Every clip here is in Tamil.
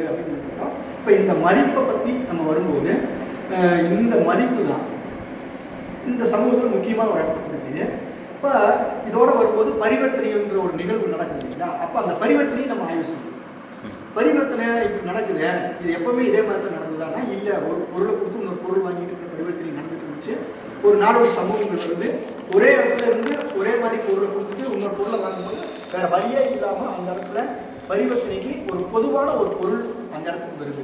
வாங்குறது அப்படின்னு கேட்டோம். இப்போ இந்த மதிப்பை பற்றி நம்ம வரும்போது இந்த மதிப்பு தான் இந்த சமூகத்தில் முக்கியமான ஒரு இடத்துக்கு இருக்குது. இப்போ இதோட வரும்போது பரிவர்த்தனைன்ற ஒரு நிகழ்வு நடக்குது இல்லைங்களா? அப்போ அந்த பரிவர்த்தனையை நம்ம ஆய்வு செய்யணும். பரிவர்த்தனை இப்படி நடக்குது, இது எப்பவுமே இதே மாதிரி தான் நடந்ததானா? இல்லை, ஒரு பொருளை கொடுத்து இன்னொரு பொருள் வாங்கிட்டு இருக்கிற பரிவர்த்தனை நடந்துட்டு இருந்துச்சு. ஒரு நாடோடி சமூகங்கள் வந்து ஒரே இடத்துல இருந்து ஒரே மாதிரி பொருளை கொடுத்துட்டு இன்னொரு பொருளை வாங்கும்போது வேற வழியே இல்லாமல் அந்த இடத்துல பரிவர்த்தனைக்கு ஒரு பொதுவான ஒரு பொருள் அந்த இடத்துக்கு வருது.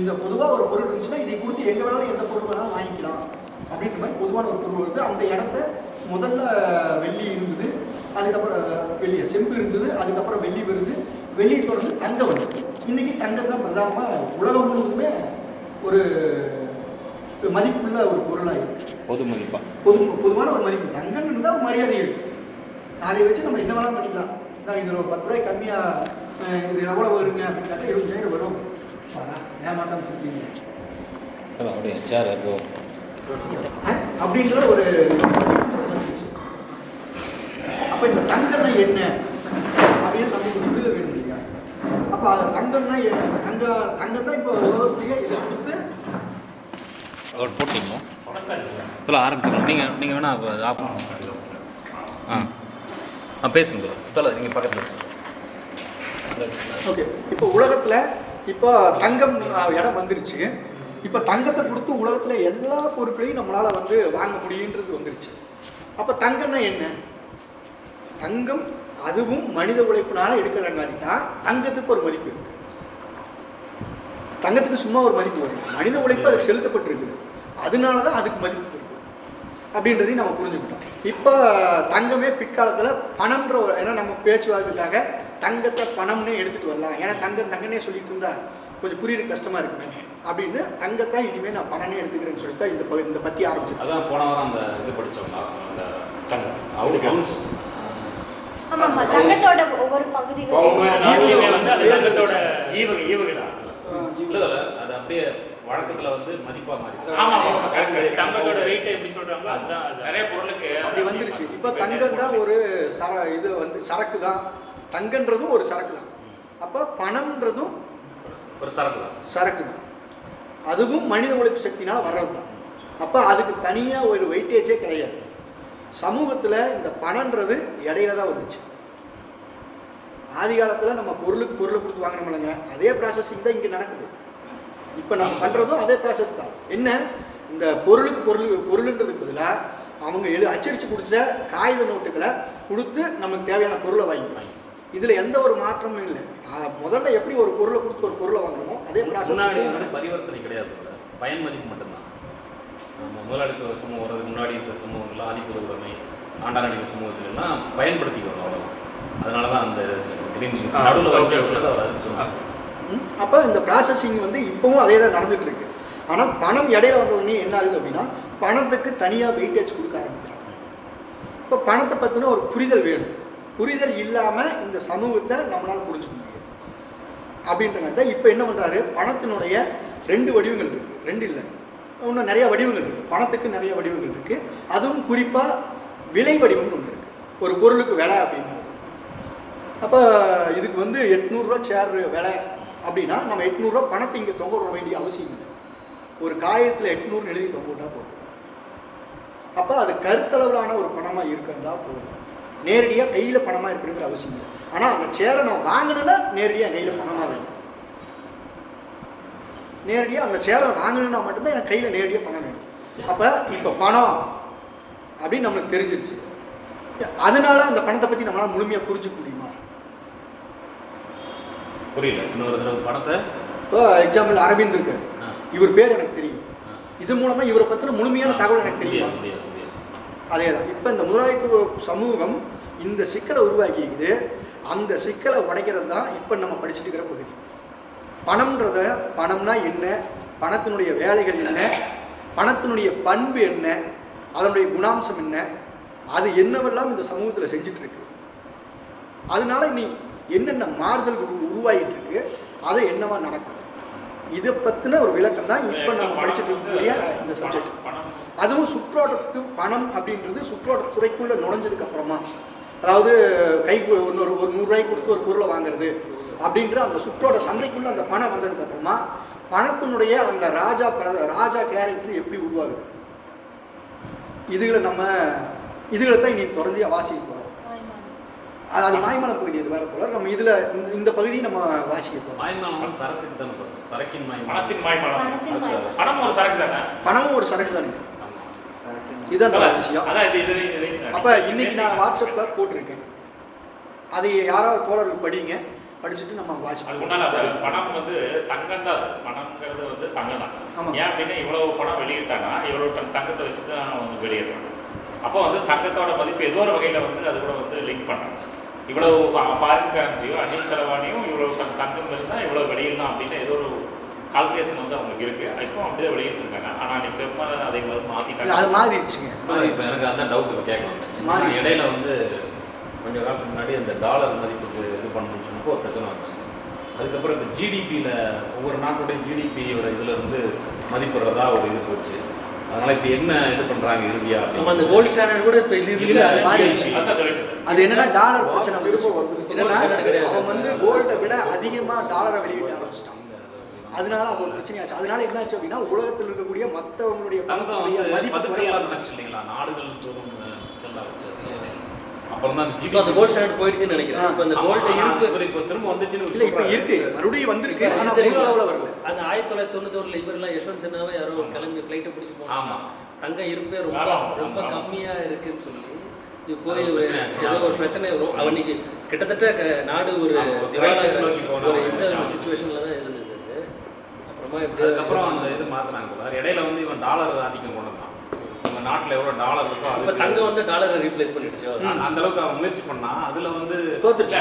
இந்த பொதுவாக ஒரு பொருள் இருந்துச்சுன்னா இதை கொடுத்து எங்கே வேணாலும் எந்த பொருள் வேணாலும் வாங்கிக்கலாம் அப்படின்ற மாதிரி பொதுவான ஒரு பொருள் வருது. அந்த இடத்த முதல்ல வெள்ளி இருந்தது, அதுக்கப்புறம் செம்பு இருந்தது, அதுக்கப்புறம் வெள்ளி வருது, வெள்ளியை தொடர்ந்து தங்கம் வருது. இன்னைக்கு தங்கம் தான் பிரதானமாக உலகம் முழுவதுமே ஒரு மதிப்புள்ள ஒரு பொருளாக இருக்கு. பொதுவான ஒரு மதிப்பு. தங்கம் இருந்தால் ஒரு மரியாதை இருக்கு. அதை வச்சு நம்ம என்ன வேணாலும் பண்ணிக்கலாம். நான் இதில் ஒரு 10 ரூபாய் கம்மியாக இது எவ்வளோ வருங்க அப்படின்னு கேட்டால் 25,000 வரும். ஏமாட்டான்னு சொல்லிட்டீங்க அப்படிங்கிற ஒரு. அப்போ இந்த தங்கம்னா என்ன அப்படின்னு நம்மளுக்கு புரிதல் வேணும் இல்லையா? அப்போ அது தங்கம்னா தங்கம் தான் இப்போ உலகத்திலேயே இதை கொடுத்து போட்டிங்களா சொல்ல ஆரம்பிச்சிடலாம். நீங்கள் வேணா பேசுங்க நீங்கள் பக்கத்தில். ஓகே, இப்போ உலகத்தில் இப்போ தங்கம் இடம் வந்துருச்சு. இப்போ தங்கத்தை கொடுத்து உலகத்தில் எல்லா பொருட்களையும் நம்மளால் வந்து வாங்க முடியுன்றது வந்துருச்சு. அப்போ தங்கம்னா என்ன? தங்கம் அதுவும் மனித உழைப்புனால எடுக்கிற மாதிரி தான் தங்கத்துக்கு ஒரு மதிப்பு இருக்கு. தங்கத்துக்கு சும்மா ஒரு மதிப்பு வரும், மனித உழைப்பு அதுக்கு செலுத்தப்பட்டிருக்குது, அதனால தான் அதுக்கு மதிப்பு இருக்கு அப்படின்றதையும் நம்ம புரிஞ்சுக்கிட்டோம். இப்போ தங்கமே பிற்காலத்தில் பணம்ன்ற ஒரு, ஏன்னா நம்ம பேச்சுவார்த்தைக்காக தங்கத்தை பணம்னே எடுத்துகிட்டு வரலாம். ஏன்னா தங்கன்னே சொல்லிட்டு இருந்தா கொஞ்சம் புரியுற கஷ்டமாக இருக்குமே அப்படின்னு தங்கத்தை இனிமேல் நான் பணமே எடுத்துக்கிறேன்னு சொல்லிட்டு இந்த பற்றி ஆரம்பிச்சு. அதான் போன வாரம் அந்த இது படித்தோம்னா அந்த தங்கம் தங்கத்தோட ஒவ்வொரு பகுதிகளும் அது அப்படியே வழக்கத்துல வந்து மதிப்பா மாறி. தங்கத்தோட ரேட் எப்படி சொல்றாங்களோ அதுதான் நிறைய பொருளுக்கு அப்படி வந்துருச்சு. இப்போ தங்கம் தான் ஒரு இது வந்து சரக்கு தான், தங்கன்றதும் ஒரு சரக்கு தான். அப்போ பணம்ன்றதும் ஒரு சரக்கு தான், அதுவும் மனித உழைப்பு சக்தினால் வர்றது தான். அப்போ அதுக்கு தனியாக ஒரு வெயிட்டேஜே கிடையாது. சமூகத்தில் இந்த பணன்றது இடையில தான் வந்துச்சு. ஆதி காலத்தில் நம்ம பொருளை கொடுத்து வாங்கினோம்லங்க, அதே ப்ராசஸிங் தான் இங்கே நடக்குது. இப்போ நம்ம பண்ணுறதும் அதே ப்ராசஸ் தான். என்ன, இந்த பொருளுன்றதுக்கு பதிலாக அவங்க அச்சடித்து கொடுத்த காகித நோட்டுகளை கொடுத்து நமக்கு தேவையான பொருளை வாங்கிக்கலாம். இதில் எந்த ஒரு மாற்றமும் இல்லை. முதல்ல எப்படி ஒரு பொருளை கொடுத்து ஒரு பொருளை வாங்கணுமோ அதே ப்ராசஸ். பரிவர்த்தனை கிடையாது, பயன் மதிப்பு மட்டும்தான். முதலாளித்துவ சமூகம் வர்றதுக்கு முன்னாடி இருக்கிற சமூகங்கள் ஆதிப்புற உடைமை ஆண்டாரடிகள் சமூகத்துலாம் பயன்படுத்திக்கணும், அவ்வளோதான். அதனால தான் அந்த நடுவில் வச்சு சொன்னாங்க. அப்போ இந்த ப்ராசஸிங் வந்து இப்போவும் அதே தான் நடந்துகிட்டு இருக்கு. ஆனால் பணம் இடையில வந்த உடனே என்ன ஆகுது அப்படின்னா பணத்துக்கு தனியாக வெயிட்டேஜ் கொடுக்க ஆரம்பிக்கிறாங்க. இப்போ பணத்தை பற்றின ஒரு புரிதல் வேணும். புரிதல் இல்லாமல் இந்த சமூகத்தை நம்மளால் புரிஞ்சுக்க முடியாது அப்படின்றனால தான் இப்போ என்ன பண்ணுறாரு, பணத்தினுடைய 2 வடிவங்கள் இருக்குது. 2 இல்லை, இன்னும் நிறைய வடிவங்கள் இருக்குது. பணத்துக்கு நிறைய வடிவங்கள் இருக்குது. அதுவும் குறிப்பாக விலை வடிவம்னு ஒன்று இருக்குது. ஒரு பொருளுக்கு விலை அப்படின்னு. அப்போ இதுக்கு வந்து 800 ரூபா சேர் விலை அப்படின்னா நம்ம 800 ரூபா பணத்தை இங்கே தொங்க விட வேண்டிய அவசியம் இல்லை. ஒரு காயத்தில் 800 எழுதி தொங்க விட்டால் போதும். அப்போ அது கருத்தளவிலான ஒரு பணமாக இருக்கிறதா போதும். நேரடியாக கையில் பணமாக இருக்கணுங்கிற அவசியம் இல்லை. ஆனால் அந்த சேரை நான் வாங்கணுன்னா நேரடியாக கையில் பணமாக வேணும். நேரடியாக அந்த சேரை வாங்கணுன்னா மட்டும்தான் எனக்கு கையில் நேரடியாக பணம் வேணும். அப்போ இப்போ பணம் அப்படின்னு நம்மளுக்கு தெரிஞ்சிருச்சு. அதனால அந்த பணத்தை பற்றி நம்மளால் முழுமையாக புரிஞ்சுக்க முடியுமா? புரியல. இன்னொரு தடவை பணத்தை இப்போ எக்ஸாம்பிள் அரவிந்த் இருக்கு, இவர் பேர் எனக்கு தெரியும், இது மூலமாக இவரை பற்றின முழுமையான தகவல் எனக்கு தெரியுமா? அதே தான். இப்போ இந்த முதலாளித்துவ சமூகம் இந்த சிக்கலை உருவாக்கிக்குது. அந்த சிக்கலை உடைக்கிறது தான் இப்போ நம்ம படிச்சுட்டு இருக்கிற பகுதி. பணம்னா என்ன, பணத்தினுடைய வேலைகள் என்ன, பணத்தினுடைய பண்பு என்ன, அதனுடைய குணாம்சம் என்ன, அது என்னவெல்லாம் இந்த சமூகத்தில் செஞ்சுட்டு இருக்கு, அதனால நீ என்னென்ன மாறுதல்கள் உருவாகிட்டு இருக்கு, அதை என்னவா நடக்கும், இதை பற்றின ஒரு விளக்கம் தான் இப்போ நம்ம படிச்சுட்டு இருக்கக்கூடிய இந்த சப்ஜெக்ட். அதுவும் சுற்றோட்டத்துக்கு பணம் அப்படின்றது சுற்றோட்டத்துறைக்குள்ளே நுழைஞ்சதுக்கு அப்புறமா, அதாவது கைக்கு ஒரு 100 ரூபாய்க்கு கொடுத்து ஒரு பொருளை வாங்குறது, அப்படின்ற அந்த சுற்றோட சந்தைக்குள்ள அந்த பணம் வந்ததுக்கு அப்புறமா பணத்தினுடைய அந்த ராஜா கேரக்டர் எப்படி உருவாகுது, இதுகளை தான் இன்னைக்கு தொடர்ந்து வாசிக்க போகிறோம். அது மாய்மலம் பகுதி, அது வேற தொடர். நம்ம இதுல இந்த பகுதியை நம்ம வாசிக்க போகிறோம். மாய்மலம் சரக்கு தானே, சரக்கின் மாய்மலம், பணத்தின் மாய்மலம். பணமும் ஒரு சரக்கு தானே, பணமும் ஒரு சரக்கு தானே. இதுதான் விஷயம். அப்ப இன்னைக்கு நான் வாட்ஸ்அப்ல போட்டிருக்கேன், அதை யாராவது தோழர்கள் படிங்க, படிச்சுட்டு நம்ம வாசிப்போம். பணம் வந்து தங்கம் தான். பணம்ங்கிறது வந்து தங்கம் தான். ஏன் அப்படின்னா இவ்வளவு பணம் வெளியிட்டாங்கன்னா இவ்வளவு டன் தங்கத்தை வச்சு தான் வந்து வெளியிடுறாங்க. அப்போ வந்து தங்கத்தோட மதிப்பு ஏதோ ஒரு வகையில் வந்து அது கூட வந்து லிங்க் பண்ணுறாங்க. இவ்வளவு ஃபாரின் கரன்சியோ அந்நிய செலவானியும் இவ்வளவு தங்கம் இருந்தால் இவ்வளோ வெளியிடலாம் அப்படின்னு ஏதோ ஒரு கால்குலேஷன் வந்து அவங்களுக்கு இருக்கு. இப்போ அப்படியே வெளியிட்டிருக்காங்க. ஆனால் நீ செவ்வாய் அதை மாற்றிட்டாங்க, அது மாறிடுச்சுங்க. இப்போ எனக்கு அந்த டவுட் கேட்கலாம். இடையில வந்து கொஞ்ச காலத்துக்கு முன்னாடி அந்த டாலர் மதிப்புக்கு இது பண்ணணும்னு சொல்லிட்டு ஒரு பிரச்சனை வந்துச்சு. அதுக்கப்புறம் இப்போ ஜிடிபியில் ஒவ்வொரு நாட்டுடைய ஜிடிபியோட இதில் இருந்து மதிப்பிடுறதா ஒரு இது போச்சு. அதனால இப்போ என்ன இது பண்ணுறாங்க இறுதியா, நம்ம அந்த கோல்டு ஸ்டாண்டர்ட் கூட இப்போ அது என்னன்னா டாலர் பிரச்சனை வந்து அவன் வந்து கோல்டை விட அதிகமாக டாலரை வெளியிட்டு ஆரம்பிச்சிட்டான். அதனால அது ஒரு பிரச்சனையாச்சு. அதனால என்னாச்சு அப்படின்னா உலகத்தில் இருக்கக்கூடிய மற்றவங்களுடைய பணத்துடைய மதிப்பு குறைய ஆரம்பிச்சு இல்லைங்களா, நாடுகள் அப்புறம் தான் அந்த கோல்ட் ஸ்டாண்டர்ட் போயிடுச்சுன்னு நினைக்கிறேன். இப்போ அந்த கோல்ட் இருப்பு இப்போ திரும்ப வந்துச்சுன்னு இல்லை, இப்போ இருக்கு, மறுபடியும் வந்திருக்கு. ஆனால் முழு அளவில் வரல. அந்த 1991 இவரெல்லாம் யஷ்வந்த் சின்ஹாவே யாரோ கிளம்பி ஃப்ளைட்டை பிடிச்சி போனாங்க. ஆமாம், தங்க இருப்பே ரொம்ப கம்மியாக இருக்குன்னு சொல்லி இது போய் ஏதோ ஒரு பிரச்சனை வரும். அவனுக்கு கிட்டத்தட்ட நாடு ஒரு இந்த சுச்சுவேஷனில் தான் இருந்தது. அப்புறமா அதுக்கப்புறம் அந்த இது மாற்றினாங்க. இடையில வந்து இவன் டாலர் ஆதிக்கம் கொண்டு வந்தான். நம்ம நாட்டில் எவ்வளோ டாலர் இருக்கோ இப்போ தங்கம் வந்து டாலரை ரீப்ளேஸ் பண்ணிடுச்சு. அந்த அளவுக்கு அவன் முயற்சி பண்ணா, அதில் வந்து தோத்துச்சு.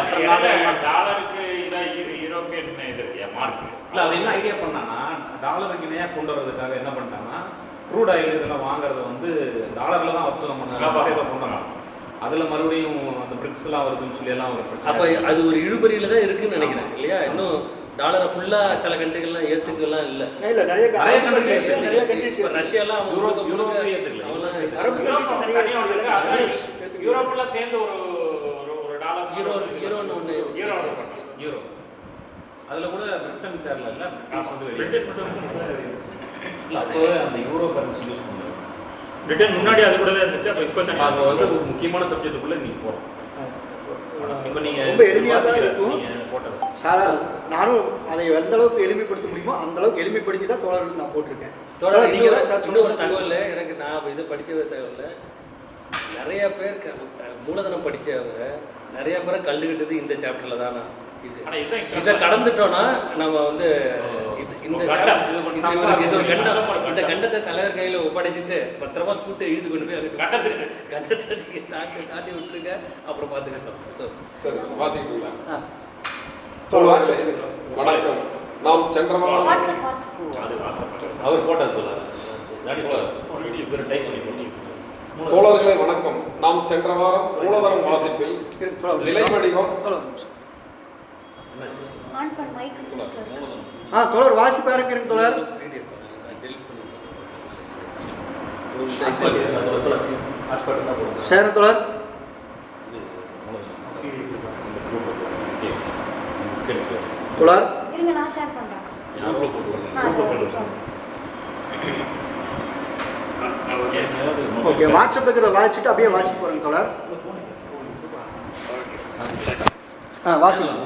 டாலருக்கு இதான் யூரோப்பியன் இது இருக்கியா மார்க். இல்லை, அது என்ன ஐடியா பண்ணான்னா டாலருக்கு இணையாக கொண்டு வரதுக்காக என்ன பண்ணிட்டாங்கன்னா க்ரூட் ஆயில் இதெல்லாம் வாங்குறத வந்து டாலரில் தான் வர்த்தகம் பண்ணாங்க. ஏதோ கொண்டு வந்தாங்க. அதில் மறுபடியும் அந்த பிரிக்ஸ்லாம் வருதுன்னு சொல்லி எல்லாம் ஒரு பிரச்சனை. அப்போ அது ஒரு இழுபறியில் தான் இருக்குன்னு நினைக்கிறேன் இல்லையா? இன்னும் டாலரை ஃபுல்லாக சில கண்ட்ரிகள்லாம் ஏற்றுக்கலாம் இல்லை. இல்லை, நிறைய கண்ட்ரிஸ் ரஷ்யாலாம் யூரோப்பில் ஏற்றுக்கல. யூரோப்லாம் சேர்ந்து ஒரு டாலர் யூரோன்னு ஒன்று யூரோ அதில் கூட பிரிட்டன் சேரல இல்லை, அப்போவே அந்த யூரோ கரன்சி யூஸ் பண்ணுறாங்க. பிரிட்டன் முன்னாடி அது கூட தான் இருந்துச்சு. அப்போ இப்போ தான் அது வந்து ஒரு முக்கியமான சப்ஜெக்டுக்குள்ளே நீங்கள் போகிறோம். இப்போ நீங்கள் ரொம்ப எளிமையாக தான் இருக்கும் போட்டது சார். நானும் அதை எந்த அளவுக்கு எளிமைப்படுத்த முடியுமோ அந்த அளவுக்கு எளிமைப்படுத்தி தான் தோழர்களுக்கு நான் போட்டிருக்கேன். நீங்கள் தான் சார் சொன்ன ஒரு தகவல் எனக்கு நான் இது படித்த தகவல். நிறைய பேர் மூலதனம் படித்தவங்க நிறைய பேரை கண்டுகிட்டது இந்த சாப்டரில் தான். இதை கடந்துட்டோம்னா நம்ம வந்து இந்த கண்டத்தை தலைவர் கையில் ஒப்படைச்சிட்டு பத்திரமா கூட்டு எழுதி கொண்டு போய் கண்டத்தை நீங்கள் காட்டி விட்டுருங்க, அப்புறம் பார்த்துக்கிட்டோம். சரி, வாசிக்கிறீங்களா? வணக்கம். நாம் சென்ற வாரம் அவர் போட்டது தோழர்களே வணக்கம். நாம் சென்ற வாரம் மூலதனம் வாசிப்பில் விலை வடிவம் தோழர் வாசிப்பா இருக்கிறேன் தோழர். சரி தோழர். தோழர் இருங்க, நான் ஷேர் பண்றேன். ஓகே, வாட்ஸ்அப் இருக்கிறத வாசிச்சுட்டு அப்படியே வாசிக்க போறேன் தோழர். வாசிக்கலாம்.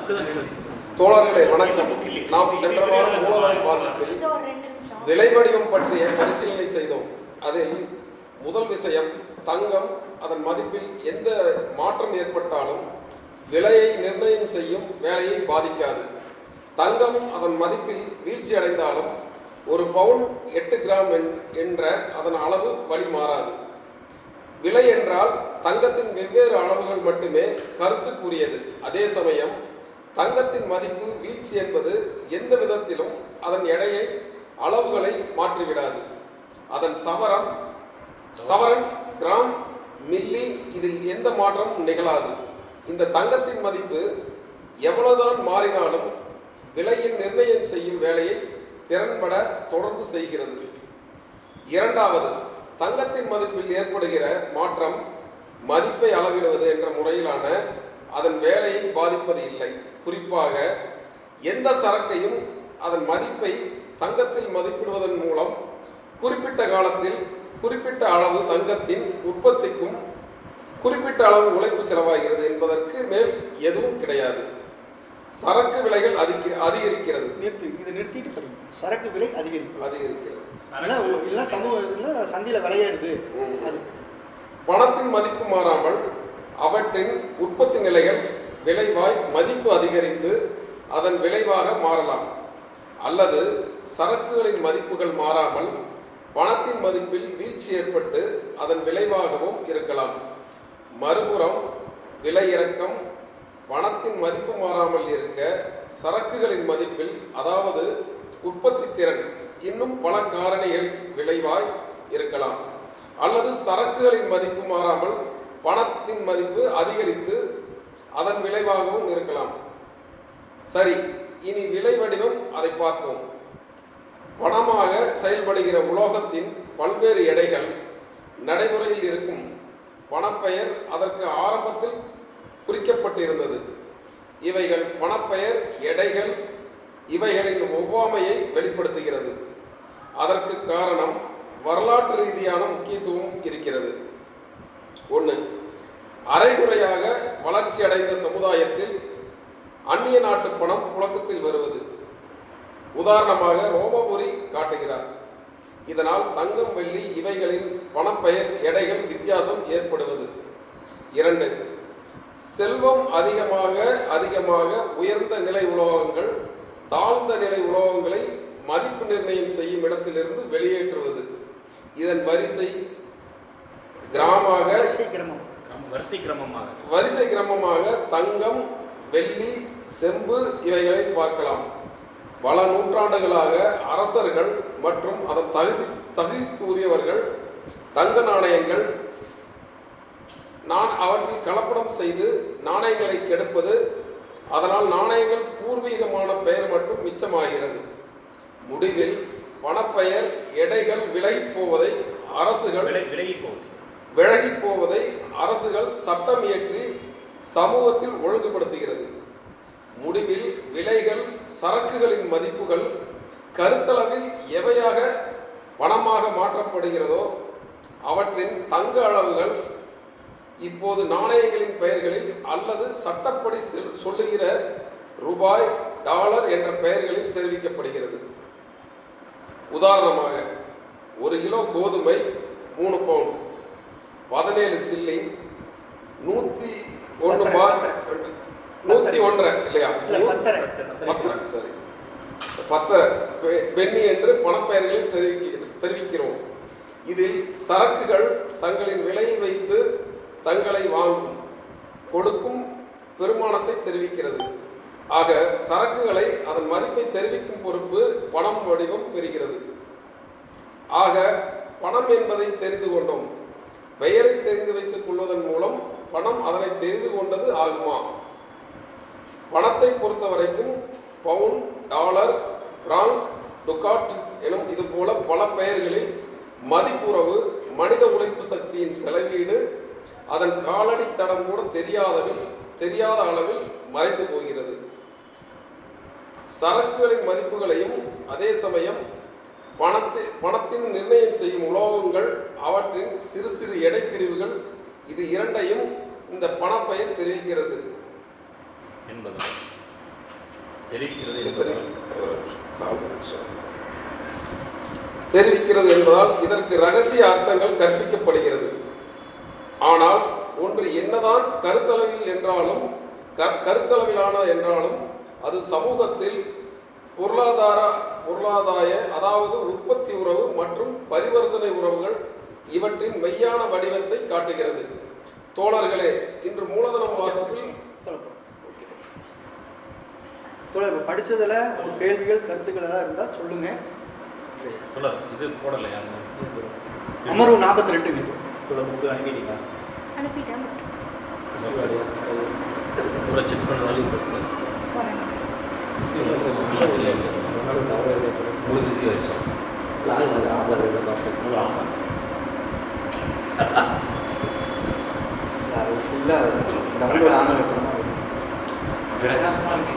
தோழர்களே வணக்கம். நாம் சென்ற வாரம் மூலதனம் வாசிப்பில் விலை வடிவம் பற்றிய பரிசீலனை செய்தோம். அதில் முதல் விஷயம், தங்கம் அதன் மதிப்பில் எந்த மாற்றம் ஏற்பட்டாலும் விலையை நிர்ணயம் செய்யும் வேலையை பாதிக்காது. தங்கம் அதன் மதிப்பில் வீழ்ச்சி அடைந்தாலும் ஒரு பவுன் 8 கிராம் என்ற அதன் அளவு வழி மாறாது. விலை என்றால் தங்கத்தின் வெவ்வேறு அளவுகள் மட்டுமே கருத்துக்குரியது. அதே சமயம் தங்கத்தின் மதிப்பு வீழ்ச்சி என்பது எந்த விதத்திலும் அதன் எடையை அளவுகளை மாற்றிவிடாது. அதன் சவரன் கிராம் மில்லி இதில் எந்த மாற்றமும் நிகழாது. இந்த தங்கத்தின் மதிப்பு எவ்வளவுதான் மாறினாலும் விலையில் நிர்ணயம் செய்யும் வேலையை திறன்பட தொடர்ந்து செய்கிறது. இரண்டாவது, தங்கத்தின் மதிப்பில் ஏற்படுகிற மாற்றம் மதிப்பை அளவிடுவது என்ற முறையிலான அதன் வேலையை பாதிப்பது இல்லை. குறிப்பாக எந்த சரக்கையும் அதன் மதிப்பை தங்கத்தில் மதிப்பிடுவதன் மூலம் குறிப்பிட்ட காலத்தில் குறிப்பிட்ட அளவு தங்கத்தின் உற்பத்திக்கும் குறிப்பிட்ட அளவு உழைப்பு செலவாகிறது என்பதற்கு மேல் எதுவும் கிடையாது. சரக்கு விலைகள் அதிகரிக்கிறது. இதை நிறுத்திட்டு படிங்க. சரக்கு விலை அதிகரிக்கிறது. இல்லை சமூகத்தில் சந்தையில் விளையாடுது. அது பணத்தின் மதிப்பு மாறாமல் அவற்றின் உற்பத்தி நிலைகள் விளைவாய் மதிப்பு அதிகரித்து அதன் விளைவாக மாறலாம். அல்லது சரக்குகளின் மதிப்புகள் மாறாமல் பணத்தின் மதிப்பில் வீழ்ச்சி ஏற்பட்டு அதன் விளைவாகவும் இருக்கலாம். மறுபுறம் விலை இறக்கம் பணத்தின் மதிப்பு மாறாமல் இருக்க சரக்குகளின் மதிப்பில், அதாவது உற்பத்தி திறன், இன்னும் பல காரணிகள் விளைவாய் இருக்கலாம். அல்லது சரக்குகளின் மதிப்பு மாறாமல் பணத்தின் மதிப்பு அதிகரித்து அதன் விளைவாகவும் இருக்கலாம். சரி, இனி விலை வடிவம் அதை பார்ப்போம். பணமாக செயல்படுகிற உலோகத்தின் பல்வேறு எடைகள் நடைமுறையில் இருக்கும். பணப்பெயர் அதற்கு ஆரம்பத்தில் குறிக்கப்பட்டிருந்தது. இவைகள் பணப்பெயர் எடைகள். இவைகளின் ஒவ்வாமையை வெளிப்படுத்துகிறது. அதற்கு காரணம் வரலாற்று ரீதியான முக்கியத்துவம் இருக்கிறது. 1. அரைகுறையாக வளர்ச்சி அடைந்த சமுதாயத்தில் அந்நிய நாட்டு பணம் புழக்கத்தில் வருவது. உதாரணமாக ரோமபுரி காட்டுகிறார். இதனால் தங்கம், வெள்ளி இவைகளின் பணப்பெயர் எடைகள் வித்தியாசம் ஏற்படுவது. 2. செல்வம் அதிகமாக உயர்ந்த நிலை உலோகங்கள் தாழ்ந்த நிலை உலோகங்களை மதிப்பு நிர்ணயம் செய்யும் இடத்திலிருந்து வெளியேற்றுவது. இதன் வரிசை கிரமமாக தங்கம், வெள்ளி, செம்பு இவைகளை பார்க்கலாம். பல நூற்றாண்டுகளாக அரசர்கள் மற்றும் அதன் தகுதிக்குரியவர்கள் தங்க நாணயங்கள் அவற்றில் கலப்படம் செய்து நாணயங்களை கெடுப்பது. அதனால் நாணயங்கள் பூர்வீகமான பெயர் மட்டும் மிச்சமாகிறது. முடிவில் பணப்பெயர் எடைகள் விலகி போவதை அரசுகள் சட்டம் இயற்றி சமூகத்தில் ஒழுங்குபடுத்துகிறது. முடிவில் விலைகள், சரக்குகளின் மதிப்புகள் கருத்தளவில் எவையாக பணமாக மாற்றப்படுகிறதோ அவற்றின் தங்க அளவுகள் இப்போது நாணயங்களின் பெயர்களில் அல்லது சட்டப்படி சொல்லுகிற ரூபாய், டாலர் என்ற பெயர்களில் தெரிவிக்கப்படுகிறது. உதாரணமாக 1 கிலோ கோதுமை 3 பவுண்ட் 17 சில்லிங் 101 பார் 101 இல்லையா, 10 பென்னி என்று பணப்பெயர்களில் தெரிவிக்கிறோம். இதில் சரக்குகள் தங்களின் விலையை வைத்து தங்களை வாங்கும் கொடுக்கும் பெருமானத்தை தெரிவிக்கிறது. ஆக சரக்குகளை அதன் மதிப்பை தெரிவிக்கும் பொறுப்பு பணம் வடிவம் பெறுகிறது. ஆக பணம் என்பதை தெரிந்து கொண்டோம். பெயரை தெரிந்து வைத்துக் கொள்வதன் மூலம் பணம் அதனை தெரிந்து கொண்டது ஆகுமா? பணத்தை பொறுத்த வரைக்கும் பவுண்ட், டாலர், பிராங்க், டுகாட் எனும் இது போல பல பெயர்களில் மதிப்புறவு மனித உழைப்பு சக்தியின் செலவீடு அதன் காலடி தடம் கூட தெரியாத அளவில் மறைந்து போகிறது. சரக்குகளின் மதிப்புகளையும் அதே சமயம் பணத்தின் நிர்ணயம் செய்யும் உலோகங்கள் அவற்றின் சிறு சிறு எடை பிரிவுகள் இது இரண்டையும் இந்த பணப்பெயர் தெரிவிக்கிறது என்பதால் இதற்கு ரகசிய அர்த்தங்கள் கற்பிக்கப்படுகிறது. ஆனால் ஒன்று என்னதான் கருத்தளவிலான என்றாலும் அது சமூகத்தில் பொருளாதாய அதாவது உற்பத்தி உறவு மற்றும் பரிவர்த்தனை உறவுகள் இவற்றின் மெய்யான வடிவத்தை காட்டுகிறது. தோழர்களே, இன்று மூலதனம் வாசத்தில் படிச்சதுல ஒரு கேள்விகள் கருத்துக்கள் ஏதாவது இருந்தா சொல்லுங்க. இது போடலையா? அமர்வு 42 அனுப்பிட்டேன். செக் பண்ணாலும் பெருசு பிரகாசமா இருக்கு.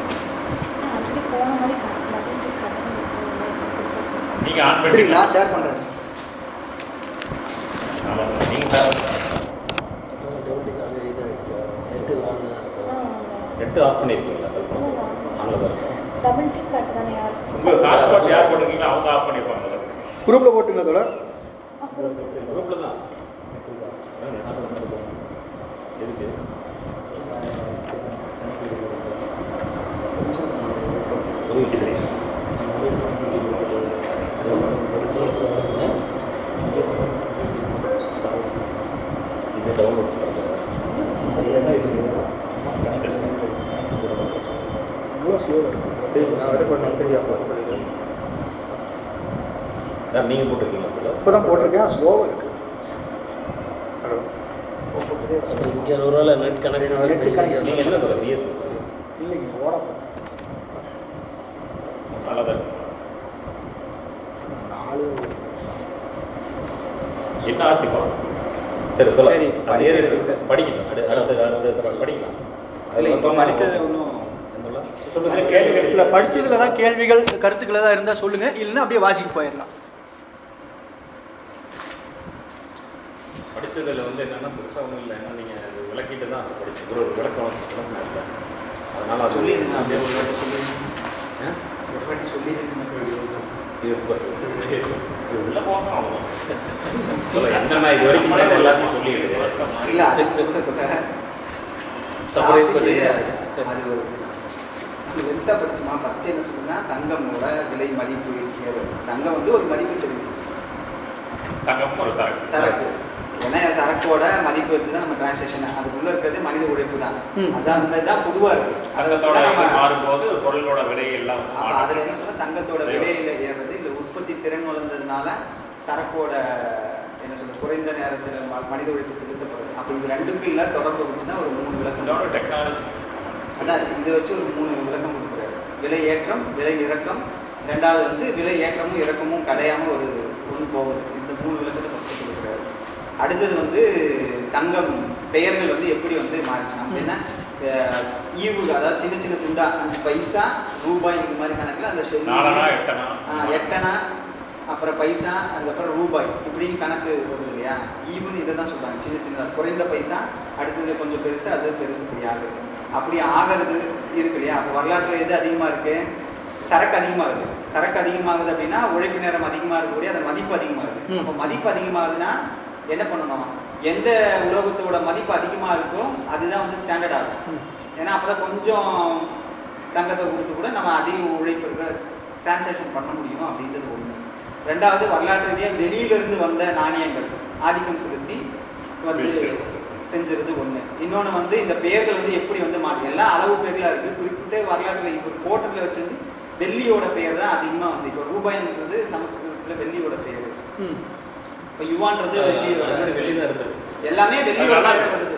நீங்கள் ஆன் சரி, பண்ணி நான் ஷேர் பண்ணுறேன். நீங்கள் சார் நெட்டு ஆஃப் பண்ணியிருக்கீங்களா? ஆனில் தான் இருக்கும். டபுள் டிக் காட்டு தானே யார் உங்கள் ஹாட்ஸ்பாட் யார் போட்டிருக்கீங்களோ அவங்க ஆஃப் பண்ணிப்பாங்க சார். குரூப்பில் போட்டுங்க தோட. குரூப்பில் தான் எதுக்கு புரியுது. இது டவுன்லோட் நீங்கள் போட்டிருக்கீங்களா? இப்போ தான் போட்டிருக்கேன், ஸ்லோவாக இருக்குது. இங்கே ஒரு வேளை நெட் கனெக்ட் நீங்கள் என்ன சொல்கிறீங்க? பிஎஸ் இல்லைங்க, ஓட நல்லதான். 4 என்ன ஆசைப்பா? சரி சரி, படிக்கலாம். அடுத்த படிக்கலாம். இல்லை, இப்போ படித்தது ஒன்றும் சொல்லுங்கள். கேள்விகள் இல்லை, படிச்சதுல தான் கேள்விகள் கருத்துக்கள் ஏதாவது இருந்தால் சொல்லுங்கள், இல்லைன்னா அப்படியே வாசிக்கு போயிடலாம். படித்ததில் வந்து என்னென்னா புதுசாக ஒன்றும் இல்லை. ஏன்னா நீங்கள் அது விளக்கிட்டு தான் படிச்சு ஒரு விளக்கம் இல்லை. அதனால் அது சொல்லிடுங்க, அப்படியே ஒரு வாட்டி சொல்லிடுங்க. ஒரு வாட்டி சொல்லிடுங்க. இது உள்ள போகணும் அவங்க. என்னென்னா இது வரைக்கும் நான் எல்லாத்தையும் சொல்லிடுது. இல்லை, அது சொல்கிறதுக்கு சர்ப்ரைஸ் பண்ணி அது ஒரு அது வெல்த்தாக படிச்சுமா. ஃபஸ்ட்டு என்ன சொல்லுன்னா, தங்கமோட விலை மதிப்பு ஏறும். தங்கம் வந்து ஒரு மதிப்பு தெரியும், தங்கம் ஒரு சரக்கு. சரக்கு. ஏன்னா சரக்கோட மதிப்பு வச்சு தான் நம்ம டிரான்சாக்ஷன், அதுக்குள்ளே இருக்கிறது மனித உழைப்பு தான். அதான் அந்த தான் பொதுவாக இருக்குது. அதை வச்சு தங்கத்தோட தான் நம்ம மாறும்போது பொருளோட விலை எல்லாம் வந்து அப்போ அதில் என்ன சொன்னால், தங்கத்தோட விலையில் ஏறுறது இல்லை, உற்பத்தி திறன் வளர்ந்ததுனால சரக்கோட என்ன சொல்றது குறைந்த நேரத்தில் மனித உழைப்பு செலுத்தப்படுது. அப்போ இது ரெண்டுக்கும் இல்லை தொடர்பு வச்சுன்னா ஒரு 3 விளக்கம். டெக்னாலஜி அதான் இதை வச்சு ஒரு 3 விளக்கம் கொடுக்குறாரு. விலை ஏற்றம், விலை இறக்கம், ரெண்டாவது வந்து விலை ஏற்றமும் இறக்கமும் கடையாமல் ஒன்று போகுது. இந்த 3 விளக்கத்தை ஃபஸ்ட்டு கொடுக்குறாரு. அடுத்தது வந்து தங்கம் பெயர்கள் வந்து எப்படி வந்து மாறிச்சு அப்படின்னா, ஈவுகள், அதாவது சின்ன சின்ன துண்டா 5 பைசா ரூபாய் இந்த மாதிரி கணக்கில் அந்த எட்டனா, அப்புறம் பைசா, அதுக்கப்புறம் ரூபாய் இப்படின்னு கணக்கு வருது இல்லையா. ஈவுன்னு இதை தான் சொல்கிறாங்க, சின்ன சின்னதாக குறைந்த பைசா, அடுத்தது கொஞ்சம் பெருசு, அது பெருசு இப்படி ஆகுது. அப்படி ஆகிறது இருக்கு இல்லையா. அப்போ வரலாற்றில் எது அதிகமாக இருக்குது? சரக்கு அதிகமாகுது. சரக்கு அதிகமாகுது அப்படின்னா உழைப்பு நேரம் அதிகமாக இருக்கக்கூடிய அந்த மதிப்பு அதிகமாகுது. அப்போ மதிப்பு அதிகமாகுதுன்னா என்ன பண்ணணும்? எந்த உலோகத்தோட மதிப்பு அதிகமாக இருக்கோ அதுதான் வந்து ஸ்டாண்டர்ட் ஆகும். ஏன்னா அப்போ தான் கொஞ்சம் தங்கத்தை கொடுத்து கூட நம்ம அதிக உழைப்பு டிரான்சாக்ஷன் பண்ண முடியும் அப்படின்றது ஒன்று. ரெண்டாவது, வரலாற்று ரீதியாக வெளியிலிருந்து வந்த நாணயங்கள் ஆதிக்கம் செலுத்தி வந்து செஞ்சுறது ஒன்று. இன்னொன்று வந்து இந்த பெயர்கள் வந்து எப்படி வந்து மாறி எல்லாம் அளவு பேர்களாக இருக்குது. குறிப்பிட்ட வரலாற்றில் இப்போ கோட்டத்தில் வச்சிருந்து வெள்ளியோட பெயர் தான் அதிகமாக வந்து, இப்போ ரூபாய்ன்றது சமஸ்கிருதத்தில் வெள்ளியோட பெயர், இப்போ யுவான்றது வெள்ளியோட, வெளியே தான் இருந்தது. எல்லாமே வெள்ளியோட பெயர் வருது.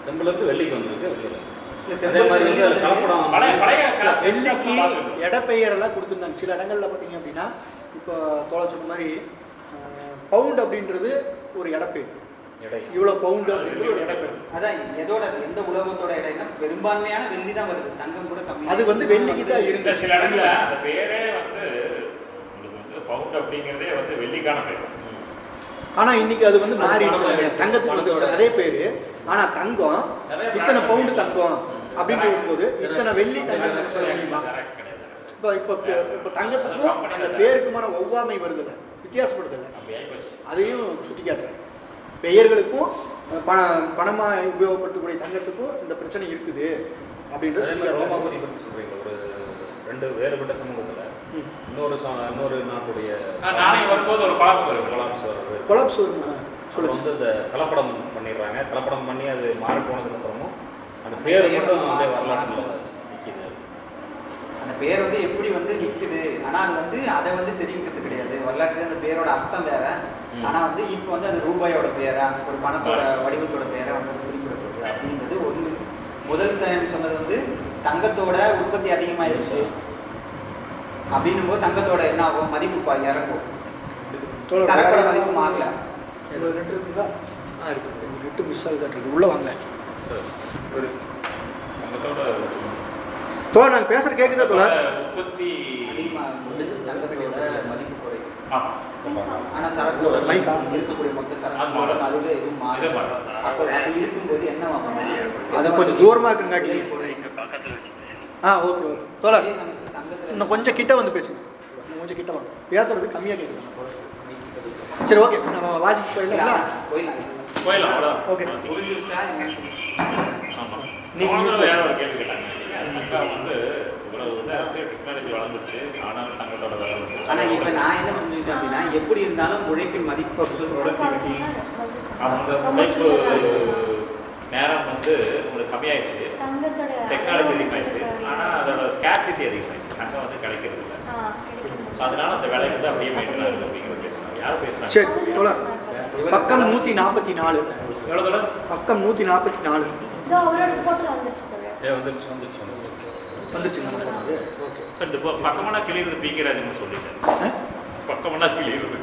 செம்பிலிருந்து வெள்ளிக்கு வந்திருக்கு. வெள்ளிக்கு இடப்பெயரெல்லாம் கொடுத்துருந்தாங்க. சில இடங்கள்ல பார்த்தீங்க அப்படின்னா, இப்போ தோழ சொன்ன மாதிரி பவுண்ட் அப்படின்றது ஒரு இடப்பெயர். இவ்வளோ பவுண்டு அப்படின்றது ஒரு இடப்பெயர். அதான் எதோட எந்த உலோகத்தோட இடைன்னா பெரும்பான்மையான வெள்ளி தான் வருது, தங்கம் கூட கம்மி. அது வந்து வெள்ளிக்கு தான் இருக்கு. சில இடங்கள்ல அந்த பேரே வந்து பவுண்ட் அப்படிங்கிறதே வந்து வெள்ளிக்கான பேர். ஆனா இன்னைக்கு அது வந்து மாறிடுச்சு. தங்கத்துக்கு வந்து அதே பேரு, ஆனா தங்கம் இத்தனை பவுண்டு தங்கம் அப்படின்னு போது இத்தனை வெள்ளி தங்கம் சொல்ல முடியுமா? இப்போ தங்கத்துக்கும் அந்த பேருக்குமான ஒவ்வாமை வருதில்ல, வித்தியாசப்படுதில்ல, அதையும் சுட்டி காட்டுறேன். பெயர்களுக்கும் பணமாக உபயோகப்படுத்தக்கூடிய தங்கத்துக்கும் இந்த பிரச்சனை இருக்குது அப்படின்றது. ரோமாபுரி பற்றி சொல்கிறீங்க. ஒரு 2 வேறுபட்ட சமூகத்தில் இன்னொரு நாட்டுடைய நாளைக்கு வரும்போது ஒரு கொலாப்ஸ் கொலாப்ஸ் சொல்லுங்க. வந்து இந்த கலப்படம் பண்ணிடுறாங்க. கலப்படம் பண்ணி அது மாறி போனதுக்கப்புறமும் அந்த பேர் மட்டும் அப்படியே வரலாற்றில் நிற்கிது. அந்த பேர் வந்து எப்படி வந்து நிற்குது, ஆனால் அது வந்து அதை வந்து தெரிவிக்கிறது கிடையாது. வரலாற்று அந்த பேரோட அர்த்தம் வேற. ஆனால் வந்து இப்போ வந்து அது ரூபாயோட பேரா, ஒரு பணத்தோட வடிவத்தோட பேரை வந்து குறிப்பிடப்படுது அப்படின்றது ஒன்று. முதல் டைம் சொன்னது வந்து தங்கத்தோட உற்பத்தி அதிகமாகிடுச்சு அப்படின்னும் போது தங்கத்தோட என்ன ஆகும்? மதிப்பு இறங்கும். சரக்கோட மதிப்பு மாறல. இருக்குங்களா? ரெட்டு மிஸ் ஆகுது. உள்ள வாங்க. தங்கத்தோட தோழர் நாங்கள் பேசுகிற கேட்குதா தோழர்? உற்பத்தி அதிகமாக தங்கத்தோட மதிப்பு குறைக்கும். ஆனால் சரக்கு மைக்கா? இருக்கக்கூடிய மொத்த அது சரக்கு மாறும். அதுவே எதுவும் இதே மாறும். மாறும். அப்போ அது இருக்கும்போது என்ன ஆகும்? அதை கொஞ்சம் தூரமாக இருக்குங்காட்டி. ஓகே ஓகே தோழர், அதே சமயத்தில் தங்கத்தில் இன்னும் கொஞ்சம் கிட்ட வந்து பேசுங்க. இன்னும் கொஞ்சம் கிட்ட வாங்க. பேசுறது கம்மியாக கேட்குது. சரி ஓகே, நம்ம வாட்சிக்கு போயிடலாம். போயிடலாம் அவ்வளோ. ஓகே. புரிஞ்சிருச்சா என்ன? ஆமாம். நீங்க- அவங்க வேற ஒரு கேள்வி கேட்டாங்க. தங்கம் வந்து இவ்வளவு டெக்னாலஜி வளர்ந்துச்சு, ஆனாலும் தங்கத்தோட விலை வந்து. ஆனால் இப்போ நான் என்ன புரிஞ்சுக்கிட்டேன் அப்படின்னா, எப்படி இருந்தாலும் உழைப்பின் மதிப்பு ப்ரொடக்டிவிட்டி அவங்க உழைப்பு நேரம் வந்து உங்களுக்கு கம்மியாயிடுச்சு, தங்கத்தோட டெக்னாலஜி அதிகமாகிடுச்சு, ஆனால் அதோட ஸ்கேர்சிட்டி அதிகமாகிடுச்சு, தங்கம் வந்து கிடைக்கிறது இல்லை. அதனால அந்த விலை வந்து அப்படியே மெயின்டைன் ஆகுது அப்படிங்கிறது பேசுனாங்க. யார் பேசுனாங்க? சரி தோழர், பக்கம் 144. எவ்வளோ தூரம்? பக்கம் 144 அவரோட ரிப்போர்ட்ல வந்துருச்சு தோழர். வந்துருச்சு நம்ம போனது. ஓகே. இந்த பக்கமெல்லாம் கிளியிறது பிகே ராஜன் சொல்லிட்டேன். பக்கமெல்லாம் கிளியிறது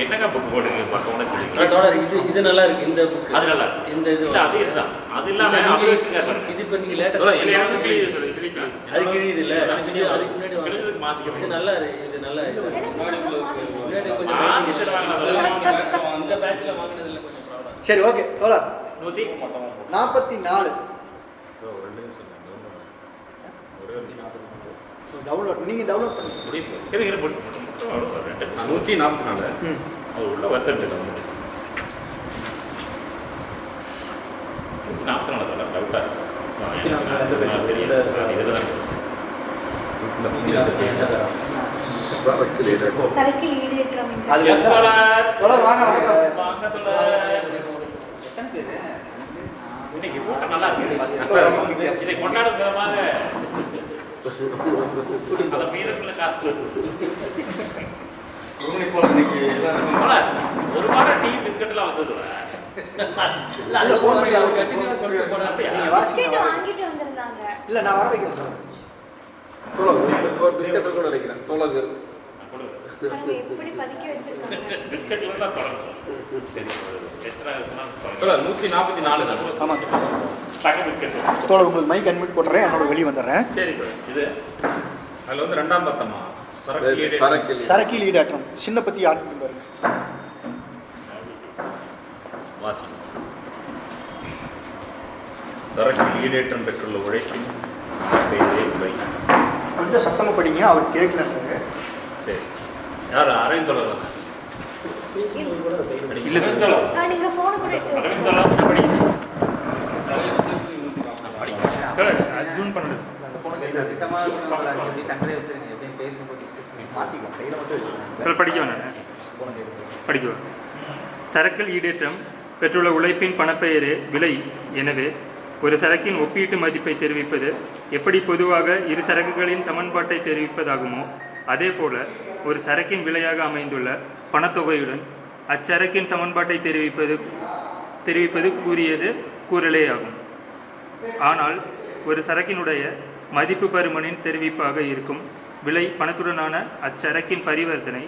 என்னங்க புக் போடுங்க? பக்கமெல்லாம் கிளியிறது தோழர் இது நல்லா இருக்கு. இந்த புக் அது நல்லா இருக்கு. இந்த இது இல்ல அது இதுதான். அது இல்லாம அது வச்சுக்காரு. இது இப்போ நீங்கள் இல்ல, லேட்டஸ்ட் எனக்கு கிளியிறது இதுலீங்க. அது கிழியுது இல்லை, அதுக்கு முன்னாடி வாங்க. கிளியிறதுக்கு மாத்தி இது நல்லா இது நல்லா இது என்ன சொன்னாங்க? முன்னாடி கொஞ்சம் மாத்தி waiting தருவாங்க. இருக்கு. இந்த பேட்ச்ல வாங்கினதுல கொஞ்சம் ப்ராப்ளம். சரி ஓகே தோழர், 144. 44 டவுன்லோட் நீங்கள் டவுன்லோட் பண்ணுங்க. முடியுது. இருங்க போட்டு 144. அது உள்ள வந்துட்டு வந்து 44 தான் டவுட்டா இருக்கு. சரக்கில் ஈடேற்றம் அது தோழர் வாங்க வாங்க. எத்தனை பேர்? இன்னைக்கு கூட்டம் நல்லா இருக்கு. இதை கொண்டாடும் விதமாக அதை மீதமுள்ள காசு ஒரு வாரம் டீ பிஸ்கட்லாம் வந்தது. நல்ல ஃபோன் பண்ணி அவர் கண்டினியூவாக சொல்லிட்டு போனார். நீங்கள் வாசிக்க பிஸ்கெட் வாங்கிட்டு வந்திருந்தாங்க. இல்லை நான் வர வைக்கிறேன். தோழர் ஒரு பிஸ்கட் கூட நினைக்கிறேன் தோழர்கள். பாருங்க, எப்படி பதுக்கி வச்சிருக்காங்க. பிஸ்கட்ல தான் தொடங்கும். சரி, எத்தனை இருக்குன்னா 144 தான். ஆமாம் தங்க பிஸ்கட். தோழர், உங்களுக்கு மைக் அன்மியூட் போட்டுறேன், என்னோட வெளியே வந்துடுறேன். சரி இது அதில் வந்து 2ஆம் பக்கமா சரக்கில் சரக்கில் ஈடேற்றம் சின்ன பற்றி யாருக்கு பாருங்க. வாசி. சரக்கில் ஈடேற்றம் பெற்றுள்ள உழைப்பின் பெயரே உரை. கொஞ்சம் சத்தமாக படிங்க, அவர் கேட்கலன்றாரு. சரி, யார் அரைந்தொடர் தானே? இல்ல தோழர். நீங்க போன் கூட எடுத்து அரவிந்த் தோழர் படி. ஜூன் 12. சித்தமாக எப்படி சண்டை வச்சுருங்க, எப்படி பேசும்போது மாற்றிக்கலாம், கையில் மட்டும் வச்சுருங்க. படிக்குவேன். சரக்கில் ஈடேற்றம் பெற்றுள்ள உழைப்பின் பணப்பெயரே விலை. எனவே ஒரு சரக்கின் ஒப்பீட்டு மதிப்பை தெரிவிப்பது எப்படி பொதுவாக இரு சரக்குகளின் சமன்பாட்டை தெரிவிப்பதாகுமோ அதேபோல ஒரு சரக்கின் விலையாக அமைந்துள்ள பணத்தொகையுடன் அச்சரக்கின் சமன்பாட்டை தெரிவிப்பது கூறலே ஆகும். ஆனால் ஒரு சரக்கினுடைய மதிப்பு பருமனின் தெரிவிப்பாக இருக்கும் விலை பணத்துடனான அச்சரக்கின் பரிவர்த்தனை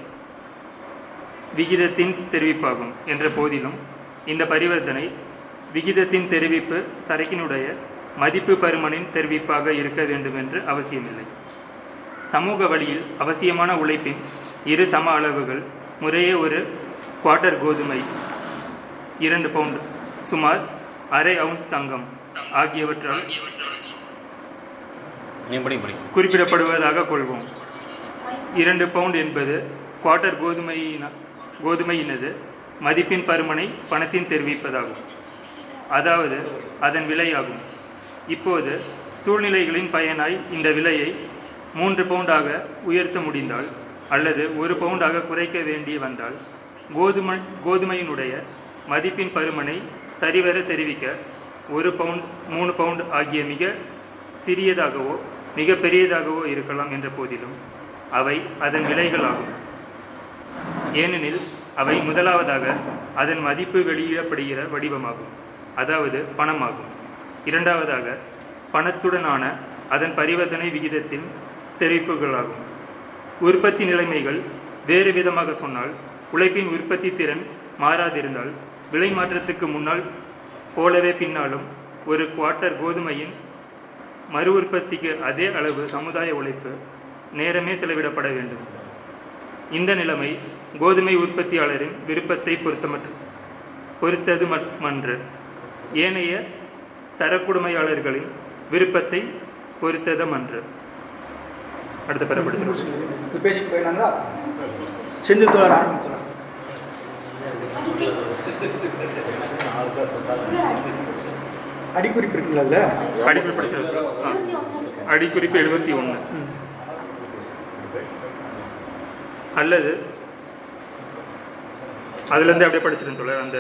விகிதத்தின் தெரிவிப்பாகும் என்ற போதிலும் இந்த பரிவர்த்தனை விகிதத்தின் தெரிவிப்பு சரக்கினுடைய மதிப்பு பருமனின் தெரிவிப்பாக இருக்க வேண்டும் என்று அவசியமில்லை. சமூக வழியில் அவசியமான உழைப்பின் இரு சம அளவுகள் முறையே ஒரு குவார்ட்டர் கோதுமை, 2 பவுண்ட், சுமார் ½ அவுன்ஸ் தங்கம் ஆகியவற்றால் குறிப்பிடப்படுவதாக கொள்வோம். 2 பவுண்ட் என்பது குவார்ட்டர் கோதுமையினது மதிப்பின் பருமனை பணத்தின் தெரிவிப்பதாகும், அதாவது அதன் விலையாகும். இப்போது சூழ்நிலைகளின் பயனாய் இந்த விலையை 3 பவுண்டாக உயர்த்த முடிந்தால் அல்லது 1 பவுண்டாக குறைக்க வேண்டி வந்தால் கோதுமையினுடைய மதிப்பின் பருமனை சரிவர தெரிவிக்க 1 பவுண்ட், 3 பவுண்ட் ஆகிய மிக சிறியதாகவோ மிக பெரியதாகவோ இருக்கலாம் என்ற போதிலும் அவை அதன் விலைகளாகும். ஏனெனில் அவை முதலாவதாக அதன் மதிப்பு வெளியிடப்படுகிற வடிவமாகும், அதாவது பணமாகும். இரண்டாவதாக பணத்துடனான அதன் பரிவர்த்தனை விகிதத்தின் தெரிவிப்புகளாகும். உற்பத்தி நிலைமைகள் வேறு விதமாக சொன்னால், உழைப்பின் உற்பத்தி திறன் மாறாதிருந்தால் விலை மாற்றத்துக்கு முன்னால் போலவே பின்னாலும் ஒரு குவார்ட்டர் கோதுமையின் மறு உற்பத்திக்கு அதே அளவு சமுதாய உழைப்பு நேரமே செலவிடப்பட வேண்டும். இந்த நிலைமை கோதுமை உற்பத்தியாளரின் விருப்பத்தை பொறுத்தது மன்று ஏனைய சரக்குடைமையாளர்களின் விருப்பத்தை பொறுத்ததமன்று. அடுத்த பேரை படிச்சு பேசிட்டு போயிடலாங்களா? செந்தில் தோழர் ஆரம்பித்தோம். அடிக்குறிப்பு இருக்குல்ல, அடிக்குறிப்பு படிச்சிருக்கு. அடிக்குறிப்பு 71 அல்லது அதுலேருந்து அப்படியே படிச்சிருந்தேன் தோழர். அந்த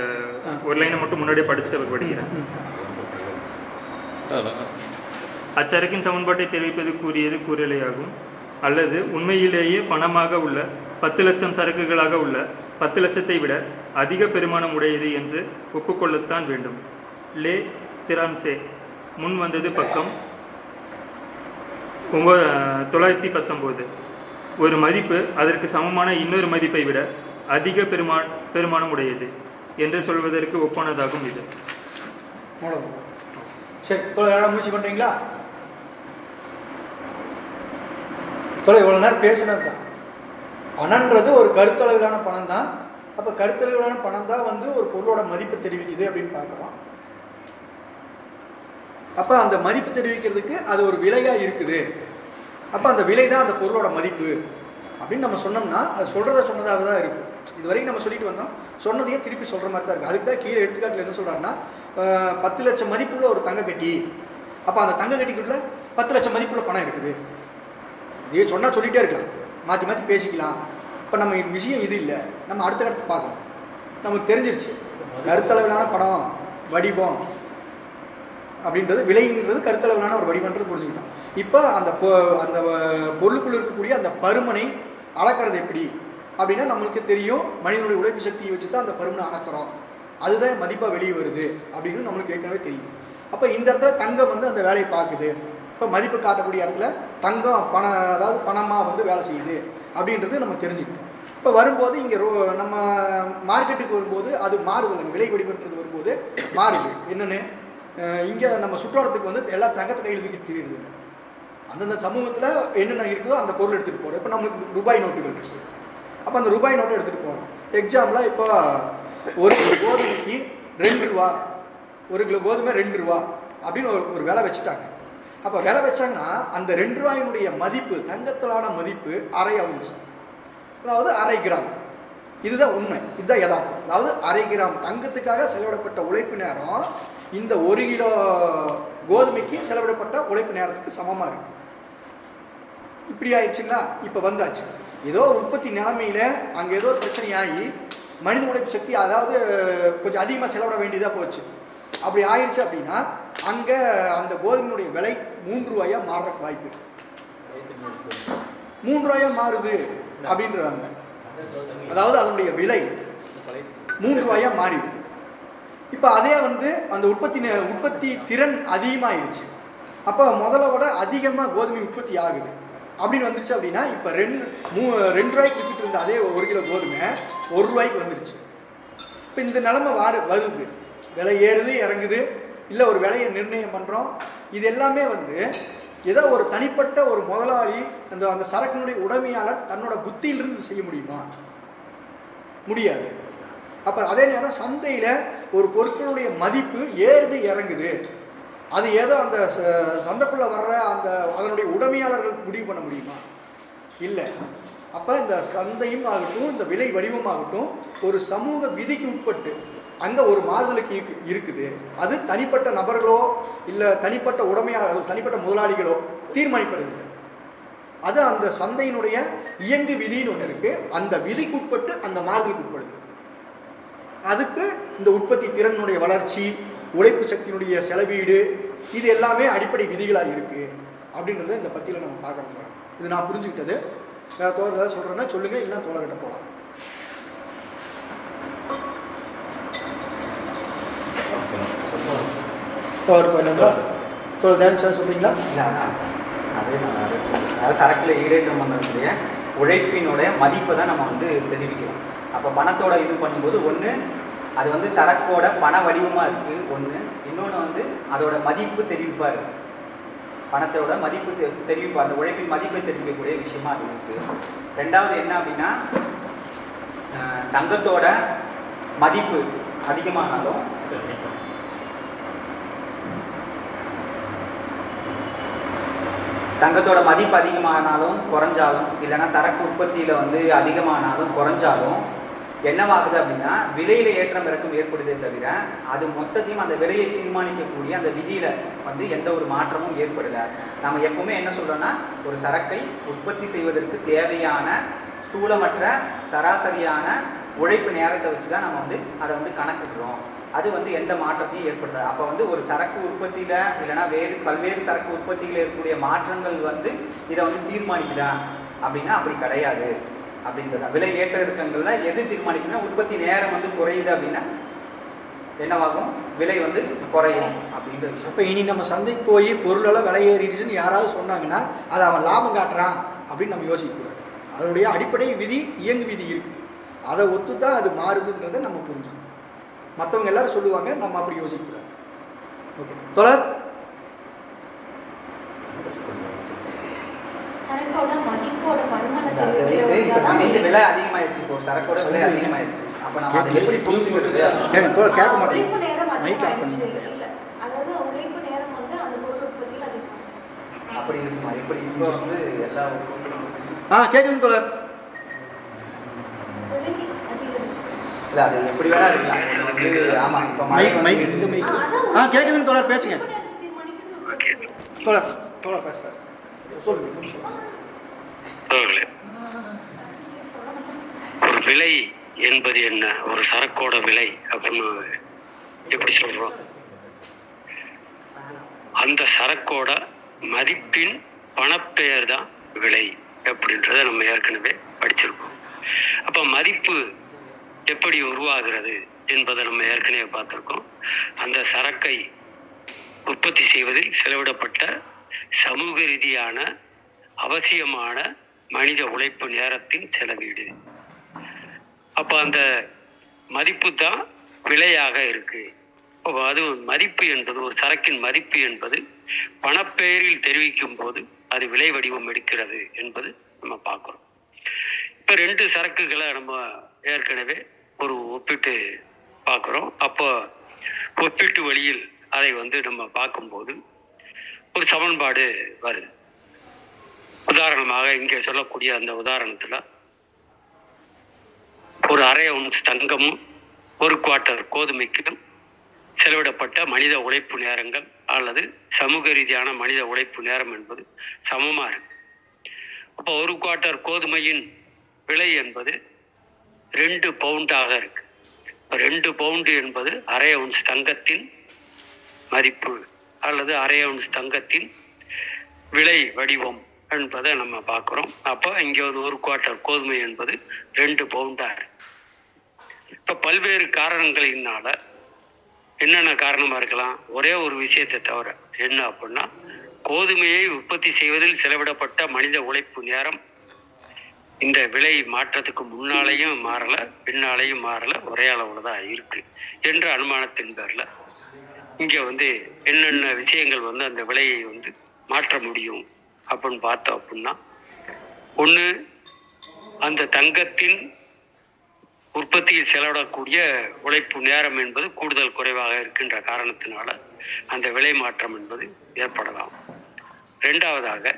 ஒரு லைனை மட்டும் முன்னாடியே படிச்சுட்டு படிக்கிறேன். அச்சரக்கின் சமன்பாட்டை தெரிவிப்பது கூறியது கூறலையாகும். அல்லது உண்மையிலேயே பணமாக உள்ள 10 லட்சம் சரக்குகளாக உள்ள 10 லட்சத்தை விட அதிக பெருமானம் உடையது என்று ஒப்புக்கொள்ளத்தான் வேண்டும். லே திரான்சே முன் வந்தது பக்கம் 919. ஒரு மதிப்பு அதற்கு சமமான இன்னொரு மதிப்பை விட அதிக பெருமானம் உடையது என்று சொல்வதற்கு ஒப்பானதாகும் இது. சரி, முயற்சி பண்ணுறீங்களா? இவ்வளோ நேரம் பேசுனது தான். பணன்றது ஒரு கருத்தளவிலான பணம் தான். அப்போ கருத்தளவிலான பணம் தான் வந்து ஒரு பொருளோட மதிப்பு தெரிவிக்குது அப்படின்னு பார்க்குறோம். அப்போ அந்த மதிப்பு தெரிவிக்கிறதுக்கு அது ஒரு விலையாக இருக்குது. அப்போ அந்த விலை தான் அந்த பொருளோட மதிப்பு அப்படின்னு நம்ம சொன்னோம்னா அது சொன்னதாக தான் இருக்கும். இது வரைக்கும் நம்ம சொல்லிட்டு வந்தோம், சொன்னதையே திருப்பி சொல்கிற மாதிரி தான் இருக்குது. அதுக்கு தான் கீழே எடுத்துக்காட்டில் என்ன சொல்கிறாருன்னா 10 லட்சம் மதிப்புள்ள ஒரு தங்க கட்டி. அப்போ அந்த தங்க கட்டிக்குள்ள 10 லட்சம் மதிப்புள்ள பணம் இருக்குது. இதே சொன்னால் சொல்லிகிட்டே இருக்கலாம், மாற்றி மாற்றி பேசிக்கலாம். இப்போ நம்ம விஷயம் இது இல்லை, நம்ம அடுத்த கருத்து பார்க்கலாம். நமக்கு தெரிஞ்சிருச்சு கருத்தளவிலான படம் வடிவம் அப்படின்றது, விலைங்கிறது கருத்தளவிலான ஒரு வடிவன்றது புரிஞ்சுக்கிட்டோம். இப்போ அந்த பொருளுக்குள்ள இருக்கக்கூடிய அந்த பருமனை அளக்கிறது எப்படி அப்படின்னா நம்மளுக்கு தெரியும். மனிதனுடைய உழைப்பு சக்தியை வச்சு தான் அந்த பருமனை அளக்கிறோம், அதுதான் மதிப்பாக வெளியே வருது அப்படின்னு நம்மளுக்கு ஏற்கனவே தெரியும். அப்போ இந்த இடத்துல தங்கம் வந்து அந்த வேலையை பார்க்குது. இப்போ மதிப்பு காட்டக்கூடிய இடத்துல தங்கம் அதாவது பணமாக வந்து வேலை செய்யுது அப்படின்றது நம்ம தெரிஞ்சுக்கிட்டோம். இப்போ வரும்போது இங்கே நம்ம மார்க்கெட்டுக்கு வரும்போது அது மாறுதல், விலை வடிவன்றது வரும்போது மாறுது. என்னென்னு இங்கே நம்ம சுற்றுலாத்துக்கு வந்து எல்லா தங்கத்தை கையில் தூக்கிட்டு தெரியுது. அந்தந்த சமூகத்தில் என்னென்ன இருக்குதோ அந்த பொருள் எடுத்துகிட்டு போகிறோம். இப்போ நம்மளுக்கு ரூபாய் நோட்டுகள் இருக்குது. அப்போ அந்த ரூபாய் நோட்டை எடுத்துகிட்டு போகிறோம். எக்ஸாம்பிளாக இப்போ 1 கிலோ கோதுமைக்கு 2 ரூபா, 1 கிலோ கோதுமை 2 ரூபா அப்படின்னு ஒரு விலை வச்சுட்டாங்க. அப்போ விலை வச்சாங்கன்னா அந்த 2 ரூபாயினுடைய மதிப்பு, தங்கத்திலான மதிப்பு 1/2 அவுன்ஸ், அதாவது 1/2 கிராம். இதுதான் உண்மை, இதுதான் யதார்த்தம். அதாவது 1/2 கிராம் தங்கத்துக்காக செலவிடப்பட்ட உழைப்பு நேரம் இந்த 1 கிலோ கோதுமைக்கு செலவிடப்பட்ட உழைப்பு நேரத்துக்கு சமமாக இருக்கு. இப்படி ஆயிடுச்சுங்களா? இப்போ வந்தாச்சு. ஏதோ உற்பத்தி நிலைமையில அங்கே ஏதோ பிரச்சனையாகி மனித உழைப்பு சக்தி அதாவது கொஞ்சம் அதிகமாக செலவிட வேண்டியதாக போச்சு. அப்படி ஆயிடுச்சு அப்படின்னா அங்கே அந்த கோதுமையுடைய விலை 3 ரூபாயா மாறுறதுக்கு வாய்ப்பு இருக்கு. 3 ரூபாயா மாறுது அப்படின்றாங்க. அதாவது அதனுடைய விலை 3 ரூபாயா மாறிடுது. இப்போ அதே வந்து அந்த உற்பத்தி திறன் அதிகமாகிடுச்சு. அப்போ முதல்ல விட அதிகமாக கோதுமை உற்பத்தி ஆகுது அப்படின்னு வந்துருச்சு. அப்படின்னா இப்போ 2 ரூபாய்க்கு விற்றுட்டு இருந்த அதே 1 கிலோ கோதுமை 1 ரூபாய்க்கு வந்துருச்சு. இப்போ இந்த நிலைமை வருது, விலை ஏறுது இறங்குது, இல்லை ஒரு விலையை நிர்ணயம் பண்ணுறோம். இது எல்லாமே வந்து ஏதோ ஒரு தனிப்பட்ட ஒரு முதலாளி அந்த சரக்கினுடைய உடைமையாளர் தன்னோட புத்தியிலிருந்து செய்ய முடியுமா? முடியாது. அப்போ அதே நேரம் சந்தையில் ஒரு பொருட்களுடைய மதிப்பு ஏறுது இறங்குது, அது ஏதோ அந்த சந்தைக்குள்ளே வர்ற அதனுடைய உடைமையாளர்கள் முடிவு பண்ண முடியுமா? இல்லை. அப்போ இந்த சந்தையும் ஆகட்டும், இந்த விலை வடிவமாகட்டும், ஒரு சமூக விதிக்கு உட்பட்டு அங்கே ஒரு மாறுதலுக்கு இருக்குது. அது தனிப்பட்ட நபர்களோ இல்லை தனிப்பட்ட உடைமையாளர்களோ தனிப்பட்ட முதலாளிகளோ தீர்மானிப்பதில்லை. அது அந்த சந்தையினுடைய இயங்கு விதின்னு ஒன்று இருக்குது. அந்த விதிக்கு உட்பட்டு அந்த மாறுதலுக்கு உட்படுது. அதுக்கு இந்த உற்பத்தி திறனுடைய வளர்ச்சி, உழைப்பு சக்தியினுடைய செலவீடு, இது எல்லாமே அடிப்படை விதிகளாக இருக்குது அப்படின்றத இந்த பத்தியில் நம்ம பார்க்க போகிறோம். இது நான் புரிஞ்சுக்கிட்டது. வேறு தோழர் ஏதாவது சொல்கிறேன்னா சொல்லுங்கள், இல்லைன்னா தோழர்கிட்ட போகலாம். தோழர் போயிடலாங்களா? தோழர் தேவன் சொல்கிறீங்களா? இல்லை, அதாவது சரக்கில் ஈடேற்றம் பண்ணக்கூடிய உழைப்பினுடைய மதிப்பை தான் நம்ம வந்து தெரிவிக்கிறோம். அப்போ பணத்தோட இது பண்ணும்போது ஒன்று அது வந்து சரக்கோட பண வடிவமாக இருக்குது, ஒன்று இன்னொன்று வந்து அதோட மதிப்பு தெரிவிப்பாக இருக்குது. பணத்தோட மதிப்பு தெரிவிப்பு, அந்த உழைப்பின் மதிப்பை தெரிவிக்கக்கூடிய விஷயமா அது இருக்குது. ரெண்டாவது என்ன அப்படின்னா, தங்கத்தோட மதிப்பு அதிகமானாலும் குறைஞ்சாலும், இல்லைன்னா சரக்கு உற்பத்தியில் வந்து அதிகமானாலும் குறைஞ்சாலும் என்னவாகுது அப்படின்னா விலையில ஏற்றம் இறக்கம் ஏற்படுதே தவிர அது மொத்தத்தையும் அந்த விலையை தீர்மானிக்கக்கூடிய அந்த விதியில வந்து எந்த ஒரு மாற்றமும் ஏற்படல. நம்ம எப்பவுமே என்ன சொல்றோம்னா, ஒரு சரக்கை உற்பத்தி செய்வதற்கு தேவையான ஸ்தூலமற்ற சராசரியான உழைப்பு நேரத்தை வச்சு தான் நம்ம வந்து அதை வந்து கணக்கிடுறோம். அது வந்து எந்த மாற்றத்தையும் ஏற்படுத்தாது. அப்போ வந்து ஒரு சரக்கு உற்பத்தியில் இல்லைன்னா பல்வேறு சரக்கு உற்பத்தியில் இருக்கக்கூடிய மாற்றங்கள் வந்து இதை வந்து தீர்மானிக்குதா அப்படின்னா அப்படி கிடையாது அப்படின்றதா. விலை ஏற்ற இறக்கங்கள்ல எது தீர்மானிக்குதுன்னா, உற்பத்தி நேரம் வந்து குறையுது அப்படின்னா என்னவாகும், விலை வந்து குறையும் அப்படின்ற விஷயம். இப்போ இனி நம்ம சந்தைக்கு போய் பொருளெல்லாம் விலை ஏறிடுச்சுன்னு யாராவது சொன்னாங்கன்னா அதை அவன் லாபம் காட்டுறான் அப்படின்னு நம்ம யோசிக்கக்கூடாது. அதனுடைய அடிப்படை விதி, இயங்கு விதி இருக்குது, அதை ஒத்து தான் அது மாறுதுன்றதை நம்ம புரிஞ்சுக்கணும். மற்றவங்க எல்லாரும் சொல்லுவாங்க, நம்ம அப்படி யோசிக்கக்கூடாது. ஓகே தொடர். சரக்கோட மதிப்போட பரிமாணத்தை விலை அதிகமாயிடுச்சு, இப்போ சரக்கோட விலை அதிகமாயிடுச்சு. அப்போ நம்ம அதை எப்படி புரிஞ்சுக்கிறது? கேட்க மாட்டேன். உழைப்பு நேரம் அதிகமாயிடுச்சு இல்லை, அதாவது உழைப்பு நேரம் வந்து அந்த பொருள் உற்பத்தியில் அதிகம் அப்படி இருக்குமா? இப்படி இப்போ வந்து எல்லா கேட்குதுங்க தொடர். இல்லை, அது எப்படி வேணா இருக்கலாம் வந்து. ஆமாம், இப்போ கேட்குதுங்க தொடர், பேசுங்க தொடர். தொடர் பேசுகிறேன், சொல்லுங்க. ஒரு விலை என்பது என்ன, ஒரு சரக்கோட விலை அப்படின்னு எப்படி சொல்றோம்? அந்த சரக்கோட மதிப்பின் பணப்பெயர் தான் விலை அப்படின்றத நம்ம ஏற்கனவே படிச்சிருக்கோம். அப்ப மதிப்பு எப்படி உருவாகிறது என்பதை நம்ம ஏற்கனவே பார்த்திருக்கோம். அந்த சரக்கை உற்பத்தி செய்வதில் செலவிடப்பட்ட சமூக ரீதியான அவசியமான மனித உழைப்பு நேரத்தின் செலவீடு. அப்ப அந்த மதிப்பு தான் விலையாக இருக்கு. அது மதிப்பு என்பது, ஒரு சரக்கின் மதிப்பு என்பது பணப்பெயரில் தெரிவிக்கும் போது அது விலை வடிவம் எடுக்கிறது என்பது நம்ம பார்க்கிறோம். இப்ப 2 சரக்குகளை நம்ம ஏற்கனவே ஒரு ஒப்பிட்டு பார்க்கிறோம். அப்போ ஒப்பீட்டு வழியில் அதை வந்து நம்ம பார்க்கும்போது ஒரு சமன்பாடு வருது. உதாரணமாக இங்கே சொல்லக்கூடிய அந்த உதாரணத்துல ஒரு அரை அவுன்ஸ் தங்கமும் 1 குவார்ட்டர் கோதுமைக்கும் செலவிடப்பட்ட மனித உழைப்பு நேரங்கள் அல்லது சமூக ரீதியான மனித உழைப்பு நேரம் என்பது சமமா இருக்கு. அப்போ 1 குவார்ட்டர் கோதுமையின் விலை என்பது 2 பவுண்டாக இருக்கு. 2 பவுண்டு என்பது அரை அவுன்ஸ் தங்கத்தின் மதிப்பு அல்லது அரை அவுன்ஸ் தங்கத்தின் விலை வடிவம் என்பதை நம்ம பார்க்கிறோம். அப்போ இங்கே 1 குவார்ட்டர் கோதுமை என்பது 2 பவுண்டா இருக்கு. இப்ப பல்வேறு காரணங்களினால என்னென்ன காரணமா இருக்கலாம்? ஒரே ஒரு விஷயத்தை தவிர என்ன அப்படின்னா, கோதுமையை உற்பத்தி செய்வதில் செலவிடப்பட்ட மனித உழைப்பு நேரம் இந்த விலை மாற்றத்துக்கு முன்னாலேயும் மாறல, பின்னாலேயும் மாறல, ஒரே அளவுல தான் இருக்கு என்ற அனுமானத்தின் பேர்ல இங்க வந்து என்னென்ன விஷயங்கள் வந்து அந்த விலையை வந்து மாற்ற முடியும் அப்படின்னு பார்த்தோம் அப்படின்னா, ஒன்று அந்த தங்கத்தின் உற்பத்தியில் செலவிடக்கூடிய உழைப்பு நேரம் என்பது கூடுதல் குறைவாக இருக்கின்ற காரணத்தினால அந்த விலை மாற்றம் என்பது ஏற்படலாம். 2வதாக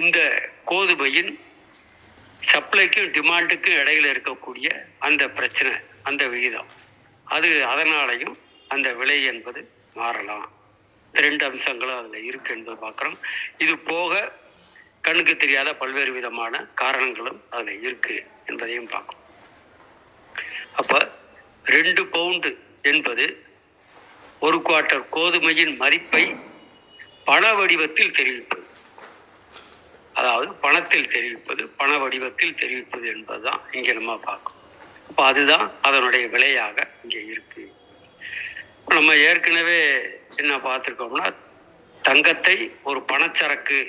இந்த கோதுமையின் சப்ளைக்கும் டிமாண்டுக்கும் இடையில இருக்கக்கூடிய அந்த பிரச்சனை, அந்த விகிதம், அதனாலையும் அந்த விலை என்பது மாறலாம். 2 அம்சங்களும் அதில் இருக்கு என்பது பார்க்குறோம். இது போக கண்ணுக்கு தெரியாத பல்வேறு விதமான காரணங்களும் அதில் இருக்கு என்பதையும் பார்க்கணும். அப்ப 2 பவுண்டு என்பது 1 குவார்ட்டர் கோதுமையின் மதிப்பை பண வடிவத்தில் தெரிவிப்பது, அதாவது பணத்தில் தெரிவிப்பது, பண வடிவத்தில் தெரிவிப்பது என்பதுதான் இங்க நம்ம பார்க்கணும். அப்ப அதுதான் அதனுடைய விலையாக இங்க இருக்கு. நம்ம ஏற்கனவே என்ன பார்த்துருக்கோம்னா, தங்கத்தை ஒரு பணச்சரக்கு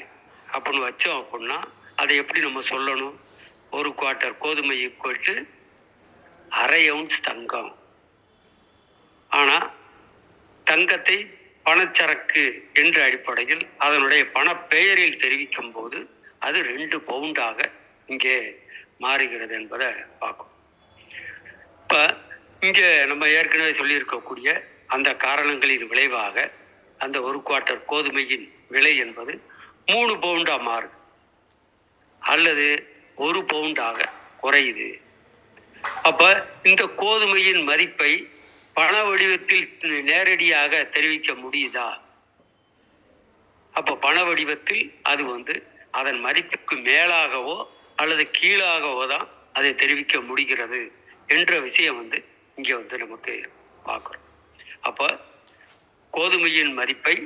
அப்படின்னு வச்சோம் அப்படின்னா அதை எப்படி நம்ம சொல்லணும்? 1 குவார்ட்டர் கோதுமை ஈக்குவல் டு அரை அவுன்ஸ் தங்கம். ஆனா தங்கத்தை பணச்சரக்கு என்ற அடிப்படையில் அதனுடைய பண பெயரில் தெரிவிக்கும் போது அது 2 பவுண்டாக இங்கே மாறுகிறது என்பதை பார்க்கும். இப்போ இங்கே நம்ம ஏற்கனவே சொல்லியிருக்கக்கூடிய அந்த காரணங்களின் விளைவாக அந்த 1 குவார்ட்டர் கோதுமையின் விலை என்பது 3 பவுண்டாக மாறுது அல்லது 1 பவுண்டாக குறையுது. அப்போ இந்த கோதுமையின் மதிப்பை பண வடிவத்தில் நேரடியாக தெரிவிக்க முடியுதா? அப்போ பண வடிவத்தில் அது அதன் மதிப்புக்கு மேலாகவோ அல்லது கீழாகவோ தான் அதை தெரிவிக்க முடிகிறது என்ற விஷயம் இங்கே நமக்கு பார்க்குறோம். அப்போ கோதுமையின் மதிப்பை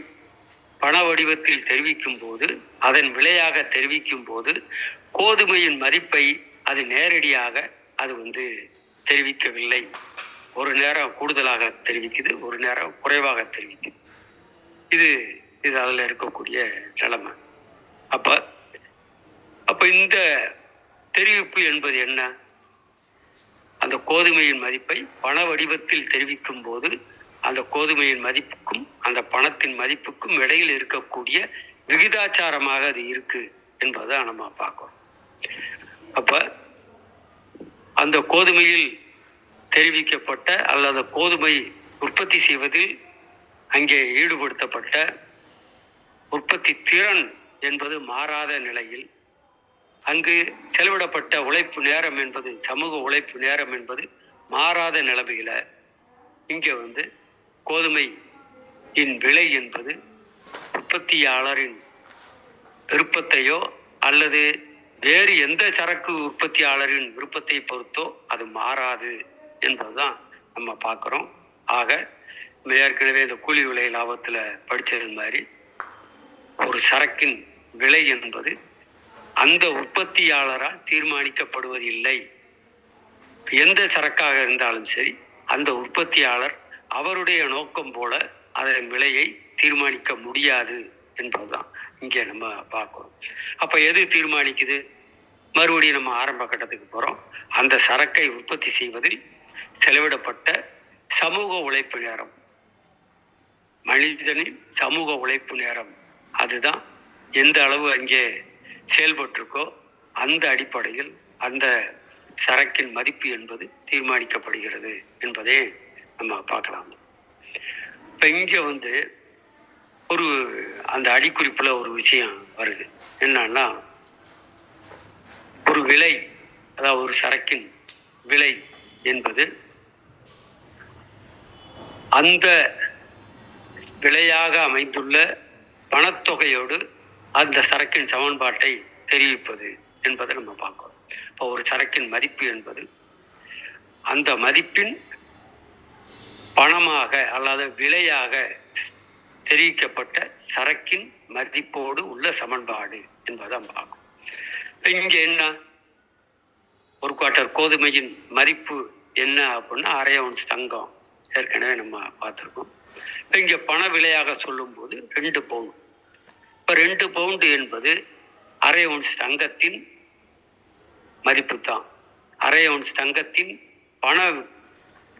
பண வடிவத்தில் தெரிவிக்கும் போது, அதன் விலையாக தெரிவிக்கும் போது, கோதுமையின் மதிப்பை அது நேரடியாக அது தெரிவிக்கவில்லை. ஒரு நேரம் கூடுதலாக தெரிவிக்குது, ஒரு நேரம் குறைவாக தெரிவிக்குது. இது அதில் இருக்கக்கூடிய நிலைமை. அப்போ இந்த தெரிவிப்பு என்பது என்ன? அந்த கோதுமையின் மதிப்பை பண வடிவத்தில் தெரிவிக்கும் போது அந்த கோதுமையின் மதிப்புக்கும் அந்த பணத்தின் மதிப்புக்கும் இடையில் இருக்கக்கூடிய விகிதாச்சாரமாக அது இருக்கு என்பதை நம்ம பார்க்கிறோம். அப்ப அந்த கோதுமையில் தெரிவிக்கப்பட்ட அல்லது கோதுமை உற்பத்தி செய்வதில் அங்கே ஈடுபடுத்தப்பட்ட உற்பத்தி திறன் என்பது மாறாத நிலையில், அங்கு செலவிடப்பட்ட உழைப்பு நேரம் என்பது, சமூக உழைப்பு நேரம் என்பது மாறாத நிலைமையில இங்கே கோதுமையின் விலை என்பது உற்பத்தியாளரின் விருப்பத்தையோ அல்லது வேறு எந்த சரக்கு உற்பத்தியாளரின் விருப்பத்தை பொறுத்தோ அது மாறாது என்பதுதான் நம்ம பார்க்குறோம். ஆக ஏற்கனவே இந்த கூலி விலை லாபத்தில் படித்தது மாதிரி ஒரு சரக்கின் விலை என்பது அந்த உற்பத்தியாளரால் தீர்மானிக்கப்படுவதில்லை. எந்த சரக்காக இருந்தாலும் சரி, அந்த உற்பத்தியாளர் அவருடைய நோக்கம் போல அதன் விலையை தீர்மானிக்க முடியாது என்பதுதான் இங்கே நம்ம பார்க்கிறோம். அப்போ எது தீர்மானிக்குது? மறுபடியும் நம்ம ஆரம்ப கட்டத்துக்கு போகிறோம். அந்த சரக்கை உற்பத்தி செய்வதில் செலவிடப்பட்ட சமூக உழைப்பு நேரம், மனிதனின் சமூக உழைப்பு நேரம், அதுதான் எந்த அளவு அங்கே செயல்பட்டிருக்கோ அந்த அடிப்படையில் அந்த சரக்கின் மதிப்பு என்பது தீர்மானிக்கப்படுகிறது என்பதை நம்ம பார்க்கலாம். இப்போ இங்கே ஒரு அந்த அடிக்குறிப்பில் ஒரு விஷயம் வருது. என்னன்னா, ஒரு விலை, அதாவது ஒரு சரக்கின் விலை என்பது அந்த விலையாக அமைந்துள்ள பணத்தொகையோடு அந்த சரக்கின் சமன்பாட்டை தெரிவிப்பது என்பதை நம்ம பார்க்கிறோம். இப்போ ஒரு சரக்கின் மதிப்பு என்பது அந்த மதிப்பின் பணமாக அல்லது விலையாக தெரிவிக்கப்பட்ட சரக்கின் மதிப்போடு உள்ள சமன்பாடு என்பதை பார்க்கும். இங்கே என்ன, ஒரு குவார்ட்டர் கோதுமையின் மதிப்பு என்ன அப்படின்னா 1/2 ounce தங்கம், ஏற்கனவே நம்ம பார்த்துருக்கோம். இங்கே பண விலையாக சொல்லும்போது 2 பவுண்ட். இப்போ 2 பவுண்டு என்பது 1/2 ounce தங்கத்தின் மதிப்பு தான், 1/2 ounce தங்கத்தின் பண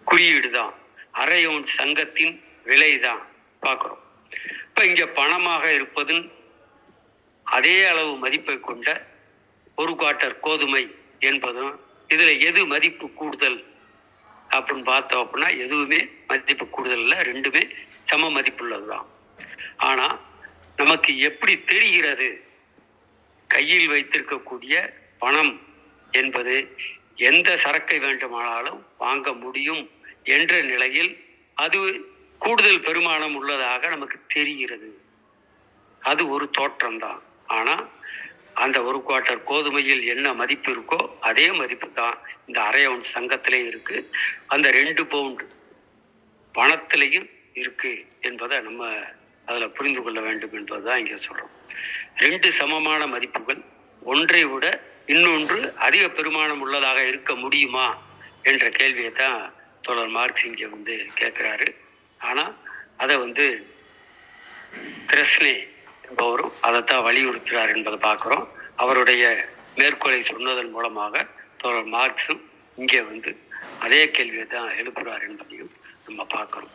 குறியீடு தான், 1/2 ounce தங்கத்தின் விலை தான் பார்க்குறோம். இப்போ இங்கே பணமாக இருப்பதும் அதே அளவு மதிப்பை கொண்ட ஒரு குவார்ட்டர் கோதுமை என்பதும், இதில் எது மதிப்பு கூடுதல் அப்படின்னு பார்த்தோம் அப்படின்னா எதுவுமே மதிப்பு கூடுதல் இல்லை, ரெண்டுமே சம மதிப்புள்ளது தான். ஆனால் நமக்கு எப்படி தெரிகிறது? கையில் வைத்திருக்கக்கூடிய பணம் என்பது எந்த சரக்கை வேண்டுமானாலும் வாங்க முடியும் என்ற நிலையில் அது கூடுதல் பெருமானம் உள்ளதாக நமக்கு தெரிகிறது. அது ஒரு தோற்றம்தான். ஆனால் அந்த ஒரு குவார்ட்டர் கோதுமையில் என்ன மதிப்பு இருக்கோ அதே மதிப்பு தான் இந்த 1/2 ounce தங்கத்திலே இருக்கு, அந்த 2 பவுண்டு பணத்திலையும் இருக்கு என்பதை நம்ம அதில் புரிந்து கொள்ள வேண்டும் என்பதுதான் இங்கே சொல்றோம். 2 சமமான மதிப்புகள் ஒன்றை விட இன்னொன்று அதிக பெருமானம் உள்ளதாக இருக்க முடியுமா என்ற கேள்வியை தான் தோழர் மார்க்ஸ் இங்கே கேட்குறாரு. ஆனால் அதை கிரெஸ்னே என்பவரும் அதைத்தான் வலியுறுத்துகிறார் என்பதை பார்க்குறோம். அவருடைய மேற்கோளை சொன்னதன் மூலமாக தோழர் மார்க்ஸும் இங்கே அதே கேள்வியை தான் எழுப்புகிறார் என்பதையும் நம்ம பார்க்குறோம்.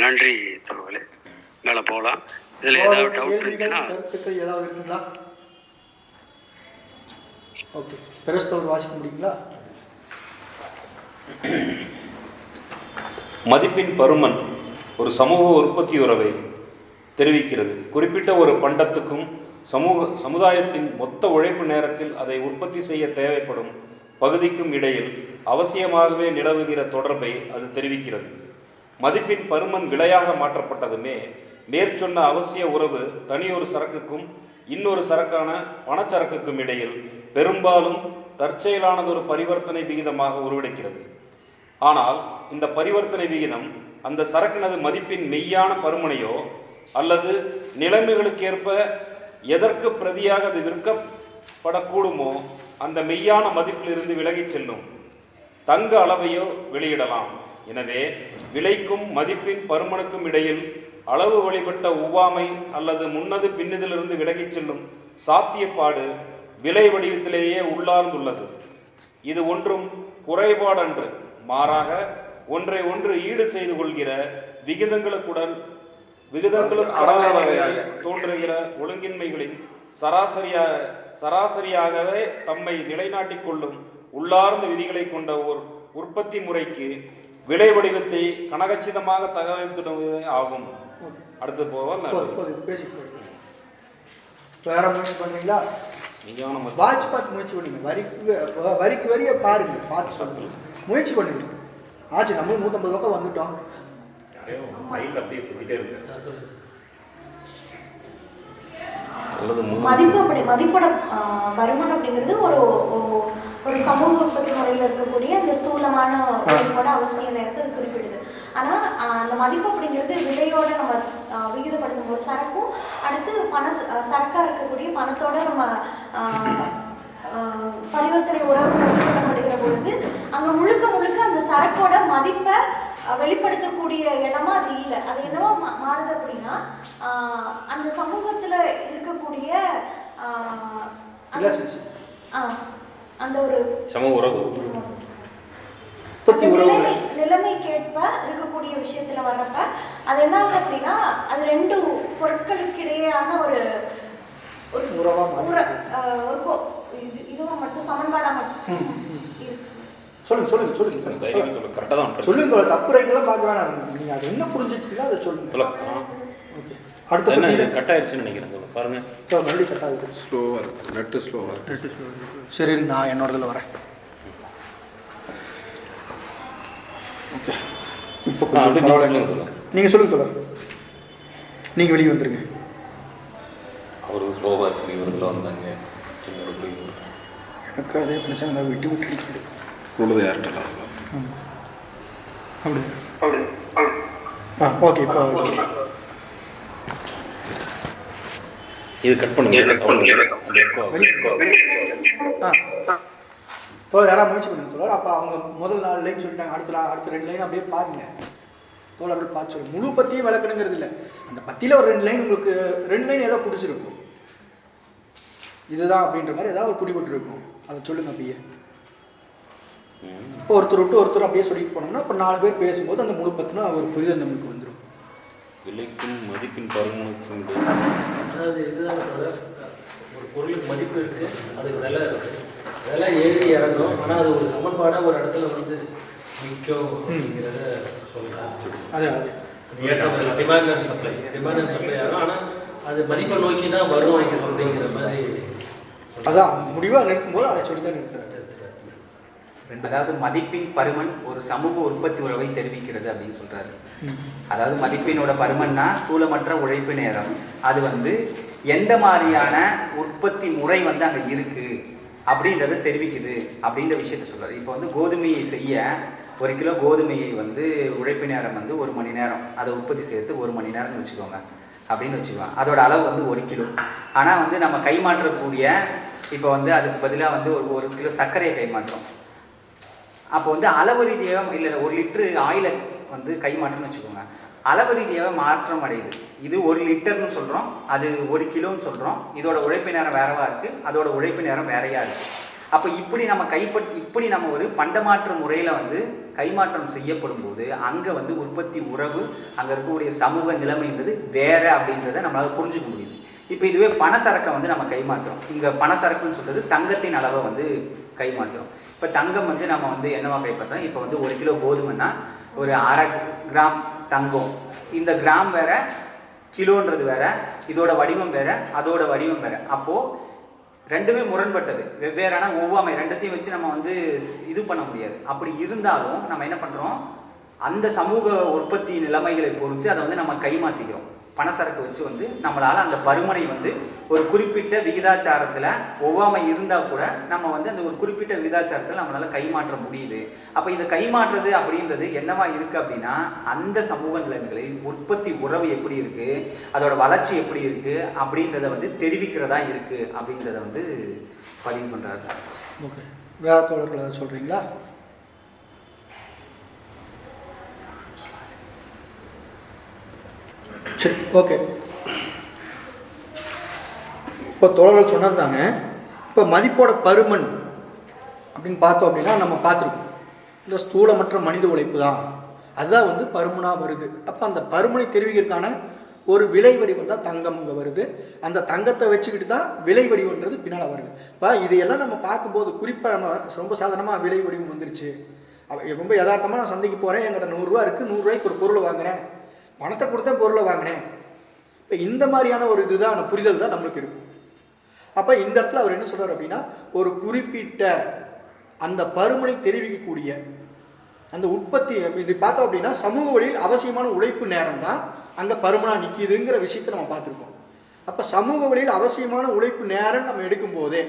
நன்றி தோழர்களே. மேலே போகலாம். இதில் ஏதாவது டவுட் இருந்துச்சுன்னா கருத்துக்கள் ஏதாவது இருக்குங்களா? ஓகே, பெருஸ்தோடு வாசிக்க முடியுங்களா? மதிப்பின் பருமன் ஒரு சமூக உற்பத்தி உறவை தெரிவிக்கிறது. குறிப்பிட்ட ஒரு பண்டத்துக்கும் சமுதாயத்தின் மொத்த உழைப்பு நேரத்தில் அதை உற்பத்தி செய்ய தேவைப்படும் பகுதிக்கும் இடையில் அவசியமாகவே நிலவுகிற தொடர்பை அது தெரிவிக்கிறது. மதிப்பின் பருமன் விலையாக மாற்றப்பட்டதுமே மேற்சொன்ன அவசிய உறவு தனியொரு சரக்குக்கும் இன்னொரு சரக்கான பணச்சரக்குக்கும் இடையில் பெரும்பாலும் தற்செயலானதொரு பரிவர்த்தனை விகிதமாக உருவெடுக்கிறது. ஆனால் இந்த பரிவர்த்தனை விகிதம் அந்த சரக்கினது மதிப்பின் மெய்யான பருமனையோ அல்லது நிலைமைகளுக்கேற்ப எதற்கு பிரதியாக அது விற்கப்படக்கூடுமோ அந்த மெய்யான மதிப்பிலிருந்து விலகிச் செல்லும் தங்க அளவையோ வெளியிடலாம். எனவே விலைக்கும் மதிப்பின் பருமனுக்கும் இடையில் அளவு வழிபட்ட ஒவ்வாமை அல்லது முன்னது பின்னதிலிருந்து விலகிச் செல்லும் சாத்தியப்பாடு விலை வடிவத்திலேயே உள்ளார்ந்துள்ளது. இது ஒன்றும் குறைபாடன்று, மாறாக ஒன்றை ஒன்று ஈடு செய்து கொள்கிற விகிதங்களுக்கு தோன்றுகிற ஒழுங்கின்மைகளின் சராசரியாகவே தம்மை நிலைநாட்டிக் கொள்ளும் உள்ளார்ந்த விதிகளை கொண்ட ஓர் உற்பத்தி முறைக்கு விலை வடிவத்தை கனகச்சிதமாக தகவல்துடுவதே ஆகும். அடுத்து போவோம். வேற முயற்சி பண்றீங்களா? வாட்ச் பார்த்து முயற்சி பண்ணுங்க. வரிக்கு வரிய பாருங்க, பார்த்து சொல்லுங்க, முயற்சி பண்ணுங்க. ஆச்சு, நம்ம 150 பக்கம் வந்துட்டோம். மதிப்போட பருமன் அப்படிங்கிறது ஒரு சமூக உற்பத்தி முறையில் இருக்கக்கூடிய அந்த ஸ்தூலமான உழைப்போட அவசிய நேரத்தை குறிப்பிடுது. ஆனால் அந்த மதிப்பு அப்படிங்கிறது விலையோட நம்ம விகிதப்படுத்தும் ஒரு சரக்கும், அடுத்து சரக்காக இருக்கக்கூடிய பணத்தோட நம்ம பரிவர்த்தனை உறவு மேற்கொள்ளப்படுகிற பொழுது அங்கே முழுக்க அந்த சரக்கோட மதிப்பை வெளிப்படுத்தக்கூடிய இடமா அது இல்லை. அது என்னவோ மாறுது அப்படின்னா அந்த சமூகத்துல இருக்கக்கூடிய அந்த ஒரு சமூக உறவு நிலைமைக்கேற்ப இருக்கக்கூடிய விஷயத்துல வர்றப்ப அது என்ன ஆகுது அப்படின்னா அது ரெண்டு பொருட்களுக்கு இடையேயான ஒரு இதுவும் மட்டும் சமன்பாடா மட்டும் சொல்லுங்க தப்பு ரைட்டெல்லாம் பார்க்க வேணாம். நீங்க அது என்ன புரிஞ்சுட்டீங்களோ அதை சொல்லுங்க. அடுத்து கட்டாயிருச்சுன்னு நினைக்கிறேன். பாருங்க, மறுபடியும் கட்டாகுது. ஸ்லோவா இருக்கு, நெட்டு ஸ்லோவா இருக்கு. சரி, நான் என்னோடதுல வரேன். ஓகே, இப்போ நீங்க சொல்லுங்க தோழர். நீங்க வெளியே வந்துருங்க. அவரு ஸ்லோவா இருக்கு, இவருக்குள்ள வந்தாங்க. எனக்கு அதே பிரச்சனை தான், விட்டு அடிக்குது. உள்ளது யார்கிட்டலாம் ஓகே. இப்போ இது கட் பண்ணுங்க. தோழர் யாராவது முயற்சி பண்ணுங்க தோழர். அப்போ அவங்க முதல் 4 லைன் சொல்லிட்டாங்க, அடுத்த 2 லைன் அப்படியே பாருங்க. தோழர்கள் பார்த்து சொல்லு. முழு பத்தியும் விளக்கணுங்கிறது இல்லை, அந்த பத்தியில் ஒரு 2 லைன் உங்களுக்கு 2 லைன் ஏதோ பிடிச்சிருக்கும், இதுதான் அப்படின்ற மாதிரி ஏதாவது ஒரு பிடிபட்டு இருக்கும், அதை சொல்லுங்க. அப்படியே இப்போ ஒருத்தர் விட்டு ஒருத்தர் அப்படியே சொல்லிட்டு போனோம்னா இப்போ 4 பேர் பேசும்போது அந்த முழு பத்தினா ஒரு புரிதல் நம்மளுக்கு வந்துடும். விலைக்கும் மதிப்பின் பருமனுக்கும் அதாவது இதுதான் ஒரு பொருளுக்கு மதிப்பு இருக்குது, அதுக்கு விலை இருக்குது, விலை ஏறி இறங்கும். ஆனால் அது ஒரு சமன்பாடாக ஒரு இடத்துல வந்து நிற்கும் அப்படிங்கிறத சொல்கிறாங்க. அது ஏற்றம் டிமாண்ட் அண்ட் சப்ளை ஆகும். ஆனால் அது மதிப்பை நோக்கி தான் வரும் அப்படிங்கிற மாதிரி அதான் முடிவாக நிறுத்தும்போது அதை சொல்லி தான் நிறுத்துறாரு. அதாவது மதிப்பின் பருமன் ஒரு சமூக உற்பத்தி உறவை தெரிவிக்கிறது அப்படின்னு சொல்றாரு. அதாவது மதிப்பினோட பருமன்னா ஸ்தூலமற்ற உழைப்பு நேரம், அது வந்து எந்த மாதிரியான உற்பத்தி முறை வந்து அங்கே இருக்கு அப்படின்றத தெரிவிக்குது அப்படின்ற விஷயத்த சொல்றாரு. இப்போ வந்து கோதுமையை செய்ய 1 கிலோ கோதுமையை வந்து உழைப்பு நேரம் வந்து 1 மணி நேரம், அதை உற்பத்தி செய்யறது 1 மணி நேரம்னு வச்சுக்கோங்க அப்படின்னு வச்சுக்குவோம். அதோட அளவு வந்து 1 கிலோ. ஆனால் வந்து நம்ம கைமாற்றக்கூடிய இப்போ வந்து அதுக்கு பதிலாக வந்து ஒரு கிலோ சர்க்கரையை கைமாற்றோம். அப்போ வந்து அளவு ரீதியாக இல்லை 1 லிட்டரு ஆயிலை வந்து கைமாற்றம்னு வச்சுக்கோங்க, அளவு ரீதியாக மாற்றம் அடையுது. இது 1 லிட்டர்னு சொல்கிறோம், அது 1 கிலோன்னு சொல்கிறோம். இதோட உழைப்பு நேரம் வேறவா இருக்குது, அதோட உழைப்பு நேரம் வேறையாக இருக்குது. அப்போ இப்படி நம்ம இப்படி நம்ம ஒரு பண்டமாற்று முறையில் வந்து கைமாற்றம் செய்யப்படும் போது அங்கே வந்து உற்பத்தி உறவு, அங்கே இருக்கக்கூடிய சமூக நிலைமைன்றது வேற அப்படின்றத நம்மளால் புரிஞ்சுக்க முடியுது. இப்போ இதுவே பணசரக்கை வந்து நம்ம கைமாற்றுறோம். இங்கே பணசரக்குன்னு சொல்கிறது தங்கத்தின் அளவை வந்து கைமாற்றுறோம். இப்போ தங்கம் வந்து நம்ம வந்து என்னவா கைப்பற்றோம்? இப்போ வந்து 1 கிலோ கோதுமைன்னா ஒரு 1/2 கிராம் தங்கம். இந்த கிராம் வேற, கிலோன்றது வேற, இதோட வடிவம் வேற, அதோட வடிவம் வேற. அப்போது ரெண்டுமே முரண்பட்டது, வெவ்வேறான ஒவ்வாமை. ரெண்டுத்தையும் வச்சு நம்ம வந்து இது பண்ண முடியாது. அப்படி இருந்தாலும் நம்ம என்ன பண்ணுறோம், அந்த சமூக உற்பத்தி நிலைமைகளை பொறுத்து அதை வந்து நம்ம கைமாற்றிக்கிறோம். பணசரக்கு வச்சு வந்து நம்மளால் அந்த பருமனை வந்து ஒரு குறிப்பிட்ட விகிதாச்சாரத்தில் ஒவ்வாமை இருந்தால் கூட நம்ம வந்து அந்த ஒரு குறிப்பிட்ட விகிதாச்சாரத்தில் நம்மளால் கைமாற்ற முடியுது. அப்போ இதை கைமாற்றுறது அப்படின்றது என்னவா இருக்குது அப்படின்னா, அந்த சமூக நிலைமைகளில் உற்பத்தி உறவு எப்படி இருக்குது, அதோட வளர்ச்சி எப்படி இருக்குது அப்படின்றத வந்து தெரிவிக்கிறதா இருக்குது அப்படின்றத வந்து பதிவு பண்ணுறாரு. ஓகே, வேற தோழர்களை சொல்கிறீங்களா? சரி, ஓகே. இப்போ தோழர்கள் சொன்னதுதாங்க. இப்போ மதிப்போட பருமன் அப்படின்னு பார்த்தோம் அப்படின்னா நம்ம பார்த்துருக்கோம், இந்த ஸ்தூலமற்ற மனித உழைப்பு தான் அதுதான் வந்து பருமனாக வருது. அப்போ அந்த பருமனை தெரிவிக்கிறதுக்கான ஒரு விலை வடிவம் தான் தங்கம் இங்கே வருது. அந்த தங்கத்தை வச்சுக்கிட்டு தான் விலை வடிவன்றது பின்னால் வருது. இப்போ இதையெல்லாம் நம்ம பார்க்கும்போது குறிப்பாக நம்ம ரொம்ப சாதாரணமாக விலை வடிவம் வந்துருச்சு, ரொம்ப யதார்த்தமாக நான் சந்தைக்கு போகிறேன், என்கிட்ட 100 ரூபா இருக்குது, 100 ரூபாய்க்கு ஒரு பொருளை வாங்குகிறேன், பணத்தை கொடுத்தேன் பொருளை வாங்கினேன். இப்போ இந்த மாதிரியான ஒரு இதுதான் புரிதல் தான் நம்மளுக்கு இருக்கும். அப்போ இந்த இடத்துல அவர் என்ன சொல்கிறார் அப்படின்னா, ஒரு குறிப்பிட்ட அந்த பருமனை தெரிவிக்கக்கூடிய அந்த உற்பத்தி இது பார்த்தோம் அப்படின்னா சமூக வழியில் அவசியமான உழைப்பு நேரம் தான் அங்கே பருமனாக நிற்கிதுங்கிற விஷயத்தை நம்ம பார்த்துருக்கோம். அப்போ சமூக வழியில் அவசியமான உழைப்பு நேரம் நம்ம எடுக்கும்போதே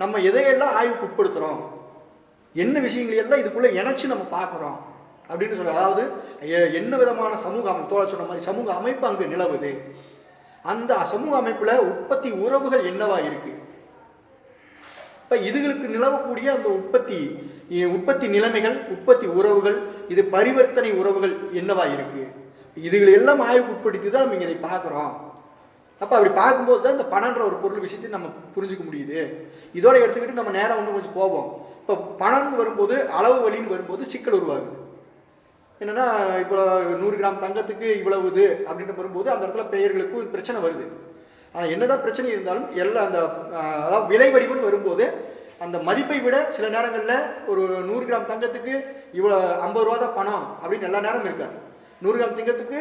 நம்ம எதையெல்லாம் ஆய்வுக்கு உட்படுத்துகிறோம், என்ன விஷயங்களெல்லாம் இதுக்குள்ளே இணைச்சி நம்ம பார்க்குறோம் அப்படின்னு சொல்ல. அதாவது என்ன விதமான சமூக அமைப்பு, தோழர் சொன்ன மாதிரி சமூக அமைப்பு அங்கு நிலவுது, அந்த சமூக அமைப்பில் உற்பத்தி உறவுகள் என்னவா இருக்கு, இப்போ இதுகளுக்கு நிலவக்கூடிய அந்த உற்பத்தி நிலைமைகள், உற்பத்தி உறவுகள், இது பரிவர்த்தனை உறவுகள் என்னவா இருக்கு, இதுகளை எல்லாம் ஆய்வுக்கு உட்படுத்தி தான் நம்ம இதை பார்க்குறோம். அப்போ அப்படி பார்க்கும்போது தான் இந்த பணன்ற ஒரு பொருள் விஷயத்தை நம்ம புரிஞ்சுக்க முடியுது. இதோட எடுத்துக்கிட்டு நம்ம நேரம் இன்னும் கொஞ்சம் போவோம். இப்போ பணம்னு வரும்போது, அளவு வழின்னு வரும்போது சிக்கல் உருவாகுது. என்னென்னா இப்போ 100 கிராம் தங்கத்துக்கு இவ்வளவு இது அப்படின்னு வரும்போது அந்த இடத்துல பெயர்களுக்கும் பிரச்சனை வருது. ஆனால் என்னதான் பிரச்சனை இருந்தாலும் எல்லாம் அந்த அதாவது விலை வடிவம்னு வரும்போது அந்த மதிப்பை விட சில நேரங்களில் ஒரு 100 கிராம் தங்கத்துக்கு இவ்வளோ 50 ரூபா தான் பணம் அப்படின்னு எல்லா நேரமும் இருக்காது. 100 கிராம் தங்கத்துக்கு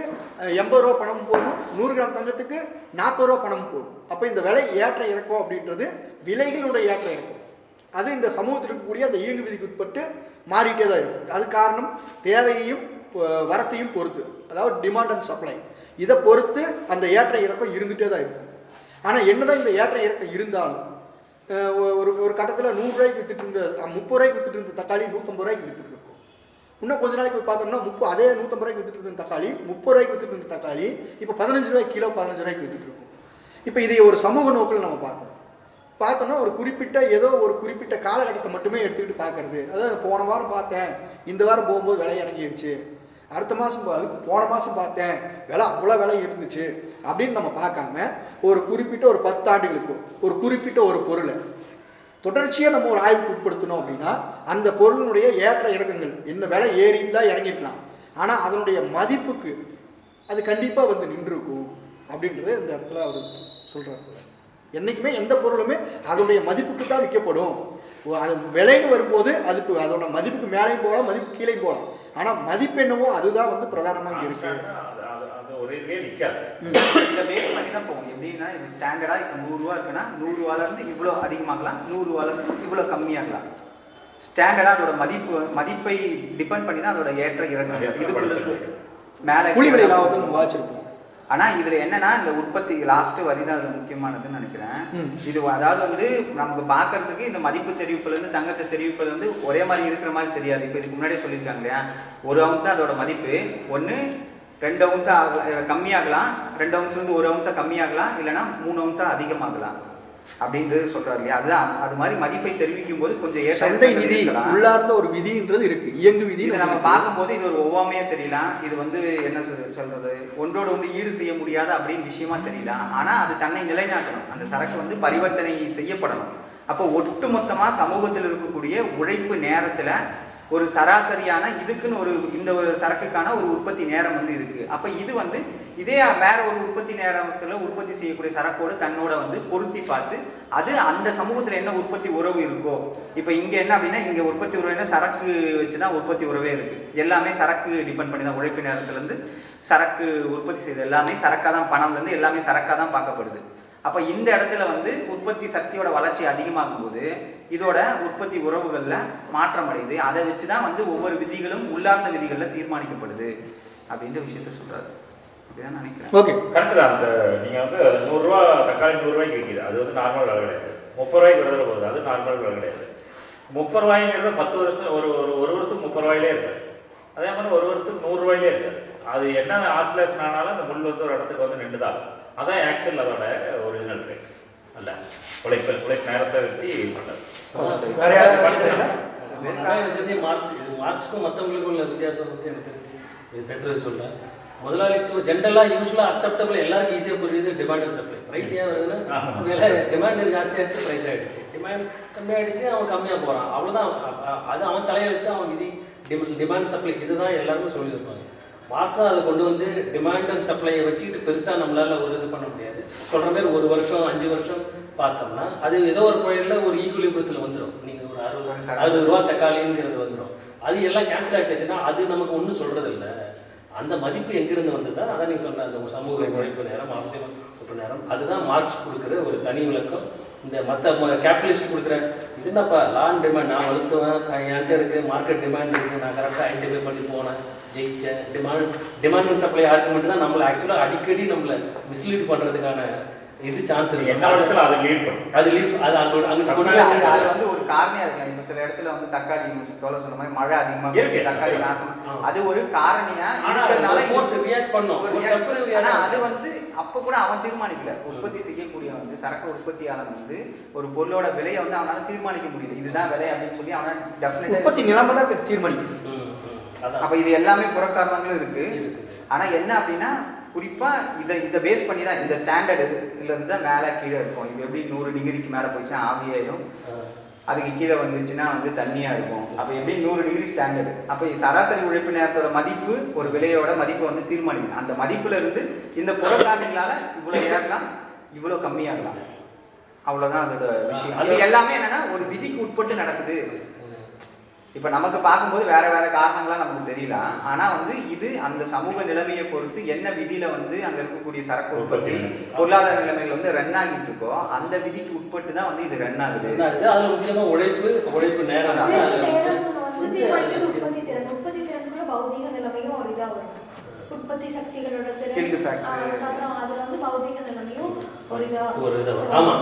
80 ரூபா பணமும் போகும், 100 கிராம் தங்கத்துக்கு 40 ரூபா பணமும் போகும். அப்போ இந்த விலை ஏற்ற இறக்கம் அப்படின்றது விலைகளுடைய ஏற்ற இறக்கம். அது இந்த சமூகத்தில் இருக்கக்கூடிய அந்த இயங்கு விதிக்கு உட்பட்டு மாறிட்டே தான் இருக்கும். அது காரணம் தேவையையும் வரத்தையும் பொறுத்து, அதாவது டிமாண்ட் அண்ட் சப்ளை, இதை பொறுத்து அந்த ஏற்ற இறக்கம் இருந்துகிட்டே தான் இருக்கும். ஆனால் என்னதான் இந்த ஏற்ற இறக்கம் இருந்தாலும் ஒரு கட்டத்தில் 100 ரூபாய்க்கு வித்துட்டு இருந்த 30 ரூபாய்க்கு வித்துட்டு இருந்த தக்காளி 150 ரூபாய்க்கு வித்துட்டு இருக்கும். இன்னும் கொஞ்ச நாளைக்கு பார்த்தோம்னா அதே 150 ரூபாய்க்கு வித்துட்டு இருந்த தக்காளி 30 ரூபாய்க்கு வித்துட்டு இருந்த தக்காளி இப்போ 15 ரூபாய்க்கு கிலோ 15 ரூபாய்க்கு வித்துட்டு இருக்கும். இப்போ இதை ஒரு சமூக நோக்கில் நம்ம பார்த்தோம்னா ஒரு குறிப்பிட்ட ஏதோ ஒரு குறிப்பிட்ட காலகட்டத்தை மட்டுமே எடுத்துக்கிட்டு பார்க்கறது. அதாவது போன வாரம் பார்த்தேன், இந்த வாரம் போகும்போது விலை இறங்கிடுச்சு, அடுத்த மாதம் அதுக்கு போன மாதம் பார்த்தேன் விலை அவ்வளோ விலை இருந்துச்சு அப்படின்னு நம்ம பார்க்காம ஒரு குறிப்பிட்ட ஒரு 10 ஆண்டுகளுக்கு ஒரு குறிப்பிட்ட ஒரு பொருளை தொடர்ச்சியாக நம்ம ஒரு ஆய்வுக்கு உட்படுத்தணும் அப்படின்னா அந்த பொருளினுடைய ஏற்ற இறக்கங்கள் என்ன, விலை ஏறிலாம் இறங்கிடலாம், ஆனால் அதனுடைய மதிப்புக்கு அது கண்டிப்பாக வந்து நின்றுருக்கும் அப்படின்றத இந்த இடத்துல அவர் சொல்கிறார். என்றைக்குமே எந்த பொருளுமே அதோடைய மதிப்புக்கு தான் விற்கப்படும். அது விலைன்னு வரும்போது அதுக்கு அதோட மதிப்புக்கு மேலேயும் போகலாம், மதிப்பு கீழே போகலாம், ஆனால் மதிப்பு என்னவோ அதுதான் வந்து பிரதானமாக இருக்கு. இந்த பேஸ் பண்ணி தான் போகும். எப்படின்னா இது ஸ்டாண்டர்டாக இப்போ 100 ரூபா இருக்குன்னா 100 ரூபாலேருந்து இவ்வளோ அதிகமாகலாம், 100 ரூபாலேருந்து இவ்வளோ கம்மியாகலாம். ஸ்டாண்டர்டாக அதோட மதிப்பை டிபெண்ட் பண்ணி தான் அதோட ஏற்ற இறக்கம். இதுக்குள்ள மேலே கூலி விலை லாபத்தை நம்ம வாச்சிருப்போம். ஆனால் இதில் என்னன்னா இந்த உற்பத்தி லாஸ்ட்டு வரி தான் அது முக்கியமானதுன்னு நினைக்கிறேன். இது அதாவது வந்து நமக்கு பார்க்கறதுக்கு இந்த மதிப்பு தெரிவிப்புலேருந்து தங்கத்தை தெரிவிப்பது வந்து ஒரே மாதிரி இருக்கிற மாதிரி தெரியாது. இப்போ இதுக்கு முன்னாடியே சொல்லியிருக்காங்க இல்லையா, 1 அவுன்ஸா அதோட மதிப்பு 2 அவுன்ஸா கம்மியாகலாம், 2 அவுன்ஸ்லேருந்து 1 அவுன்ஸா கம்மியாகலாம், இல்லைனா 3 அவுன்ஸா அதிகமாகலாம் அப்படின்றது சொல்றாரு இல்லையா. அதுதான் அது மாதிரி மதிப்பை தெரிவிக்கும் போது கொஞ்சம் சந்தை விதி உள்ளார்ந்த ஒரு விதின்றது இருக்கு, இயங்கு விதி. இதை நம்ம பார்க்கும்போது இது ஒரு ஒவ்வாமையா தெரியலாம், இது வந்து என்ன சொல்றது ஒன்றோட ஒன்று ஈடு செய்ய முடியாத அப்படின்னு விஷயமா தெரியலாம். ஆனா அது தன்னை நிலைநாட்டணும், அந்த சரக்கு வந்து பரிவர்த்தனை செய்யப்படணும். அப்போ ஒட்டுமொத்தமா சமூகத்தில் இருக்கக்கூடிய உழைப்பு நேரத்துல ஒரு சராசரியான இதுக்குன்னு இந்த ஒரு சரக்குக்கான ஒரு உற்பத்தி நேரம் வந்து இருக்கு. அப்போ இது வந்து இதே வேற ஒரு உற்பத்தி நேரத்தில் உற்பத்தி செய்யக்கூடிய சரக்கோடு தன்னோட வந்து பொருத்தி பார்த்து அது அந்த சமூகத்தில் என்ன உற்பத்தி உறவு இருக்கோ, இப்போ இங்கே என்ன அப்படின்னா இங்கே உற்பத்தி உறவுனா சரக்கு வச்சு தான் உற்பத்தி உறவே இருக்குது. எல்லாமே சரக்கு டிபெண்ட் பண்ணி தான், உழைப்பு நேரத்துலேருந்து சரக்கு உற்பத்தி செய்யுது எல்லாமே சரக்காக தான், பணம்லேருந்து எல்லாமே சரக்காக தான் பார்க்கப்படுது. அப்போ இந்த இடத்துல வந்து உற்பத்தி சக்தியோட வளர்ச்சி அதிகமாகும் போது இதோட உற்பத்தி உறவுகளில் மாற்றம் அடையுது. அதை வச்சு தான் வந்து ஒவ்வொரு விதிகளும் உள்ளார்ந்த விதிகளில் தீர்மானிக்கப்படுது அப்படின்ற விஷயத்த சொல்கிறாரு. அப்படிதான் நினைக்கிறேன். ஓகே, கரெக்டு தான். அந்த நீங்கள் வந்து 100 ரூபா தக்காளி 100 ரூபாய்க்கு விற்கிது, அது வந்து நார்மல் விலை கிடையாது. 30 ரூபாய்க்கு விடுதலை போகுது, அது நார்மல் விலை கிடையாது. 30 ரூபாய்ங்கிறது 10 வருஷம் ஒரு வருஷத்துக்கு 30 ரூபாயிலே இருக்காது. அதே மாதிரி ஒரு வருஷத்துக்கு 100 ரூபாயிலே இருக்காது. அது என்ன ஆசிலேஷன் ஆனாலும் அந்த முள் வந்து ஒரு இடத்துக்கு வந்து நின்றுதான். அதான் ஆக்சுவல் அதோட ஒரிஜினல் ரேட். அல்ல உழைப்பு நேரத்தை வச்சு பண்ணுறது. வேற யாராவது தெரிஞ்சு மார்க்ஸுக்கும் மற்றவங்களுக்கும் உள்ள வித்தியாசம் பற்றி எனக்கு தெரிஞ்சு இது பேசுறது சொல்கிறேன். முதலாளித்துவம் ஜென்ரலாக யூஸ்வலாக அக்செப்டபிள் எல்லாருக்கும் ஈஸியாக புரியுது. Demand and supply. ப்ரைஸ் ஏன் வருதுன்னா வேலை டிமாண்ட் ஜாஸ்தியாகிடுச்சு, ப்ரைஸ் ஆகிடுச்சு. டிமாண்ட் கம்மியாகிடுச்சு, அவன் கம்மியாக போகிறான், அவ்வளோதான். அது அவன் தலையெழுத்து, அவன் விதி. டிமாண்ட் சப்ளை இதுதான் எல்லாருமே சொல்லியிருப்பாங்க. மார்க்ஸ் அதை கொண்டு வந்து டிமாண்ட் அண்ட் சப்ளையை வச்சுக்கிட்டு பெருசாக நம்மளால் ஒரு இது பண்ண முடியாது. சொல்கிற மாதிரி 1 வருஷம் 5 வருஷம் பார்த்தோம்னா அது ஏதோ ஒரு புயலில் ஒரு ஈக்குவலிபிரத்தில் வந்துடும். நீங்கள் ஒரு 60 ரூபா தக்காளிங்கிறது வந்துடும். அது எல்லாம் கேன்சல் ஆகிட்டுச்சுன்னா அது நமக்கு ஒன்றும் சொல்கிறது இல்லை. அந்த மதிப்பு எங்கிருந்து வந்ததா அதான் நீங்கள் சொன்ன அந்த சமூக உழைப்பு நேரம், அவசியம் உழைப்பு நேரம், அதுதான் மார்க்ஸ் கொடுக்குற ஒரு தனி விளக்கம். இந்த மற்ற கேபிட்டலிஸ்ட் கொடுக்குற இது என்னப்பா லான் டிமாண்ட், நான் வலுத்துவேன், என்கிட்ட இருக்குது மார்க்கெட் டிமாண்ட் இருக்குது, நான் கரெக்டாக ஐடென்டிஃபை பண்ணி போனேன், ஜெயிச்சேன். டிமாண்ட் அண்ட் சப்ளை ஆர்குமெண்ட் தான் நம்மளை ஆக்சுவலாக அடிக்கடி நம்மளை மிஸ்லீட் பண்ணுறதுக்கான இது சான்ஸ் இருக்கு. என்ன இடத்துல அது லீட் பண்ணும், அது லீட் அது அது வந்து ஒரு காரணியா இருக்கலாம். இப்போ சில இடத்துல வந்து தக்காளி தோலை சொன்ன மாதிரி மழை அதிகமாக இருக்கு, தக்காளி நாசம், அது ஒரு காரணியா இருக்கிறதுனால ரியாக்ட் பண்ணும். ஆனா அது வந்து அப்ப கூட அவன் தீர்மானிக்கல. உற்பத்தி செய்யக்கூடிய வந்து சரக்கு உற்பத்தியாளன் வந்து ஒரு பொருளோட விலையை வந்து அவனால தீர்மானிக்க முடியல. இதுதான் விலை அப்படின்னு சொல்லி அவனால டெஃபினட்டா உற்பத்தி நிலைமை தான் தீர்மானிக்கணும். அப்ப இது எல்லாமே புறக்காரணங்களும் இருக்கு. ஆனா என்ன அப்படின்னா குறிப்பா இதை பேஸ் பண்ணி தான் இந்த ஸ்டாண்டர்ட் இருந்து தான் மேலே கீழே இருக்கும். இது எப்படி 100 டிகிரிக்கு மேலே போயிடுச்சுன்னா ஆவியாயிடும், அதுக்கு கீழே வந்துச்சுன்னா வந்து தண்ணியா இருக்கும். அப்ப எப்படி 100 டிகிரி ஸ்டாண்டர்டு. அப்ப சராசரி உழைப்பு நேரத்தோட மதிப்பு ஒரு விலையோட மதிப்பு வந்து தீர்மானிக்கும். அந்த மதிப்புல இருந்து இந்த புறக்காரணிகளால இவ்வளவு ஏறலாம், இவ்வளவு கம்மியாகலாம், அவ்வளவுதான் அதோட விஷயம். அது எல்லாமே என்னன்னா ஒரு விதிக்கு உட்பட்டு நடக்குது. இப்ப நமக்கு பார்க்கும்போது வேற வேற காரணங்கள்லாம் நமக்கு தெரியல. ஆனா வந்து இது அந்த சமூக நிலைமையை பொறுத்து என்ன விதியில வந்து அங்க இருக்கக்கூடிய சரக்கு உற்பத்தி பொருளாதார நிலைமைகள் வந்து ரன் ஆகிட்டு இருக்கோ அந்த விதிக்கு உட்பட்டு தான் வந்து இது ரன் ஆகுது. அதுல முக்கியமா உழைப்பு நேரம் உற்பத்தி திறனுக்குள்ள பௌதிக நிலைமையும் ஒரு இதா வரும். உற்பத்தி சக்திகளோட அப்புறம் அதுல வந்து பௌதிக நிலைமையும் ஒரு இதா வரும். ஆமா,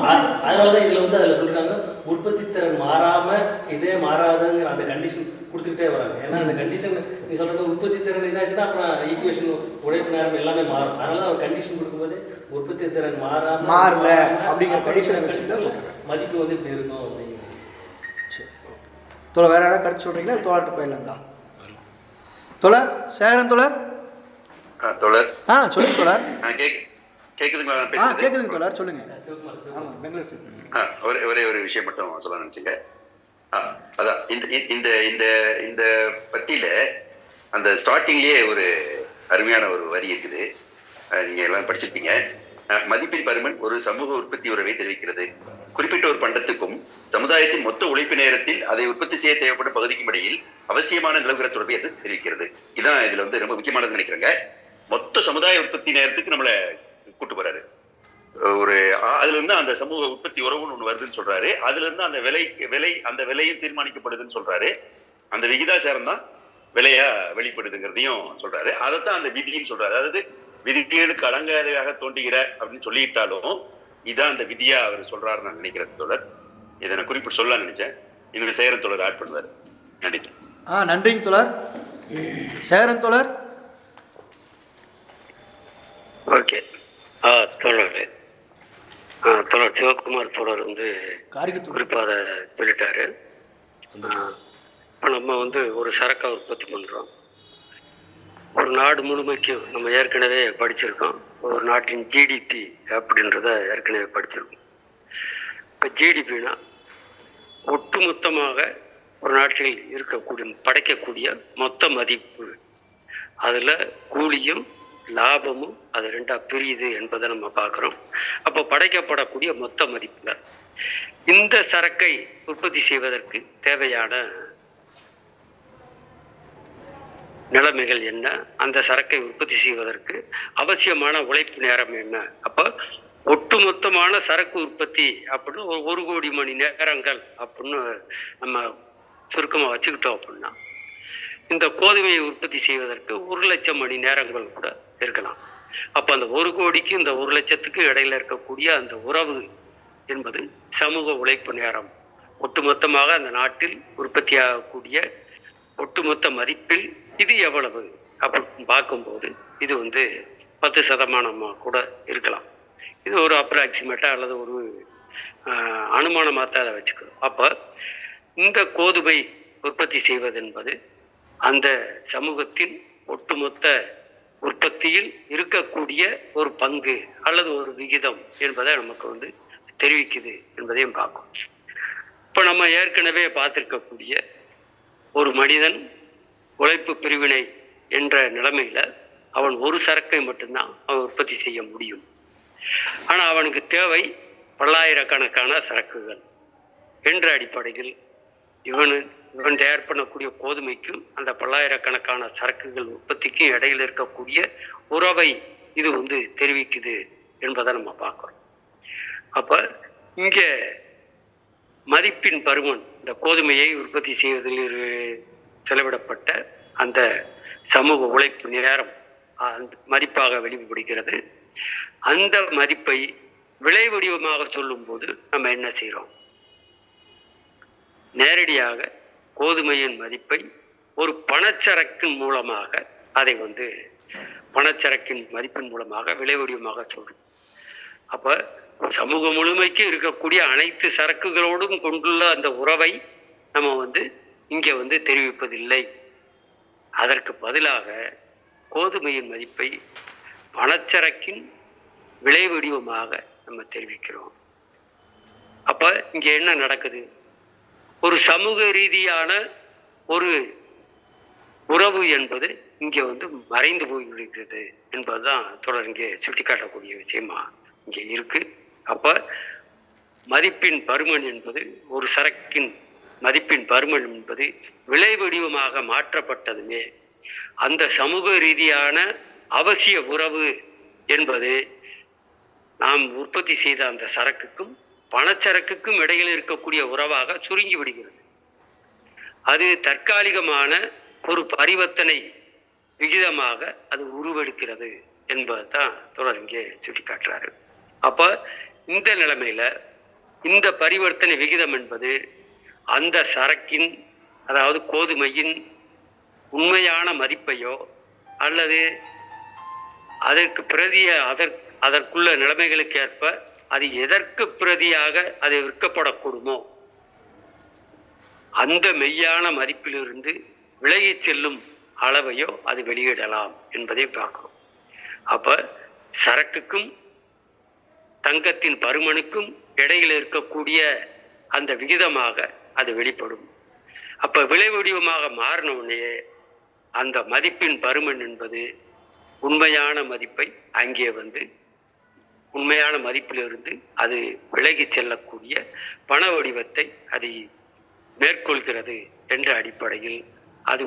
அதனாலதான் இதுல வந்து அதுல சொல்றாங்க உற்பத்தி திறன் மாறாம இதே மாறாதுங்கிற அந்த கண்டிஷன் கொடுத்துக்கிட்டே வராங்க. ஏன்னா அந்த கண்டிஷன் நீ சொல்றது உற்பத்தி திறன் இதாச்சுன்னா அப்புறம் ஈக்குவேஷன் உழைப்பு நேரம் எல்லாமே மாறும். அதனால அவர் கண்டிஷன் கொடுக்கும்போது உற்பத்தி திறன் மாறல அப்படிங்கிற கண்டிஷன் மதிப்பு வந்து இப்படி இருக்கும் அப்படிங்கிறது. தோழர் வேற யாராவது கருத்து சொல்றீங்களா? தோழர்கிட்ட போயிடலாங்களா? தோழர் சேகரன் தோழர் தோழர் சொல்லுங்க தோழர். கேக்குதுங்களா? கேக்குதுங்க தோழர், சொல்லுங்க. ஒரே ஒரு விஷயம் மட்டும் சொல்ல நினைச்சுங்க. அதான் இந்த இந்த இந்த பத்தியில அந்த ஸ்டார்டிங்லயே ஒரு அருமையான ஒரு வரி இருக்குது, நீங்க எல்லாம் படிச்சிருப்பீங்க. மதிப்பின் பருமன் ஒரு சமூக உற்பத்தி உறவை தெரிவிக்கிறது. குறிப்பிட்ட ஒரு பண்டத்துக்கும் சமுதாயத்தின் மொத்த உழைப்பு நேரத்தில் அதை உற்பத்தி செய்ய தேவைப்படும் பகுதிக்கும் இடையில் அவசியமான நிலவுகிற தொடர்பை அது தெரிவிக்கிறது. இதான் இதுல வந்து ரொம்ப முக்கியமானது நினைக்கிறேங்க. மொத்த சமுதாய உற்பத்தி நேரத்துக்கு நம்மளை கூட்டு போறாரு. ஒரு அதுல இருந்து அந்த சமூக உற்பத்தி உறவுன்னு ஒண்ணு வருதுன்னு சொல்றாரு. அதுல இருந்து அந்த அந்த விலையும் தீர்மானிக்கப்படுதுன்னு சொல்றாரு. அந்த விகிதாச்சாரம் தான் விலையா வெளிப்படுதுங்கிறதையும் சொல்றாரு. அதைத்தான் அந்த விதின்னு சொல்றாரு. அதாவது விதிகளுக்கு அடங்காதையாக தோன்றுகிற அப்படின்னு சொல்லிட்டாலும் இதான் அந்த விதியா அவர் சொல்றாருன்னு நான் நினைக்கிறேன் தோழர். இதை நான் குறிப்பிட்டு சொல்ல நினைச்சேன். இன்னொரு சேகரன் தோழர் ஆட் பண்ணுவார். நன்றி. நன்றிங்க தோழர். சேகரன் தோழர். ஓகே. தோழர் சிவகுமார் தோழர் வந்து குறிப்பாக அதை சொல்லிட்டாரு. இப்போ நம்ம வந்து ஒரு சரக்கை உற்பத்தி பண்ணுறோம். ஒரு நாடு முழுமைக்கும் நம்ம ஏற்கனவே படிச்சிருக்கோம். ஒரு நாட்டின் ஜிடிபி அப்படின்றத ஏற்கனவே படிச்சிருக்கோம். இப்போ ஜிடிபினா ஒட்டுமொத்தமாக ஒரு நாட்டில் இருக்கக்கூடிய படைக்கக்கூடிய மொத்த மதிப்பு, அதில் கூலியும் லாபமும் அது ரெண்டா பிரியுது என்பதை நம்ம பார்க்குறோம். அப்போ படைக்கப்படக்கூடிய மொத்த மதிப்புல இந்த சரக்கை உற்பத்தி செய்வதற்கு தேவையான நிலைமைகள் என்ன, அந்த சரக்கை உற்பத்தி செய்வதற்கு அவசியமான உழைப்பு நேரம் என்ன. அப்போ ஒட்டுமொத்தமான சரக்கு உற்பத்தி அப்படின்னு 1 கோடி மணி நேரங்கள் அப்படின்னு நம்ம சுருக்கமாக வச்சுக்கிட்டோம் அப்படின்னா, இந்த கோதுமையை உற்பத்தி செய்வதற்கு 1 லட்சம் மணி நேரங்கள் கூட இருக்கலாம். அப்போ அந்த 1 கோடிக்கு இந்த 1 லட்சத்துக்கு இடையில இருக்கக்கூடிய அந்த உறவு என்பது சமூக உழைப்பு நேரம். ஒட்டுமொத்தமாக அந்த நாட்டில் உற்பத்தியாகக்கூடிய ஒட்டுமொத்த மதிப்பில் இது எவ்வளவு அப்படின்னு பார்க்கும்போது இது 10% கூட இருக்கலாம். இது ஒரு அப்ராக்சிமேட்டாக அல்லது ஒரு அனுமானமாக தான் அதை வச்சுக்கணும். அப்போ இந்த கோதுமை உற்பத்தி செய்வது என்பது அந்த சமூகத்தின் ஒட்டுமொத்த உற்பத்தியில் இருக்கக்கூடிய ஒரு பங்கு அல்லது ஒரு விகிதம் என்பதை நமக்கு தெரிவிக்குது என்பதையும் பார்க்கும். இப்போ நம்ம ஏற்கனவே பார்த்துருக்கக்கூடிய ஒரு மனிதன் உழைப்பு பிரிவினை என்ற நிலைமையில அவன் ஒரு சரக்கை மட்டும்தான் அவன் உற்பத்தி செய்ய முடியும். ஆனால் அவனுக்கு தேவை பல்லாயிரக்கணக்கான சரக்குகள் என்ற அடிப்படையில் இவன் தயார் பண்ணக்கூடிய கோதுமைக்கும் அந்த பல்லாயிரக்கணக்கான சரக்குகள் உற்பத்திக்கும் இடையில் இருக்கக்கூடிய உறவை இது தெரிவிக்குது என்பதை நம்ம பார்க்குறோம். அப்போ இங்கே மதிப்பின் பருமன், இந்த கோதுமையை உற்பத்தி செய்வதில் செலவிடப்பட்ட அந்த சமூக உழைப்பு நேரம் மதிப்பாக வெளிப்படுகிறது. அந்த மதிப்பை விலை வடிவமாக சொல்லும் போது நம்ம என்ன செய்கிறோம்? நேரடியாக கோதுமையின் மதிப்பை ஒரு பணச்சரக்கின் மூலமாக அதை பணச்சரக்கின் மதிப்பின் மூலமாக விலை வடிவமாக சொல்றோம். அப்போ சமூகம் முழுமைக்கு இருக்கக்கூடிய அனைத்து சரக்குகளோடும் கொண்டுள்ள அந்த உறவை நம்ம இங்கே தெரிவிப்பதில்லை. அதற்கு பதிலாக கோதுமையின் மதிப்பை பணச்சரக்கின் விலை வடிவமாக நம்ம தெரிவிக்கிறோம். அப்போ இங்கே என்ன நடக்குது? ஒரு சமூக ரீதியான ஒரு உறவு என்பது இங்கே மறைந்து போய்விடுகிறது என்பதுதான் தொடர் இங்கே சுட்டிக்காட்டக்கூடிய விஷயமா இங்கே இருக்கு. அப்போ மதிப்பின் பருமன் என்பது, ஒரு சரக்கின் மதிப்பின் பருமன் என்பது விலை வடிவமாக மாற்றப்பட்டதுமே அந்த சமூக ரீதியான அவசிய உறவு என்பது நாம் உற்பத்தி செய்த அந்த சரக்குக்கும் பணச்சரக்குக்கும் இடையில் இருக்கக்கூடிய உறவாக சுருங்கி விடுகிறது. அது தற்காலிகமான ஒரு பரிவர்த்தனை விகிதமாக அது உருவெடுக்கிறது என்பதுதான் தொடர் இங்கே சுட்டிக்காட்டுறாரு. அப்ப இந்த நிலைமையில இந்த பரிவர்த்தனை விகிதம் என்பது அந்த சரக்கின், அதாவது கோதுமையின் உண்மையான மதிப்பையோ அல்லது அதற்கு பிரதிய அதற்குள்ள நிலைமைகளுக்கு ஏற்ப அது எதற்கு பிரதியாக அது விற்கப்படக்கூடுமோ அந்த மெய்யான மதிப்பிலிருந்து விலகி செல்லும் அளவையோ அது வெளியிடலாம் என்பதை பார்க்கிறோம். அப்ப சரக்குக்கும் தங்கத்தின் பருமனுக்கும் இடையில் இருக்கக்கூடிய அந்த விகிதமாக அது வெளிப்படும். அப்ப விலை வடிவமாக மாறின உடனே அந்த மதிப்பின் பருமன் என்பது உண்மையான மதிப்பை அங்கே உண்மையான மதிப்பிலிருந்து அது விலகி செல்லக்கூடிய பண வடிவத்தை அதை மேற்கொள்கிறது என்ற அடிப்படையில் அது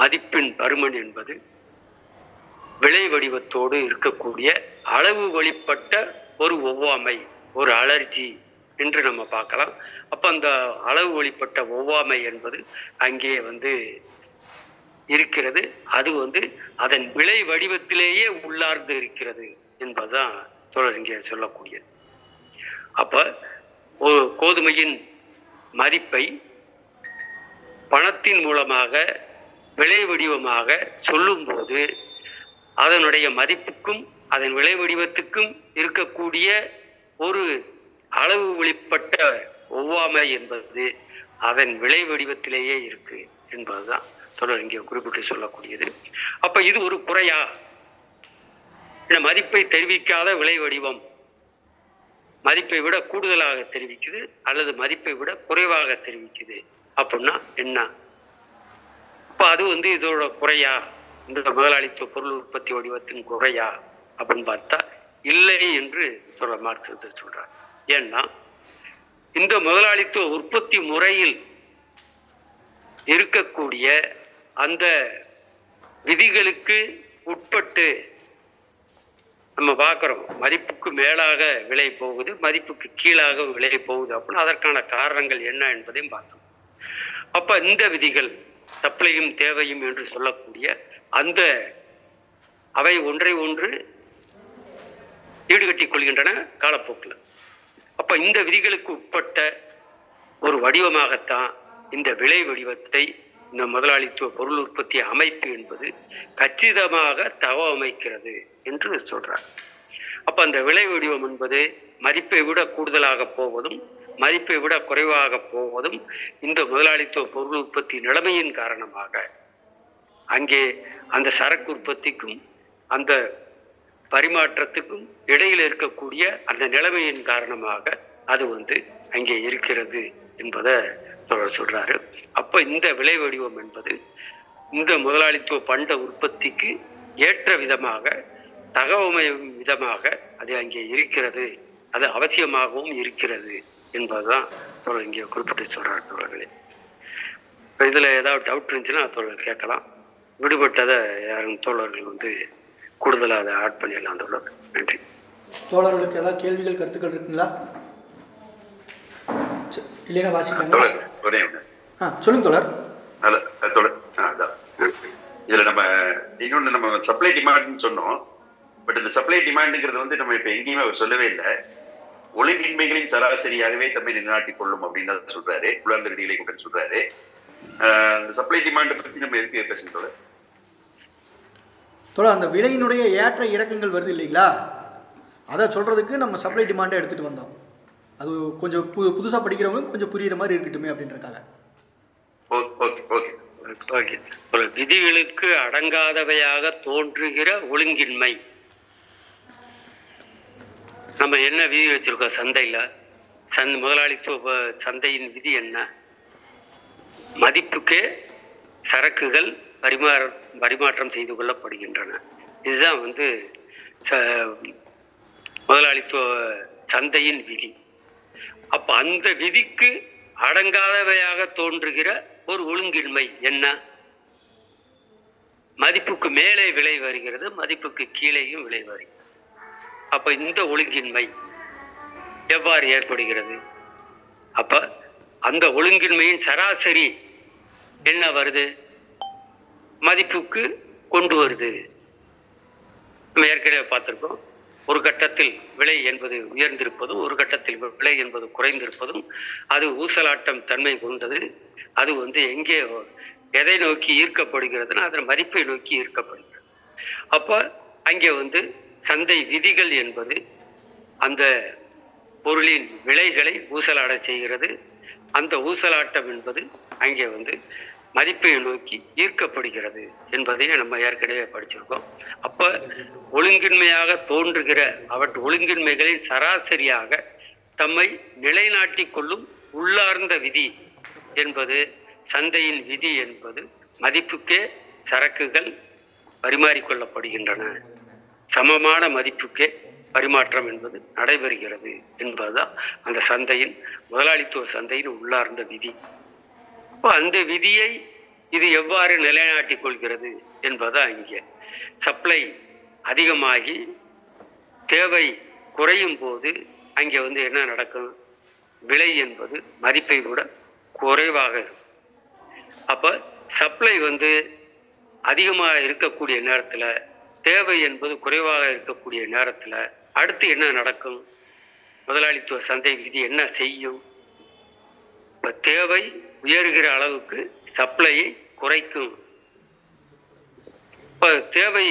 மதிப்பின் பருமன் என்பது விலை வடிவத்தோடு இருக்கக்கூடிய அளவு வெளிப்பட்ட ஒரு ஒவ்வாமை, ஒரு அலர்ஜி என்று நம்ம பார்க்கலாம். அப்ப அந்த அளவு வெளிப்பட்ட ஒவ்வாமை என்பது அங்கே இருக்கிறது. அது அதன் விலை வடிவத்திலேயே உள்ளார்ந்து இருக்கிறது என்பதுதான் தொடர் இங்கே சொல்லக்கூடியது. அப்ப ஒரு கோதுமையின் மதிப்பை பணத்தின் மூலமாக விலை வடிவமாக சொல்லும்போது அதனுடைய மதிப்புக்கும் அதன் விலை வடிவத்துக்கும் இருக்கக்கூடிய ஒரு அளவு வெளிப்பட்ட ஒவ்வாமை என்பது அதன் விலை வடிவத்திலேயே இருக்கு என்பதுதான் தொடர் இங்கே குறிப்பிட்டு சொல்லக்கூடியது. அப்ப இது ஒரு குறையா? இந்த மதிப்பை தெரிவிக்காத விலை வடிவம் மதிப்பை விட கூடுதலாக தெரிவிக்குது அல்லது மதிப்பை விட குறைவாக தெரிவிக்குது அப்படின்னா என்ன? இப்போ அது வந்து இதோட குறையா, இந்த முதலாளித்துவ பொருள் உற்பத்தி வடிவத்தின் குறையா அப்படின்னு பார்த்தா இல்லை என்று மார்க்ஸ் சொல்றார். ஏன்னா இந்த முதலாளித்துவ உற்பத்தி முறையில் இருக்கக்கூடிய அந்த விதிகளுக்கு உட்பட்டு நம்ம பார்க்குறோம். மதிப்புக்கு மேலாக விலை போகுது, மதிப்புக்கு கீழாக விலை போகுது அப்படின்னு அதற்கான காரணங்கள் என்ன என்பதையும் பார்த்தோம். அப்ப இந்த விதிகள் சப்ளையும் தேவையும் என்று சொல்லக்கூடிய அந்த அவை ஒன்றை ஒன்று ஈடுகட்டிக் கொள்கின்றன காலப்போக்கில். அப்ப இந்த விதிகளுக்கு உட்பட்ட ஒரு வடிவமாகத்தான் இந்த விலை வடிவத்தை இந்த முதலாளித்துவ பொருள் உற்பத்தி அமைப்பு என்பது கச்சிதமாக தகவமைக்கிறது என்று சொல்றார். அப்ப அந்த விலை வடிவம் என்பது மதிப்பை விட கூடுதலாக போவதும் மதிப்பை விட குறைவாக போவதும் இந்த முதலாளித்துவ பொருள் உற்பத்தி நிலைமையின் காரணமாக அங்கே அந்த சரக்கு உற்பத்திக்கும் அந்த பரிமாற்றத்துக்கும் இடையில் இருக்கக்கூடிய அந்த நிலைமையின் காரணமாக அது வந்து அங்கே இருக்கிறது என்பதை சொல்றாரு. அப்ப இந்த விலை வடிவம் என்பது இந்த முதலாளித்துவ பண்ட உற்பத்திக்கு ஏற்ற விதமாக தகவமையும் விதமாக அது அங்கே இருக்கிறது, அது அவசியமாகவும் இருக்கிறது என்பதுதான் இங்கே குறிப்பிட்டு சொல்றாரு தோழர்களே. இப்போ இதுல ஏதாவது டவுட் இருந்துச்சுன்னா தோழர்கள் கேட்கலாம். விடுபட்டதை யாரும் தோழர்கள் வந்து கூடுதலாக அதை ஆட் பண்ணிடலாம் தோழர். நன்றி. தோழர்களுக்கு ஏதாவது கேள்விகள் கருத்துக்கள் இருக்குங்களா? இல்லைன்னா வாசிக்கலாம். சொல்லுங்க தோழர். இதுல நம்ம இன்னொன்று நம்ம சப்ளை டிமாண்ட்னு சொன்னோம். பட் இந்த சப்ளை டிமாண்டுங்கிறது வந்து நம்ம இப்ப எங்கேயுமே அவர் சொல்லவே இல்லை. ஒழுங்கின்மைகளின் சராசரியாகவே தம்மை நிலைநாட்டிக் கொள்ளும் அப்படின்னு தான் சொல்றாரு. உலர்ந்த விதிகளை கூட சொல்றாரு. இந்த சப்ளை டிமாண்டை பற்றி நம்ம எதுக்கு பேசணும் தோழர்? தோழர், அந்த விலையினுடைய ஏற்ற இறக்கங்கள் வருது இல்லைங்களா, அதை சொல்றதுக்கு நம்ம சப்ளை டிமாண்டை எடுத்துட்டு வந்தோம். அது கொஞ்சம் புதுசாக படிக்கிறவங்களுக்கு கொஞ்சம் புரியுற மாதிரி இருக்கட்டுமே அப்படின்றக்காக. விதிகளுக்கு அடங்காதவையாக தோன்றுகிற ஒழுங்கின்மை. நம்ம என்ன விதி வச்சிருக்கோம் சந்தையில? முதலாளித்துவ சந்தையின் விதி என்ன? மதிப்புக்கே சரக்குகள் பரிமாற்றம் செய்து கொள்ளப்படுகின்றன. இதுதான் வந்து முதலாளித்துவ சந்தையின் விதி. அப்ப அந்த விதிக்கு அடங்காதவையாக தோன்றுகிற ஒரு ஒழுங்கின்மை என்ன? மதிப்புக்கு மேலே விலை வருகிறது, மதிப்புக்கு கீழேயும் விலை வருகிறது. அப்ப இந்த ஒழுங்கின்மை எவ்வாறு ஏற்படுகிறது? அப்ப அந்த ஒழுங்கின்மையின் சராசரி என்ன வருது? மதிப்புக்கு கொண்டு வருது. நம்ம ஏற்கனவே பார்த்திருக்கோம். ஒரு கட்டத்தில் விலை என்பது உயர்ந்திருப்பதும் ஒரு கட்டத்தில் விலை என்பது குறைந்திருப்பதும் அது ஊசலாட்டம் தன்மை கொண்டது. அது வந்து எங்கே எதை நோக்கி ஈர்க்கப்படுகிறதுனா அதன் மதிப்பை நோக்கி ஈர்க்கப்படுகிறது. அப்போ அங்கே வந்து சந்தை விதிகள் என்பது அந்த பொருளின் விலைகளை ஊசலாட செய்கிறது. அந்த ஊசலாட்டம் என்பது அங்கே வந்து மதிப்பை நோக்கி ஈர்க்கப்படுகிறது என்பதையும் நம்ம ஏற்கனவே படிச்சிருக்கோம். அப்ப ஒழுங்கின்மையாக தோன்றுகிற ஒழுங்கின்மைகளின் சராசரியாக தம்மை நிலைநாட்டி கொள்ளும் உள்ளார்ந்த விதி என்பது சந்தையின் விதி என்பது மதிப்புக்கே சரக்குகள் பரிமாறிக்கொள்ளப்படுகின்றன, சமமான மதிப்புக்கே பரிமாற்றம் என்பது நடைபெறுகிறது என்பதுதான் அந்த சந்தையின் முதலாளித்துவ சந்தையின் உள்ளார்ந்த விதி. அந்த விதியை இது எவ்வாறு நிலைநாட்டிக் கொள்கிறது என்பதா இங்கே சப்ளை அதிகமாகி தேவை குறையும் போது அங்கே வந்து என்ன நடக்கும்? விலை என்பது மதிப்பை விட குறைவாக இருக்கும். அப்ப சப்ளை வந்து அதிகமாக இருக்கக்கூடிய நேரத்துல தேவை என்பது குறைவாக இருக்கக்கூடிய நேரத்துல அடுத்து என்ன நடக்கும்? முதலாளித்துவ சந்தை விதி என்ன செய்யும்? இப்ப தேவை உயர்கிற அளவுக்கு சப்ளையை குறைக்கும். இப்ப தேவை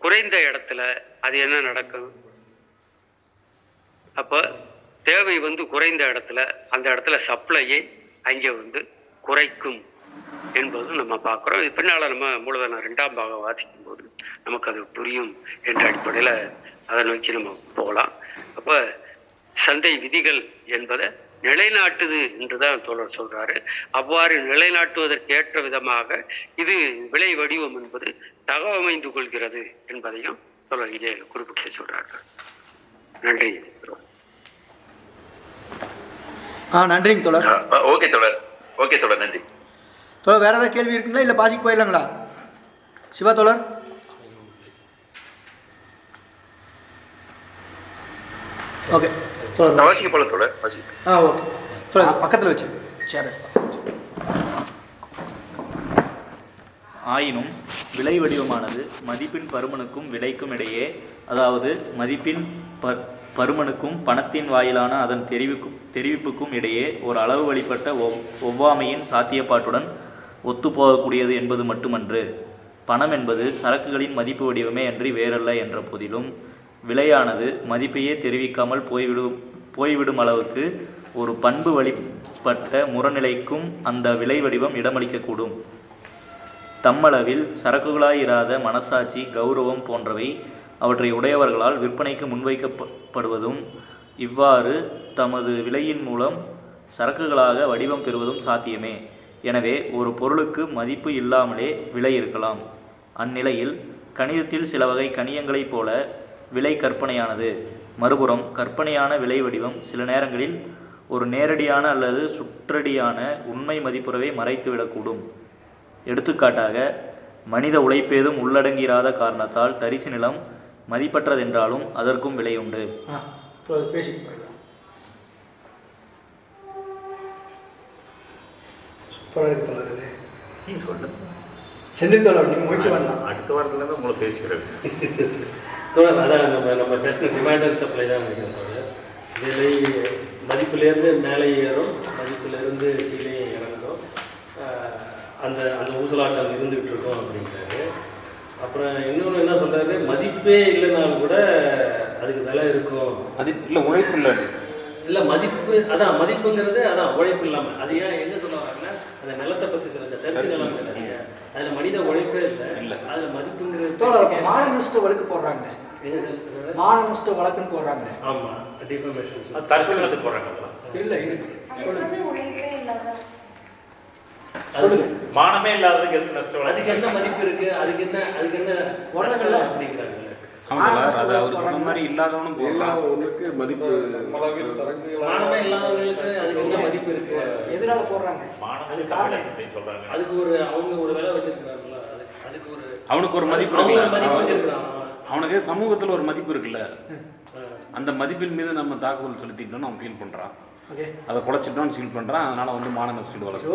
குறைந்த இடத்துல அது என்ன நடக்கும்? அப்ப தேவை வந்து குறைந்த இடத்துல அந்த இடத்துல சப்ளையை அங்கே வந்து குறைக்கும் என்பது நம்ம பார்க்குறோம். பின்னால நம்ம மூலதன 2ஆம் பாகம் வாசிக்கும் போது நமக்கு அது புரியும் என்ற அடிப்படையில் அதை நோக்கி நம்ம போகலாம். அப்போ சந்தை விதிகள் என்பதை நிலைநாட்டுது என்றுதான் தோழர் சொல்றாரு. அவ்வாறு நிலைநாட்டுவதற்கு ஏற்ற விதமாக இது விலை வடிவம் என்பது தகவமைந்து கொள்கிறது என்பதையும் தோழர் இங்கே குறிப்பிட்டு சொல்றார்கள். நன்றி. நன்றிங்க தோழர். ஓகே தோழர், ஓகே தோழர், நன்றி தோழர். வேற ஏதாவது கேள்வி இருக்குங்களா இல்லை பாசிக்கு போயிடலாங்களா? சிவா தோழர். ஓகே தோழர் வாசிக்க போல தோழர், வாசிக்க. ஓகே தோழர், பக்கத்தில் வச்சு சரி. ஆயினும் விலை வடிவமானது மதிப்பின் பருமனுக்கும் விலைக்கும் இடையே, அதாவது மதிப்பின் பருமனுக்கும் பணத்தின் வாயிலான அதன் தெரிவிப்புக்கும் இடையே ஒரு அளவு வழிபட்ட ஒவ்வாமையின் சாத்தியப்பாட்டுடன் ஒத்துப்போகக்கூடியது என்பது மட்டுமன்று. பணம் என்பது சரக்குகளின் மதிப்பு வடிவமே அன்றி வேறல்ல என்ற போதிலும் விலையானது மதிப்பையே தெரிவிக்காமல் போய்விடும் அளவுக்கு ஒரு பண்பு வழிபட்ட முரநிலைக்கும் அந்த விலை வடிவம் இடமளிக்கக்கூடும். தம்மளவில் சரக்குகளாயிராத மனசாட்சி, கௌரவம் போன்றவை அவற்றை உடையவர்களால் விற்பனைக்கு முன்வைக்கப்படுவதும், இவ்வாறு தமது விலையின் மூலம் சரக்குகளாக வடிவம் பெறுவதும் சாத்தியமே. எனவே ஒரு பொருளுக்கு மதிப்பு இல்லாமலே விலை இருக்கலாம். அந்நிலையில் கணிதத்தில் சில வகை கணியங்களைப் போல விலை கற்பனையானது. மறுபுறம் கற்பனையான விலை வடிவம் சில நேரங்களில் ஒரு நேரடியான அல்லது சுற்றடியான உண்மை மதிப்புறவை மறைத்துவிடக்கூடும். எடுத்துக்காட்டாக, மனித உழைப்பேதும் உள்ளடங்கிராத காரணத்தால் தரிசு நிலம் மதிப்பற்றதென்றாலும் அதற்கும் விலை உண்டு. அடுத்த வாரத்துலேருந்து உங்களை பேசிக்கிறேன் தோழர். அதான் நம்ம பேசின டிமாண்ட் அண்ட் சப்ளை தான் நினைக்கிறேன் தோழர். விலை மதிப்பிலேருந்து மேலே ஏறும், மதிப்பிலேருந்து கீழே இறங்கும், அந்த அந்த ஊசலாட்டம் இருந்துகிட்டு இருக்கோம் அப்படிங்கிறாரு. அப்புறம் இன்னொன்று என்ன சொல்கிறாரு, மதிப்பே இல்லைனாலும் கூட அதுக்கு விலை இருக்கும். மதிப்பு இல்லை, உழைப்பு இல்லை. இல்லை மதிப்பு, அதான் மதிப்புங்கிறது அதான் உழைப்பு இல்லாமல். அது ஏன் எங்கே சொல்ல வராங்கன்னா, அந்த நிலத்தை பற்றி சொல்லுங்க, தரிசு நிலம் இல்லை, அதில் மனித உழைப்பே இல்லை, அதில் மதிப்புங்கிறது மானநஷ்ட வழக்கு போடுறாங்க, மானநஷ்ட வழக்குன்னு போடுறாங்க. ஆமாம், டிஃபர்மேஷன் தரிசு நிலத்துக்கு போடுறாங்க. இல்லை சொல்லுங்க, மானமே இல்லாததுக்கு எதுக்கு நஷ்டம்? அதுக்கு என்ன மதிப்பு இருக்கு, அதுக்கு என்ன போடுறாங்கல்ல அப்படிங்கிறாங்க. மாதிரி இல்லாதவனும் ஒண்ணுக்கு மதிப்பு, மானமே இல்லாதவங்களுக்கு அதுக்கு என்ன மதிப்பு இருக்கு, எதனால போடுறாங்க, அது காரணம் சொல்றாங்க. அதுக்கு ஒரு அவங்க ஒரு விலை வச்சிருக்காங்கல்ல, அதுக்கு ஒரு அவனுக்கு ஒரு மதிப்பு வச்சிருக்கான். அவனுக்கு சமூகத்தில் ஒரு மதிப்பு இருக்குல்ல, அந்த மதிப்பின் மீது நம்ம தாக்குதல் செலுத்திட்டோம்னு அவன் ஃபீல் பண்ணுறான், அதை குறைச்சிட்டோம்னு ஃபீல் பண்ணுறான். அதனால வந்து மான நஷ்டம் வளர்க்கும்.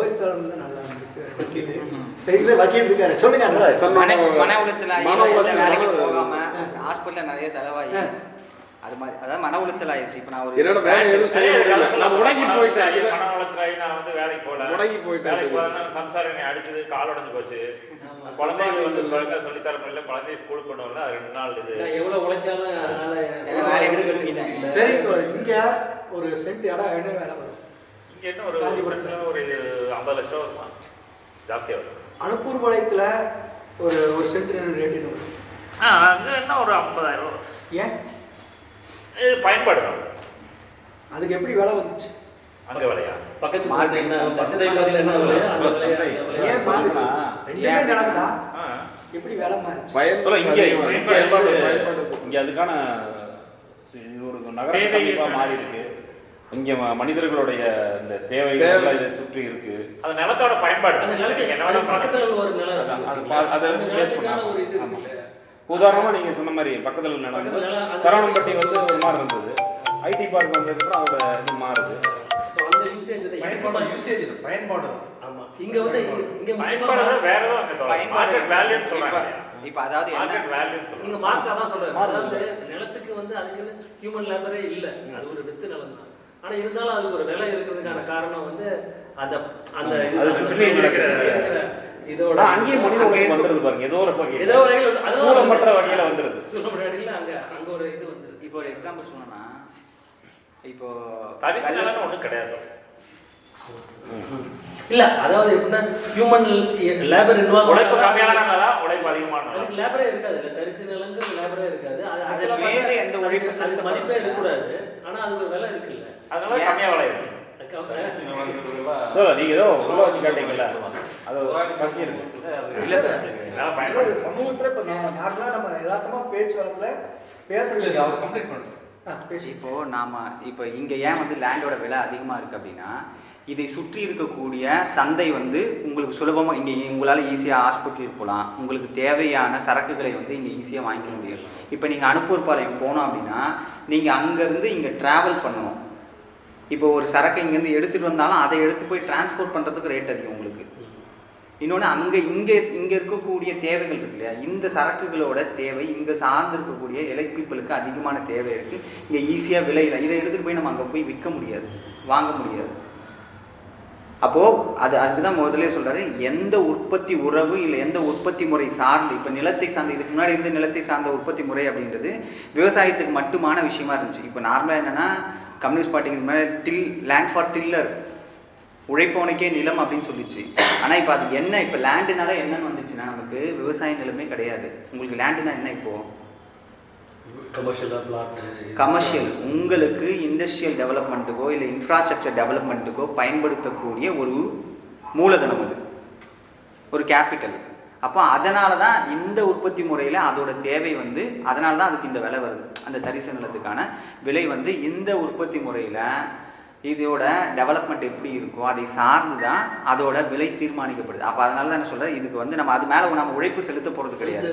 மன உளைச்சல் வேலைக்கு போகாம ஹாஸ்பிட்டலில் நிறைய செலவாகி அது மாதிரி, அதாவது மன உளைச்சல் ஆயிடுச்சு. இப்போ நான் ஒரு என்னோட வேலை எதுவும் செய்ய முடியல, நான் முடங்கி போயிட்டேன். மன உளைச்சலாகி நான் வந்து வேலைக்கு போகல, முடங்கி போயிட்டேன். வேலைக்கு போகிறதுனால சம்சாரம் என்னை அடிச்சது, கால் உடஞ்சு போச்சு, குழந்தைங்க வந்து ஒழுங்காக சொல்லித்தர முடியல, குழந்தைய ஸ்கூலுக்கு கொண்டு வரல, 2 நாள் இது எவ்வளோ உழைச்சாலும் அதனால வேலையை விட்டு தூங்கிட்டேன். சரி, இங்கே ஒரு சென்ட் இடம் என்ன வேலை வரும்? இங்கே என்ன ஒரு 50 லட்சம் வருமா, ஜாஸ்தியாக வரும். அனுப்பூர் பாளையத்தில் ஒரு சென்ட் ரேட் என்ன வரும்? அங்கே என்ன ஒரு 50,000 வரும். ஏன்? இது பயன்பாடு தான். அதுக்கு எப்படி வேலை வந்துச்சு? அங்கே விலையா? பக்கத்து பகுதியில் என்ன விலையா? ஏன் மாறிச்சு? ரெண்டுமே நிலம் தான், எப்படி வேலை மாறிச்சு? இங்கே அதுக்கான ஒரு நகர மாறி இருக்கு. இங்கே மனிதர்களுடைய இந்த தேவைகள் இதை சுற்றி இருக்கு. அது நிலத்தோட பயன்பாடு. பக்கத்தில் ஒரு நிலம், அதை வச்சு பேஸ் பண்ணாங்க. உதாரணமாக நீங்கள் சொன்ன மாதிரி பக்கத்தில் நிலம் சரவணம்பட்டி வந்து ஒரு மாதிரி இருந்தது, ஐடி பார்க் வந்ததுக்கப்புறம் அதோட இது மாறுது. அந்த யூசேஜ் பயன்பாடு. ஆமா, இங்க வந்து இங்க பயன்பாடு வேற ஏதோ மார்க்கெட் வேல்யூன்னு சொல்றாங்க. இப்போ அதாவது மார்க்கெட் வேல்யூன்னு சொல்றாங்க. நீங்க மார்க்ஸ் அதான் சொல்றாரு. அதாவது நிலத்துக்கு வந்து அதுக்கு ஹியூமன் லேபரே இல்ல, அது ஒரு வெத்து நிலம் தான். ஆனா இருந்தாலும் அதுக்கு ஒரு விலை இருக்கிறதுக்கான காரணம் வந்து அந்த அந்த இதோட அங்கேயும் மனித உழைப்பு வந்துருது பாருங்க, ஏதோ ஒரு வகையில், ஏதோ ஒரு வகையில், அதுவும் மற்ற வகையில வந்துருது. சூழல் அங்க ஒரு இது வந்துருது. இப்போ ஒரு எக்ஸாம்பிள் சொன்னா, இப்போ தரிசு நிலம்னு ஒன்றும் கிடையாது. இல்ல, அதாவது எப்படின்னா ஹியூமன் லேபர் இன்வால்வ், உழைப்பு கம்மியான நிலம், உழைப்பு அதிகமான அதுக்கு லேபரே இருக்காது. இல்ல தரிசு நிலங்கிறது லேபரே இருக்காது. அது அது மேலே எந்த உழைப்பு அது மதிப்பே இருக்கக்கூடாது. ஆனால் அது விலை இருக்குல்ல, அதனால கம்மியாக விலை இருக்கு. நீங்க ஏதோ உள்ள வச்சு கேட்டீங்கல்ல, அது பத்தி இருக்கு. இல்ல சமூகத்துல இப்ப நார்மலா நம்ம யதார்த்தமா பேச்சு வழக்குல பேசுறது கம்ப்ளீட் பண்ணுறேன். இப்போ நாம இப்போ இங்க ஏன் வந்து லேண்டோட விலை அதிகமா இருக்கு அப்படின்னா, இதை சுற்றி இருக்கக்கூடிய சந்தை வந்து உங்களுக்கு சுலபமா இங்க உங்களால ஈஸியா ஹாஸ்பிட்டலுக்கு போகலாம், உங்களுக்கு தேவையான சரக்குகளை வந்து இங்க ஈஸியா வாங்கிக்க முடியும். இப்போ நீங்க அனுப்பூர்பாளையம் போனோம் அப்படின்னா நீங்க அங்கிருந்து இங்க டிராவல் பண்ணணும். இப்போ ஒரு சரக்கை இங்கேருந்து எடுத்துகிட்டு வந்தாலும் அதை எடுத்து போய் டிரான்ஸ்போர்ட் பண்ணுறதுக்கு ரேட் அதிகம் உங்களுக்கு. இன்னொன்று இங்கே இருக்கக்கூடிய தேவைகள் இருக்கு இல்லையா, இந்த சரக்குகளோட தேவை இங்கே சார்ந்து இருக்கக்கூடிய எலைட் பீப்புளுக்கு அதிகமான தேவை இருக்குது. இங்கே ஈஸியாக விலையில் இதை எடுத்துகிட்டு போய் நம்ம அங்கே போய் விற்க முடியாது, வாங்க முடியாது. அப்போது அதுக்கு தான் முதல்ல சொல்கிறாரு, எந்த உற்பத்தி உறவு இல்லை எந்த உற்பத்தி முறை சார்ந்து, இப்போ நிலத்தை சார்ந்து இதுக்கு முன்னாடி இருந்து நிலத்தை சார்ந்த உற்பத்தி முறை அப்படின்றது விவசாயத்துக்கு மட்டுமான விஷயமா இருந்துச்சு. இப்போ நார்மலாக என்னென்னா கம்யூனிஸ்ட் பார்ட்டிக்கு மேலே லேண்ட் ஃபார் டில்லர், உழைப்பவனுக்கே நிலம் அப்படின்னு சொல்லிச்சு. ஆனால் இப்போ அது என்ன, இப்போ லேண்டுனால என்னன்னு வந்துச்சுன்னா நமக்கு விவசாய நிலமே கிடையாது. உங்களுக்கு லேண்டுனா என்ன இப்போது கமர்ஷியல், உங்களுக்கு இண்டஸ்ட்ரியல் டெவலப்மெண்ட்டுக்கோ இல்லை இன்ஃப்ராஸ்ட்ரக்சர் டெவலப்மெண்ட்டுக்கோ பயன்படுத்தக்கூடிய ஒரு மூலதனம், அது ஒரு கேபிட்டல். அப்போ அதனால தான் இந்த உற்பத்தி முறையில் அதோட தேவை வந்து அதனால தான் அதுக்கு இந்த விலை வருது. அந்த தரிசு நிலத்துக்கான விலை வந்து இந்த உற்பத்தி முறையில் இதோட டெவலப்மெண்ட் எப்படி இருக்கோ அதை சார்ந்து தான் அதோட விலை தீர்மானிக்கப்படுது. அப்போ அதனால தான் என்ன சொல்கிறேன், இதுக்கு வந்து நம்ம அது மேலே நம்ம உழைப்பு செலுத்த போகிறது கிடையாது,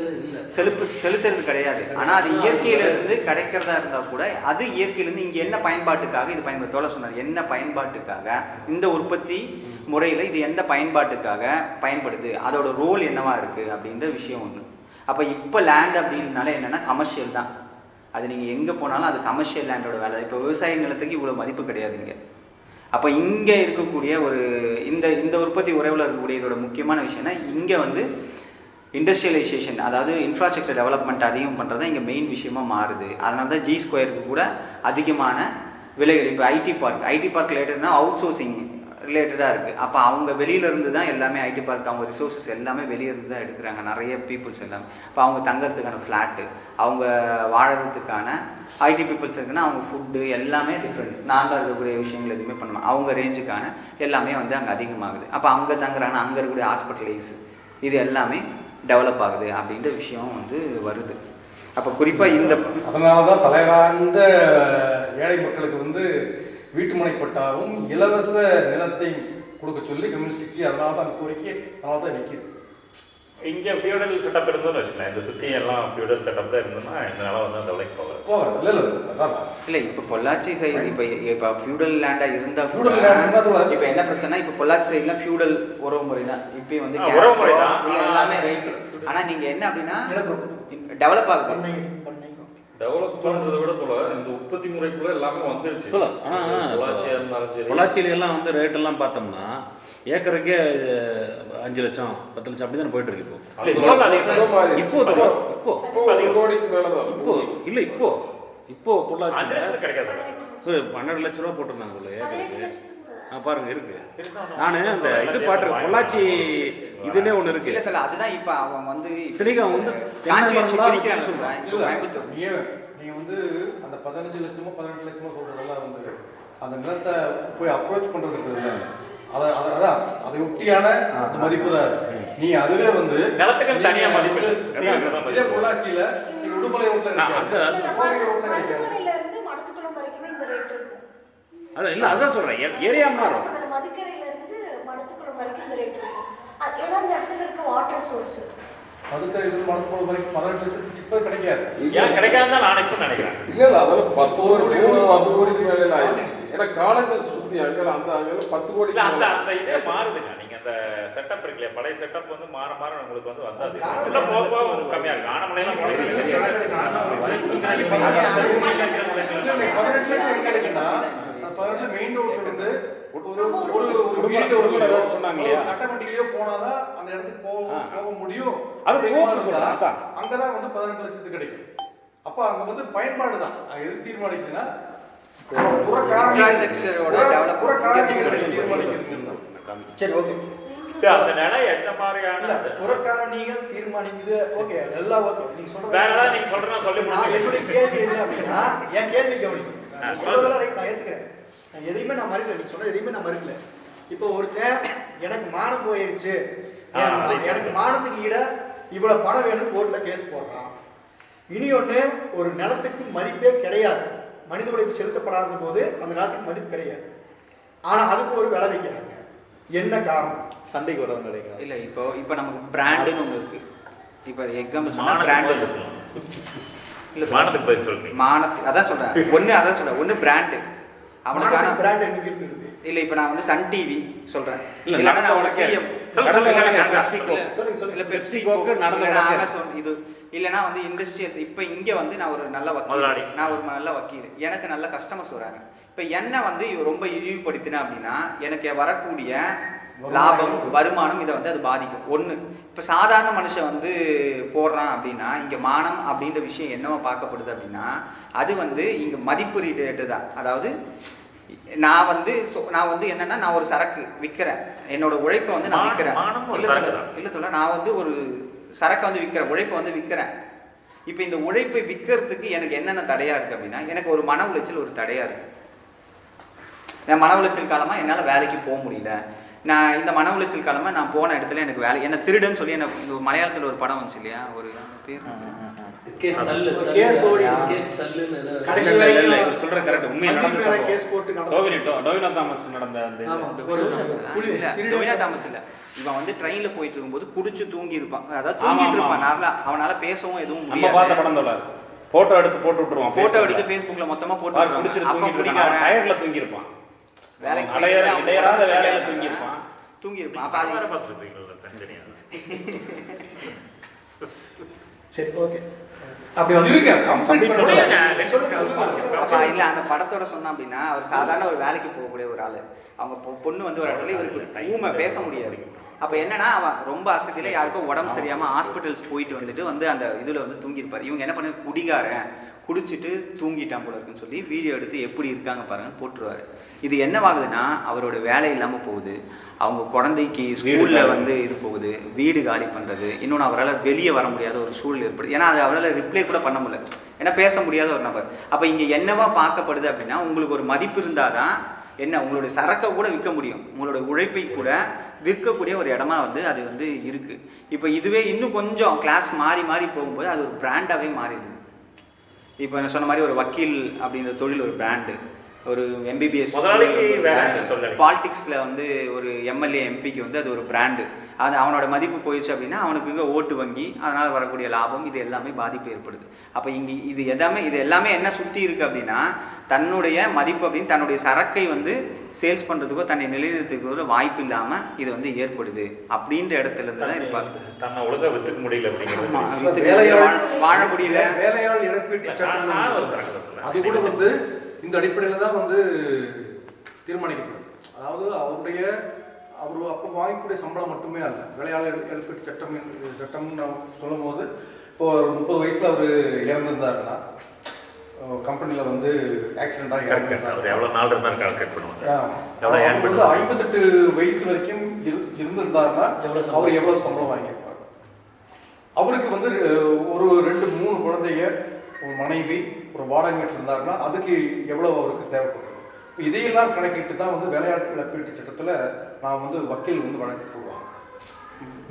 செலுத்துறது கிடையாது. ஆனால் அது இயற்கையிலேருந்து கிடைக்கிறதா இருந்தால் கூட அது இயற்கையிலேருந்து இங்கே என்ன பயன்பாட்டுக்காக இது பயன்படுத்தோட சொன்னார், என்ன பயன்பாட்டுக்காக இந்த உற்பத்தி முறையில் இது எந்த பயன்பாட்டுக்காக பயன்படுது, அதோட ரோல் என்னவா இருக்குது அப்படின்ற விஷயம் ஒன்று. அப்போ இப்போ லேண்ட் அப்படின்னால என்னென்னா கமர்ஷியல் தான். அது நீங்கள் எங்கே போனாலும் அது கமர்ஷியல் லேண்டோட வேலை. இப்போ விவசாய நிலத்துக்கு இவ்வளோ மதிப்பு கிடையாது இங்கே. அப்போ இங்கே இருக்கக்கூடிய ஒரு இந்த உற்பத்தி உறவில் இருக்கக்கூடிய இதோட முக்கியமான விஷயம்னா இங்கே வந்து இண்டஸ்ட்ரியலைசேஷன், அதாவது இன்ஃப்ராஸ்ட்ரக்சர் டெவலப்மெண்ட் அதிகம் பண்ணுறது இங்கே மெயின் விஷயமாக மாறுது. அதனால தான் ஜி ஸ்கொயருக்கு கூட அதிகமான விலைகள். இப்போ ஐடி பார்க் ரிலேட்டட்னா அவுட் சோர்சிங் ரிலேட்டடாக இருக்குது. அப்போ அவங்க வெளியிலேருந்து தான் எல்லாமே ஐடி பார்க், அவங்க ரிசோர்ஸஸ் எல்லாமே வெளியிலேருந்து தான் எடுக்கிறாங்க, நிறைய பீப்புள்ஸ் எல்லாமே. இப்போ அவங்க தங்கிறதுக்கான ஃப்ளாட்டு, அவங்க வாழறதுக்கான ஐடி பீப்புள்ஸ் இருக்குன்னா அவங்க ஃபுட்டு எல்லாமே டிஃப்ரெண்ட். நார்மலாக இருக்கக்கூடிய விஷயங்கள் எதுவுமே பண்ணலாம், அவங்க ரேஞ்சுக்கான எல்லாமே வந்து அங்கே அதிகமாகுது. அப்போ அங்கே தங்குறாங்கன்னா அங்கே இருக்கக்கூடிய ஹாஸ்பிட்டலைஸ் இது எல்லாமே டெவலப் ஆகுது அப்படின்ற விஷயம் வந்து வருது. அப்போ குறிப்பாக இந்த அதனால தான் தலைவார்ந்த ஏழை மக்களுக்கு வந்து வீட்டுமனை பட்டாவும் இலவச நிலத்தை கொடுக்க சொல்லி கம்யூனிஸ்ட் கட்சி அதனால தான் அந்த கோரிக்கை அதனால தான் நிற்கிது. இங்கே ஃபியூடல் செட்டப் இருந்தோன்னு வச்சுக்கலாம், இந்த சுற்றி எல்லாம் ஃபியூடல் செட்டப் தான் இருந்தோம்னா இந்த நிலம் வந்து அந்த விலைக்கு போகாது. இல்லை இப்போ பொள்ளாச்சி சைடு இப்போ ஃபியூடல் லேண்டாக இருந்தால் இப்போ என்ன பிரச்சனை, இப்போ பொள்ளாச்சி சைட்லாம் ஃபியூடல் உறவு முறை தான் இப்போ வந்து எல்லாமே ரைட்டு. ஆனால் நீங்கள் என்ன அப்படின்னா டெவலப் ஆகுது, டெவலப் பண்ணுறதை விட இந்த உற்பத்தி முறைக்குள்ள எல்லாமே வந்துருச்சு. பொள்ளாச்சியில எல்லாம் வந்து ரேட் எல்லாம் பார்த்தோம்னா ஏக்கருக்கே 5 லட்சம் 10 லட்சம் அப்படி தானே போயிட்டு இருக்கு. இப்போ பொள்ளாச்சி 12 லட்ச ரூபா போட்டிருந்தாங்க உள்ள ஏக்கருக்கு. பாருங்க இருக்கு. நான் அந்த இது பாட்டு பொள்ளாச்சி இதுனே ஒன்று இருக்கு. அதுதான் இப்போ அவங்க வந்து நீங்கள் வந்து அந்த 15 லட்சமோ 18 லட்சமோ சொல்றதெல்லாம் வந்து அந்த நிலத்தை போய் அப்ரோச் பண்றது இருக்குதுல்ல, அதான் அதை ஒட்டியான அந்த மதிப்பு தான். நீ அதுவே வந்து நிலத்துக்கு தனியா மதிப்பு இதே பொள்ளாச்சியில உடுமலை ரோட்ல அதான் இல்லை அதான் சொல்றேன், ஏரியா மாறும். மதுக்கரையில இருந்து மடத்துக்குளம் வரைக்கும் இந்த ரேட் இருக்கும். ஏன்னா அந்த இடத்துல இருக்க வாட்டர் சோர்ஸ் மதுக்கரையிலிருந்து மடத்துக்குளம் வரைக்கும் 18 லட்சத்துக்கு இப்போ கிடைக்காது. ஏன் கிடைக்காதுன்னு நான் இப்போ நினைக்கிறேன். இல்லை அதெல்லாம் 10 கோடிக்கு மேலே ஆயிடுச்சு. ஏன்னா காலேஜஸ் சுற்றி அங்கே அங்கே 10 கோடி அந்த இதே மாறுதுங்க. நீங்கள் அந்த செட்டப் இருக்கு இல்லையா, பழைய செட்டப் வந்து மாற உங்களுக்கு வந்து வந்தது எல்லாம் போக போக கம்மியாக இருக்கு. ஆனமலையெல்லாம் 18 லட்சம் கிடைக்குன்னா 18 மெயின் ரோட்ல இருந்து ஒரு வீடு ஒரு சொன்னாங்க இல்லையா, ஆட்டோமேட்டிக்கலியோ போனாதான் அந்த இடத்துக்கு போக முடியும். அது அங்கதான் வந்து 18 லட்சத்துக்கு கிடைக்கும். அப்ப அங்க வந்து பயன்பாடு தான் எது தீர்மானிக்குதுன்னா இன்ஃப்ராஸ்ட்ரக்சரோட டெவலப்மென்ட் சரி ஓகே. அந்த நிலை எந்த மாதிரியான புறக்காரணிகள் தீர்மானிக்குது. ஓகே, எல்லாம் ஓகே. நீங்க சொல்றது வேற ஏதாவது நீங்க சொல்றேன்னா சொல்லி நான் என்னுடைய கேள்வி என்ன அப்படின்னா, என் கேள்வி கவனிக்கணும். சொல்றதெல்லாம் ரைட், நான் ஏத்துக்கிறேன். நான் எதையுமே நான் மறுக்கல, நீங்க சொல்ற எதையுமே நான் மறுக்கல. இப்போ ஒருத்தன் எனக்கு மானம் போயிடுச்சு, எனக்கு மானத்துக்கு ஈட இவ்வளவு பணம் வேணும் கோர்ட்ல கேஸ் போடுறான். இனி ஒன்று, ஒரு நிலத்துக்கு மதிப்பே கிடையாது, மனித உழைப்பு செலுத்தப்படாத போது அந்த நிலத்துக்கு மதிப்பு கிடையாது. ஆனா அதுக்கு ஒரு விலை வைக்கிறாங்க. என்ன காரணம்? சண்டைக்கு வரது நினைக்கிறேன். இல்லை, இப்போ நமக்கு பிராண்டுன்னு ஒன்று இருக்கு. இப்போ எக்ஸாம்பிள் சொன்னா பிராண்டு இல்லை, மானத்துக்கு பதில் சொல்றீங்க. மானத்துக்கு அதான் சொல்றேன். ஒன்று பிராண்டு, அவனுக்கான பிராண்ட் என்ன இருக்குது? இல்லை, இப்போ நான் வந்து சன் டிவி சொல்றேன், இல்ல, இல்லைன்னா நான் ஒரு நடந்த சிஎம், இல்லை பெப்சி கோக்கு, அமேசான், இது இல்லைன்னா வந்து இண்டஸ்ட்ரியல். இப்போ இங்கே வந்து நான் ஒரு நல்ல வக்கீல், எனக்கு நல்ல கஸ்டமர்ஸ் வராங்க. இப்போ என்ன வந்து ரொம்ப இழிவுபடுத்தினேன் அப்படின்னா எனக்கு வரக்கூடிய லாபம், வருமானம், இதை வந்து அது பாதிக்கும். ஒன்று, இப்போ சாதாரண மனுஷன் வந்து போடுறான் அப்படின்னா இங்கே மானம் அப்படின்ற விஷயம் என்னவோ பார்க்கப்படுது அப்படின்னா அது வந்து இங்கே மதிப்பு ரிலேட்டட் தான். அதாவது நான் வந்து என்னன்னா, நான் ஒரு சரக்கு விற்கிறேன், என்னோட உழைப்பை வந்து நான் விற்கிறேன். இல்லை சொல்ல, நான் வந்து ஒரு சரக்கை வந்து விற்கிறேன், உழைப்பை வந்து விற்கிறேன். இப்போ இந்த உழைப்பை விற்கிறதுக்கு எனக்கு என்னென்ன தடையாக இருக்குது அப்படின்னா, எனக்கு ஒரு மன உளைச்சல் ஒரு தடையாக இருக்குது. நான் மன உளைச்சல் காலமாக என்னால் வேலைக்கு போக முடியல. நான் இந்த மன உளைச்சல் காலமாக நான் போன இடத்துல எனக்கு வேலை, என்ன திருடுன்னு சொல்லி எனக்கு மலையாளத்தில் ஒரு படம் வந்துச்சு இல்லையா, ஒரு பேர் இவன் வந்து ட்ரெயின்ல போயிட்டு இருக்கும்போது குடிச்சு தூங்கி இருப்பான், அதாவது தூங்கிட்டு இருப்பான். அவனால பேசவும் எதுவும் முடியாது. போட்டோ எடுத்து போட்டு விட்டுருவான், போட்டோ எடுத்து ஃபேஸ்புக்ல மொத்தமா போட்டு டயர்ல தூங்கி இருப்பான், வேலையில தூங்கி இருப்பான். அப்ப அது சரி, ஓகே. அப்படி வந்து இல்ல, அந்த படத்தோட சொன்னா அப்படின்னா அவர் சாதாரண ஒரு வேலைக்கு போகக்கூடிய ஒரு ஆளு. அவங்க பொண்ணு வந்து ஒரு இடத்துல இவருக்கு ஊமை பேச முடியாது. அப்ப என்னன்னா, அவன் ரொம்ப அசதியில யாருக்கும் உடம்பு சரியாம ஹாஸ்பிட்டல்ஸ் போயிட்டு வந்துட்டு அந்த இதுல வந்து தூங்கியிருப்பாரு. இவங்க என்ன பண்ண, குடிகாரன் குடிச்சிட்டு தூங்கிட்டான் போல இருக்குன்னு சொல்லி வீடியோ எடுத்து எப்படி இருக்காங்க பாருங்கன்னு போட்டுருவாரு. இது என்னவாகுதுன்னா, அவரோட வேலை இல்லாம போகுது, அவங்க குழந்தைக்கு ஸ்கூல்ல வந்து இது போகுது, வீடு காலி பண்றது, இன்னொன்று அவரால் வெளியே வர முடியாத ஒரு சூழல் ஏற்படுது. ஏன்னா அது அவரால் ரிப்ளை கூட பண்ண முடியல, ஏன்னா பேச முடியாத ஒரு நபர். அப்ப இங்க என்னவா பார்க்கப்படுது அப்படின்னா, உங்களுக்கு ஒரு மதிப்பு இருந்தாதான் என்ன, உங்களுடைய சரக்கை கூட விற்க முடியும், உங்களோட உழைப்பை கூட விற்கக்கூடிய ஒரு இடமா வந்து அது வந்து இருக்கு. இப்போ இதுவே இன்னும் கொஞ்சம் கிளாஸ் மாறி போகும்போது அது ஒரு பிராண்டாவே மாறிடுது. இப்போ நான் சொன்ன மாதிரி ஒரு வக்கீல் அப்படின்ற தொழில் ஒரு பிராண்டு, ஒரு எம்பிபிஎஸ் பாலிடிக்ஸில் வந்து ஒரு எம்எல்ஏ எம்பிக்கு வந்து அது ஒரு பிராண்டு. அது அவனோட மதிப்பு போயிடுச்சு அப்படின்னா அவனுக்கு இங்கே ஓட்டு வங்கி, அதனால் வரக்கூடிய லாபம், இது எல்லாமே பாதிப்பு ஏற்படுது. அப்போ இங்கே இது எல்லாமே என்ன சுற்றி இருக்குது அப்படின்னா, தன்னுடைய மதிப்பு அப்படின்னு தன்னுடைய சரக்கை வந்து சேல்ஸ் பண்ணுறதுக்கோ தன்னை நிலைநிறுத்துக்கோ வாய்ப்பு இல்லாமல் இது வந்து ஏற்படுது. அப்படின்ற இடத்துல இருந்து தான் இருப்பாங்க. தன்னை ஒழுங்காக விற்றுக்க முடியல அப்படிங்கிறது, வாழ முடியல. வேலையாள் இழப்பீட்டு சட்டம் அது கூட வந்து இந்த அடிப்படையில் தான் வந்து தீர்மானிக்கப்படுது. அதாவது அவர் அப்போ வாங்கக்கூடிய சம்பளம் மட்டுமே அல்ல, வேலையாளர் இழப்பீட்டு சட்டம்னு நான் சொல்லும் போது, இப்போ 30 வயசுல அவர் இறந்துருந்தாருன்னா கம்பெனியில் வந்து ஆக்சிடென்டாக எவ்வளோ நாள் இருந்தாலும் கால்குலேட் பண்ணுவாங்க. 58 வயசு வரைக்கும் இருந்திருந்தாருன்னா அவர் எவ்வளோ சம்பளம் வாங்கியிருப்பார். அவருக்கு வந்து ஒரு 2-3 குழந்தைங்க, ஒரு மனைவி, ஒரு வாடகை வீட்டில் இருந்தாருன்னா அதுக்கு எவ்வளோ அவருக்கு தேவைப்படுது. இதையெல்லாம் கணக்கிட்டு தான் வந்து வேலையாட்டு இழப்பீட்டு சட்டத்தில் நான் வந்து வக்கீல் வந்து வழக்கு போடுவாங்க.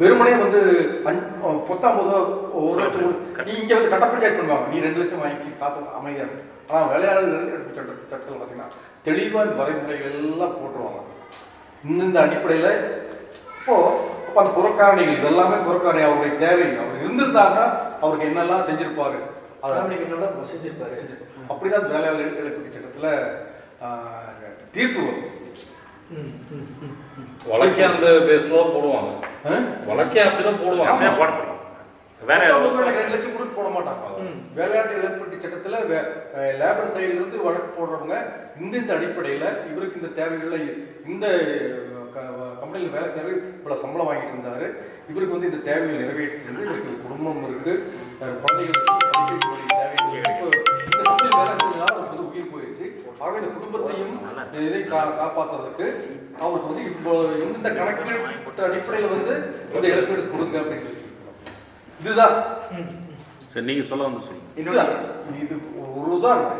வெறுமனே வந்து 19 1 லட்சம் இங்கே வந்து கட்டப்பஞ்சாயத்து பண்ணுவாங்க, நீ 2 லட்சம் வாங்கி காசு அமைதியாக. ஆனால் வேலையாளர் இழப்பீட்டு சட்டத்தில் பார்த்தீங்கன்னா தெளிவாக இந்த வரைமுறைகள் எல்லாம் போட்டுருவாங்க. இந்த அடிப்படையில் அப்போ அந்த புறக்காரணிகள் இதெல்லாமே புறக்காரணி, அவருடைய தேவை, அவர் இருந்திருந்தாருன்னா அவருக்கு என்னெல்லாம் செஞ்சிருப்பாரு, செஞ்சிருப்பாரு. அப்படிதான் வேலையாளர் இழப்பீட்டு சட்டத்துல தீர்ப்பு வரும். வழக்கே அந்த பேஸ்ல போடுவாங்க, வழக்கே அப்படிதான் போடுவாங்க. வேற 2 லட்சம் கூட போட மாட்டாங்க. வேலையாட்டு இழப்பீட்டு சட்டத்துல லேபர் சைடுல இருந்து வழக்கு போடுறவங்க இந்த அடிப்படையில இவருக்கு இந்த தேவைகளை, இந்த கம்பெனியில் வேலை நிறைய இவ்வளவு சம்பளம் வாங்கிட்டு இருந்தாரு, இவருக்கு வந்து இந்த தேவைகள் நிறைவேற்றி, இவருக்கு குடும்பம் இருக்கு, குழந்தைகளுக்கு தேவைகள் இந்த கம்பெனி விலை இருந்ததுனால அவருக்கு உயிர் போயிடுச்சு. ஆக இந்த குடும்பத்தையும் இதை காப்பாற்றுறதுக்கு அவருக்கு வந்து இப்போ இந்த கணக்கீடு அடிப்படையில் வந்து இந்த இழப்பீடு கொடுங்க அப்படின்னு சொல்லி இதுதான். சரி, நீங்க சொல்ல வந்து சொல்லுங்க. இது ஒரு உதாரணம்.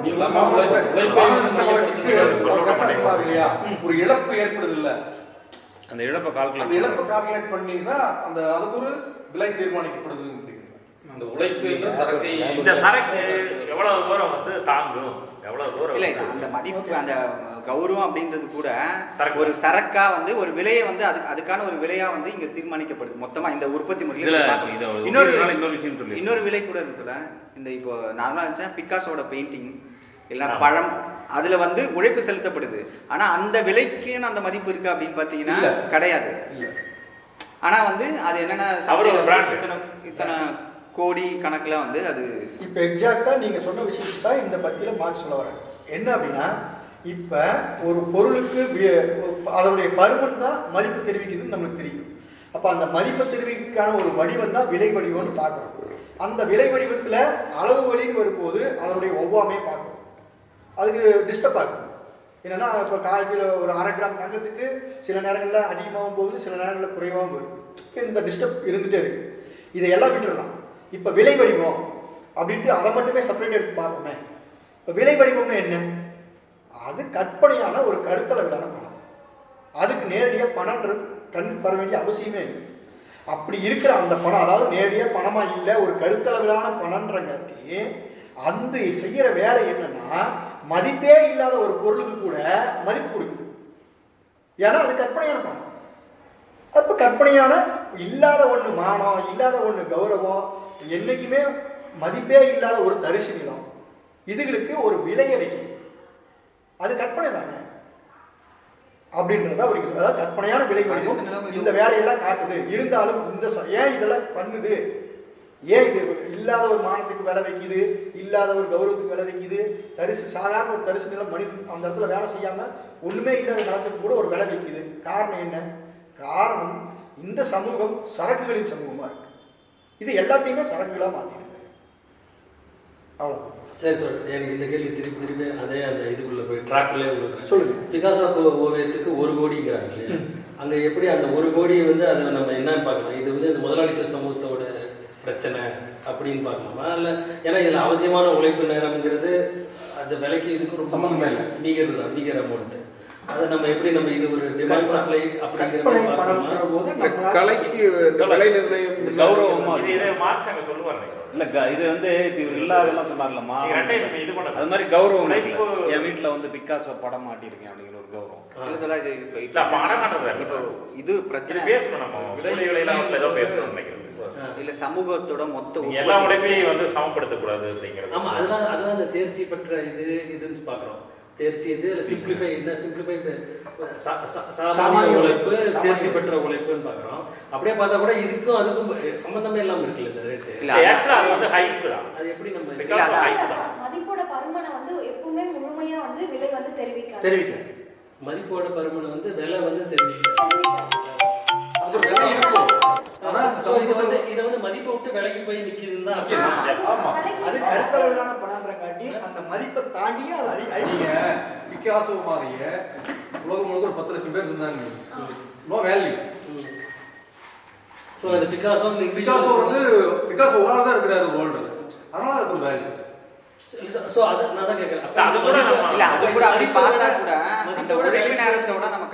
இல்லையா, ஒரு இழப்பு ஏற்படுது இல்ல, அந்த இழப்பை கால்குலேட் பண்ணி தான் அந்த அதுக்கு ஒரு விலை தீர்மானிக்கப்படுது. அந்த உழைப்பு சரக்கு, இந்த சரக்கு எவ்வளவு தூரம் வந்து தாங்கும், எவ்வளவு தூரம் இல்லை அந்த மதிப்பு அந்த கௌரவம் அப்படின்றது கூட ஒரு சரக்கா வந்து ஒரு விலையை வந்து அதுக்கான ஒரு விலையா வந்து இங்க தீர்மானிக்கப்படுது மொத்தமா இந்த உற்பத்தி முறையில. இன்னொரு விலை கூட இருக்குல்ல, இந்த இப்போ நார்மலா இருந்துச்சுன்னா பிக்காசோட பெயிண்டிங் இல்லை பழம், அதுல வந்து உழைப்பு செலுத்தப்படுது. ஆனா அந்த விலைக்குன்னு அந்த மதிப்பு இருக்கு அப்படின்னு பாத்தீங்கன்னா கிடையாது. ஆனா வந்து அது என்னன்னா இத்தனை கோடி கணக்குல வந்து அது இப்போ எக்ஸாக்டா நீங்க சொன்ன விஷயத்தை தான் இந்த பத்தியில மார்க் சொல்ல வர என்ன அப்படின்னா, இப்போ ஒரு பொருளுக்கு அதனுடைய பருமன் தான் மதிப்பு தெரிவிக்குதுன்னு நம்மளுக்கு தெரியும். அப்போ அந்த மதிப்பை தெரிவிக்கான ஒரு வடிவம் தான் விலை வடிவம்னு பார்க்குறோம். அந்த விலை வடிவத்தில் அளவு வழின்னு வரும்போது அதனுடைய ஒவ்வாமையை பார்க்கணும். அதுக்கு டிஸ்டர்ப் ஆகும். என்னென்னா இப்போ 1/4 கிலோ ஒரு 1/2 கிராம் தங்கத்துக்கு சில நேரங்களில் அதிகமாகவும் போகுது, சில நேரங்களில் குறைவாகவும் போகுது. இந்த டிஸ்டர்ப் இருந்துகிட்டே இருக்குது. இதையெல்லாம் விட்டுடலாம். இப்போ விலை வடிவம் அப்படின்ட்டு அதை மட்டுமே செப்பரேட் எடுத்து பார்ப்போமே. இப்போ விலை வடிவம்னு என்ன? அது கற்பனையான ஒரு கருத்தளவிலான பணம். அதுக்கு நேரடியாக பணம்ன்றது கண்ணுக்கு வர வேண்டிய அவசியமே இல்லை. அப்படி இருக்கிற அந்த பணம், அதாவது நேரடியாக பணமாக இல்லை, ஒரு கருத்தளவிலான பணம்ன்றங்காட்டி அந்த செய்கிற வேலை என்னன்னா மதிப்பே இல்லாத ஒரு பொருளுக்கு கூட மதிப்பு கொடுக்குது. ஏன்னா அது கற்பனையான பணம். அப்போ கற்பனையான இல்லாத ஒன்று மானம், இல்லாத ஒன்று கௌரவம், என்னைக்குமே மதிப்பே இல்லாத ஒரு தரிசு நிலம் இதுகளுக்கு ஒரு விலையை வைக்குது. அது கற்பனை தானே அப்படின்றத அப்படி, அதாவது கற்பனையான விலை வடிவம் இந்த வேலையெல்லாம் காட்டுது. இருந்தாலும் இந்த ஏன் இதெல்லாம் பண்ணுது, ஏன் இது இல்லாத ஒரு மானத்துக்கு விலை வைக்குது, இல்லாத ஒரு கௌரவத்துக்கு விலை வைக்குது, தரிசு சாதாரண ஒரு தரிசு நிலம் மனிதன் அந்த இடத்துல வேலை செய்யாமல் ஒன்றுமே இல்லாத நிலத்துக்கு கூட ஒரு விலை வைக்குது. காரணம் என்ன? காரணம் இந்த சமூகம் சரக்குகளின் சமூகமாக இருக்கு. இது எல்லாத்தையுமே சரக்குகளாக மாற்றிருக்கு. அவ்வளோதான். சரி தொடர், எனக்கு இந்த கேள்வி திருப்பி அதே அந்த இதுக்குள்ளே போய் ட்ராக்லேயே உங்களுக்கு சொல்லுங்க. பிகாசோ ஓவியத்துக்கு 1 கோடிங்கிறாங்க இல்லையா? அங்கே எப்படி அந்த 1 கோடியை வந்து அதை நம்ம என்னன்னு பார்க்கலாம்? இது வந்து இந்த முதலாளித்துவ சமூகத்தோட பிரச்சனை அப்படின்னு பார்க்கலாமா? இல்லை ஏன்னா இதில் அவசியமான உழைப்பு நேரம்ங்கிறது அந்த விலைக்கு இதுக்கு ஒரு சம்மந்தமே இல்லை, மீகர் அமௌண்ட்டு. அதை நம்ம எப்படி நம்ம இது ஒரு டிமாண்ட் சப்ளை அப்படிங்கிற கலைக்கு விலை நிர்ணயம் கௌரவமா சொல்லுவாங்க. இல்ல இது வந்து இவர் இல்லாதெல்லாம் சொன்னார்லம்மா, அது மாதிரி கௌரவம். என் வீட்டுல வந்து பிக்காசோ படம் மாட்டிருக்கேன் அப்படிங்கிற ஒரு கௌரவம். இது பிரச்சனை இல்ல, சமூகத்தோட மொத்த எல்லா உடைப்பையும் வந்து சமப்படுத்தக்கூடாது அப்படிங்கிறது. ஆமா, அதெல்லாம் அந்த தேர்ச்சி பெற்ற இதுன்னு பாக்குறோம். தேர்ச்சி இது சிம்பிளிஃபைடு சாமானிய உழைப்பு, தேர்ச்சி பெற்ற உழைப்புன்னு பார்க்குறோம். அப்படியே பார்த்தா கூட இதுக்கும் அதுக்கும் சம்பந்தமே இல்லாமல் இருக்குல்ல இந்த ரேட்டு. அது வந்து ஹைக் தான். அது எப்படி நம்ம மதிப்போட பருமனை வந்து எப்பவுமே முழுமையா வந்து விலை வந்து தெரிவிக்க மதிப்போட பருமனை வந்து விலை வந்து தெரிவிக்க இதை வந்து மதிப்பை விட்டு விலைக்கு போய் நிக்குதுன்னு தான். அது கருத்தளவிலான பணம்ன்ற காட்டி அந்த மதிப்பை தாண்டி அது நீங்க பிக்காசோ மாதிரிய உலகம் முழுக்க ஒரு 10 லட்சம் பேர் இருந்தாங்க. No value. ஸோ அது பிக்காசோ வந்து பிக்காசோ ஒரு ஆள் தான் இருக்கிறாரு வேர்ல்டு, அதனால அதுக்கு ஒரு வேல்யூ. ஸோ அதை நான் தான் கேட்குறேன். இல்லை, அது கூட அப்படி பார்த்தா கூட அந்த உழைப்பு நேரத்தோட நம்ம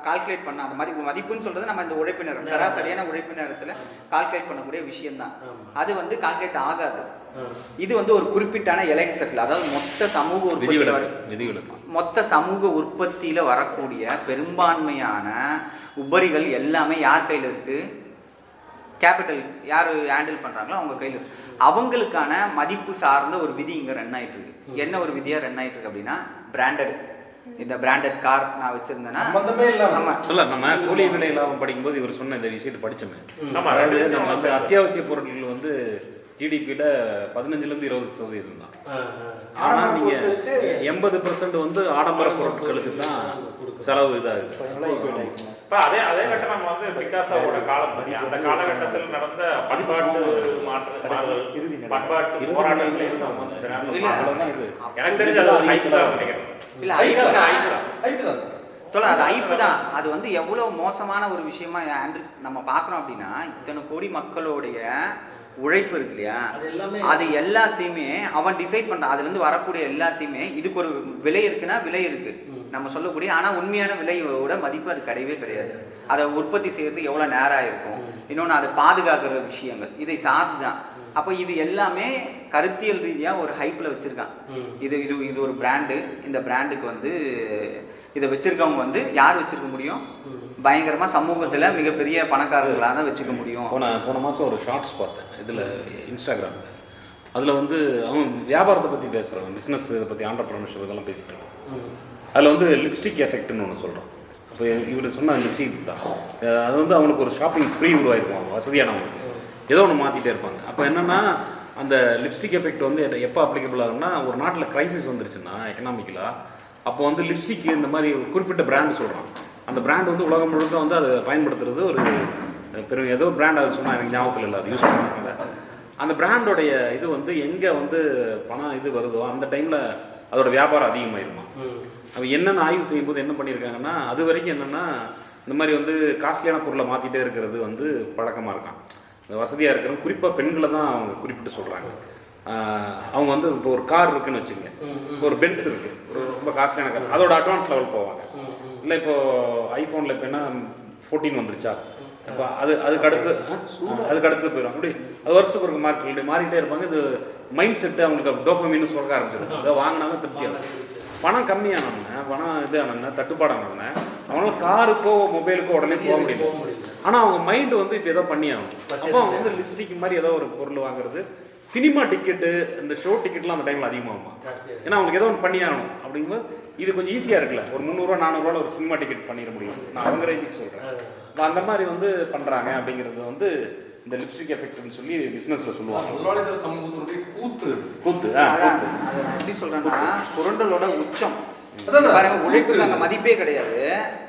கால்குலேட் பண்ண அந்த மாதிரி மதிப்புன்னு சொல்றது நம்ம இந்த உழைப்பு நேரம் சராசரியான உழைப்பு நேரத்தில் கால்குலேட் பண்ணக்கூடிய விஷயம் தான். அது வந்து கால்குலேட் ஆகாது. இது வந்து ஒரு குறிப்பிட்டான எலைட் சர்க்கிள், அதாவது மொத்த சமூக உற்பத்தியில வரக்கூடிய பெரும்பான்மையான உபரிகள் எல்லாமே யார் கையில் இருக்கு? கேபிட்டல் யார் ஹேண்டில் பண்றாங்களோ அவங்க கையில் இருக்கு. அவங்களுக்கான மதிப்பு சார்ந்த ஒரு விதி இங்க ரன் ஆயிட்டு இருக்கு. என்ன ஒரு விதியா ரன் ஆயிட்டு இருக்கு அப்படின்னா, பிராண்டட். இந்த பிராண்டட் கார் நான் வச்சிருந்தேன்னா நம்ம கூலி விலை லாபம் படிக்கும்போது இவர் சொன்ன இந்த விஷயத்தை படிச்சோமே. நம்ம வந்து அத்தியாவசிய பொருட்கள் வந்து ஜிடிபியில் 15லேருந்து 20% தான். ஆனால் நீங்கள் 80% வந்து ஆடம்பர பொருட்களுக்கு தான் செலவு இதாகுது. இப்போ அதே கட்டம் நம்ம வந்து பிகாசோட காலம் பற்றி அந்த காலகட்டத்தில் நடந்த பண்பாட்டு பண்பாட்டு போராட்டங்களையும் நம்ம வந்து இது எனக்கு தெரிஞ்ச அது ஹைப் தான் நினைக்கிறேன். இல்லை அது ஐப்பு தான். அது வந்து எவ்வளோ மோசமான ஒரு விஷயமா நம்ம பார்க்குறோம் அப்படின்னா, இத்தனை கோடி மக்களுடைய உழைப்பு இருக்கு இல்லையா, அது எல்லாத்தையுமே அவன் டிசைட் பண்ணுறான். அதுலேருந்து வரக்கூடிய எல்லாத்தையுமே இதுக்கு ஒரு விலை இருக்குன்னா விலை இருக்கு நம்ம சொல்லக்கூடிய, ஆனால் உண்மையான விலையோட மதிப்பு அது கிடையவே கிடையாது. அதை உற்பத்தி செய்யறது எவ்வளோ நேரம் இருக்கும், இன்னொன்று அதை பாதுகாக்கிற விஷயங்கள் இதை சார்ந்து தான். அப்போ இது எல்லாமே கருத்தியல் ரீதியாக ஒரு ஹைப்பில் வச்சுருக்கான். இது இது இது ஒரு பிராண்டு. இந்த பிராண்டுக்கு வந்து இதை வச்சிருக்கவங்க வந்து யார் வச்சிருக்க முடியும்? பயங்கரமாக சமூகத்தில் மிகப்பெரிய பணக்காரர்களாக தான் வச்சுக்க முடியும். போன மாதம் ஒரு ஷார்ட்ஸ் பார்த்தேன் இதில் இன்ஸ்டாகிராமில். அதில் வந்து அவன் வியாபாரத்தை பற்றி பேசுகிறான், பிஸ்னஸ் இதை பற்றி ஆண்டர்பிரனர்ஷிப் இதெல்லாம் பேசிக்கிறான். அதில் வந்து லிப்ஸ்டிக் எஃபெக்ட்னு ஒன்று சொல்கிறான். அப்போ இவர் சொன்ன லிப்ஸ்டிக் தான் அது வந்து அவனுக்கு ஒரு ஷாப்பிங் ஸ்ப்ரீ உருவாயிருப்பாங்க, வசதியானவங்களுக்கு ஏதோ ஒன்று மாற்றிட்டே இருப்பாங்க. அப்போ என்னென்னா அந்த லிப்ஸ்டிக் எஃபெக்ட் வந்து எப்போ அப்ளிகபிள் ஆகும்னா, ஒரு நாட்டில் க்ரைசிஸ் வந்துருச்சுன்னா எக்கனாமிக்கலாக, அப்போ வந்து லிப்ஸ்டிக் இந்த மாதிரி ஒரு குறிப்பிட்ட பிராண்டு சொல்கிறான். அந்த பிராண்ட் வந்து உலகம் முழுக்க வந்து அதை பயன்படுத்துறது ஒரு பெரும் ஏதோ பிராண்ட் அது சொன்னால் எனக்கு ஞாபகத்தில் இல்லை, அது யூஸ் பண்ணுறாங்க. அந்த பிராண்டோடைய இது வந்து எங்கே வந்து பணம் இது வருதோ அந்த டைமில் அதோட வியாபாரம் அதிகமாயிருமா. அப்போ என்னென்ன ஆய்வு செய்யும்போது என்ன பண்ணியிருக்காங்கன்னா, அது வரைக்கும் என்னென்னா இந்த மாதிரி வந்து காஸ்ட்லியான பொருளை மாற்றிட்டே இருக்கிறது வந்து பழக்கமாக இருக்கான். வசதியாக இருக்கிறவங்க குறிப்பாக பெண்களை தான் அவங்க குறிப்பிட்டு சொல்கிறாங்க. அவங்க வந்து இப்போ ஒரு கார் இருக்குன்னு வச்சுங்க, இப்போ ஒரு பென்ஸ் இருக்குது, ஒரு ரொம்ப காஸ்ட்லியான கார், அதோட அட்வான்ஸ் லெவல் போவாங்க. இல்லை இப்போது ஐஃபோனில் இப்போ என்ன 14 வந்துருச்சா, இப்போ அதுக்கு அடுத்து போயிடும். அப்படி அது வருஷத்துக்கு ஒரு மார்க்கெட் மாறிட்டே இருப்பாங்க. இது மைண்ட் செட்டு அவங்களுக்கு டோபமைன்னு சொல்ல ஆரம்பிச்சிடும். அதை வாங்கினாலும் திருப்தியாக பணம் கம்மியானவங்க, பணம் இது ஆனவங்க, தட்டுப்பாடானவங்க, அவங்களால காருக்கோ மொபைலுக்கோ உடனே போக முடியல. ஆனால் அவங்க மைண்டு வந்து இப்போ ஏதோ பண்ணி ஆகணும். அப்போ அவங்க வந்து லிப்ஸ்டிக் மாதிரி ஏதோ ஒரு பொருள் வாங்குறது, சினிமா டிக்கெட்டு, இந்த ஷோ டிக்கெட்லாம் அந்த டைமில் அதிகமாகுமா, ஏன்னா அவங்களுக்கு ஏதோ ஒன்று பண்ணி ஆகணும். அப்படிங்கும்போது இது கொஞ்சம் ஈஸியாக இருக்குல்ல, ஒரு 300 400 ஒரு சினிமா டிக்கெட் பண்ணிட முடியும். நான் அவங்க ரேஞ்சுக்கு சொல்கிறேன். அந்த மாதிரி வந்து பண்ணுறாங்க. அப்படிங்கிறது வந்து இந்த லிப்ஸ்டிக் எஃபெக்ட்னு சொல்லி பிஸ்னஸில் சொல்லுவாங்க. முதலாளித்துவ சமூகத்தினுடைய கூத்து எப்படி சொல்கிறேன்னா, சுரண்டலோட உச்சம் பாருங்க. உழைப்புக்கு அங்கே மதிப்பே கிடையாது.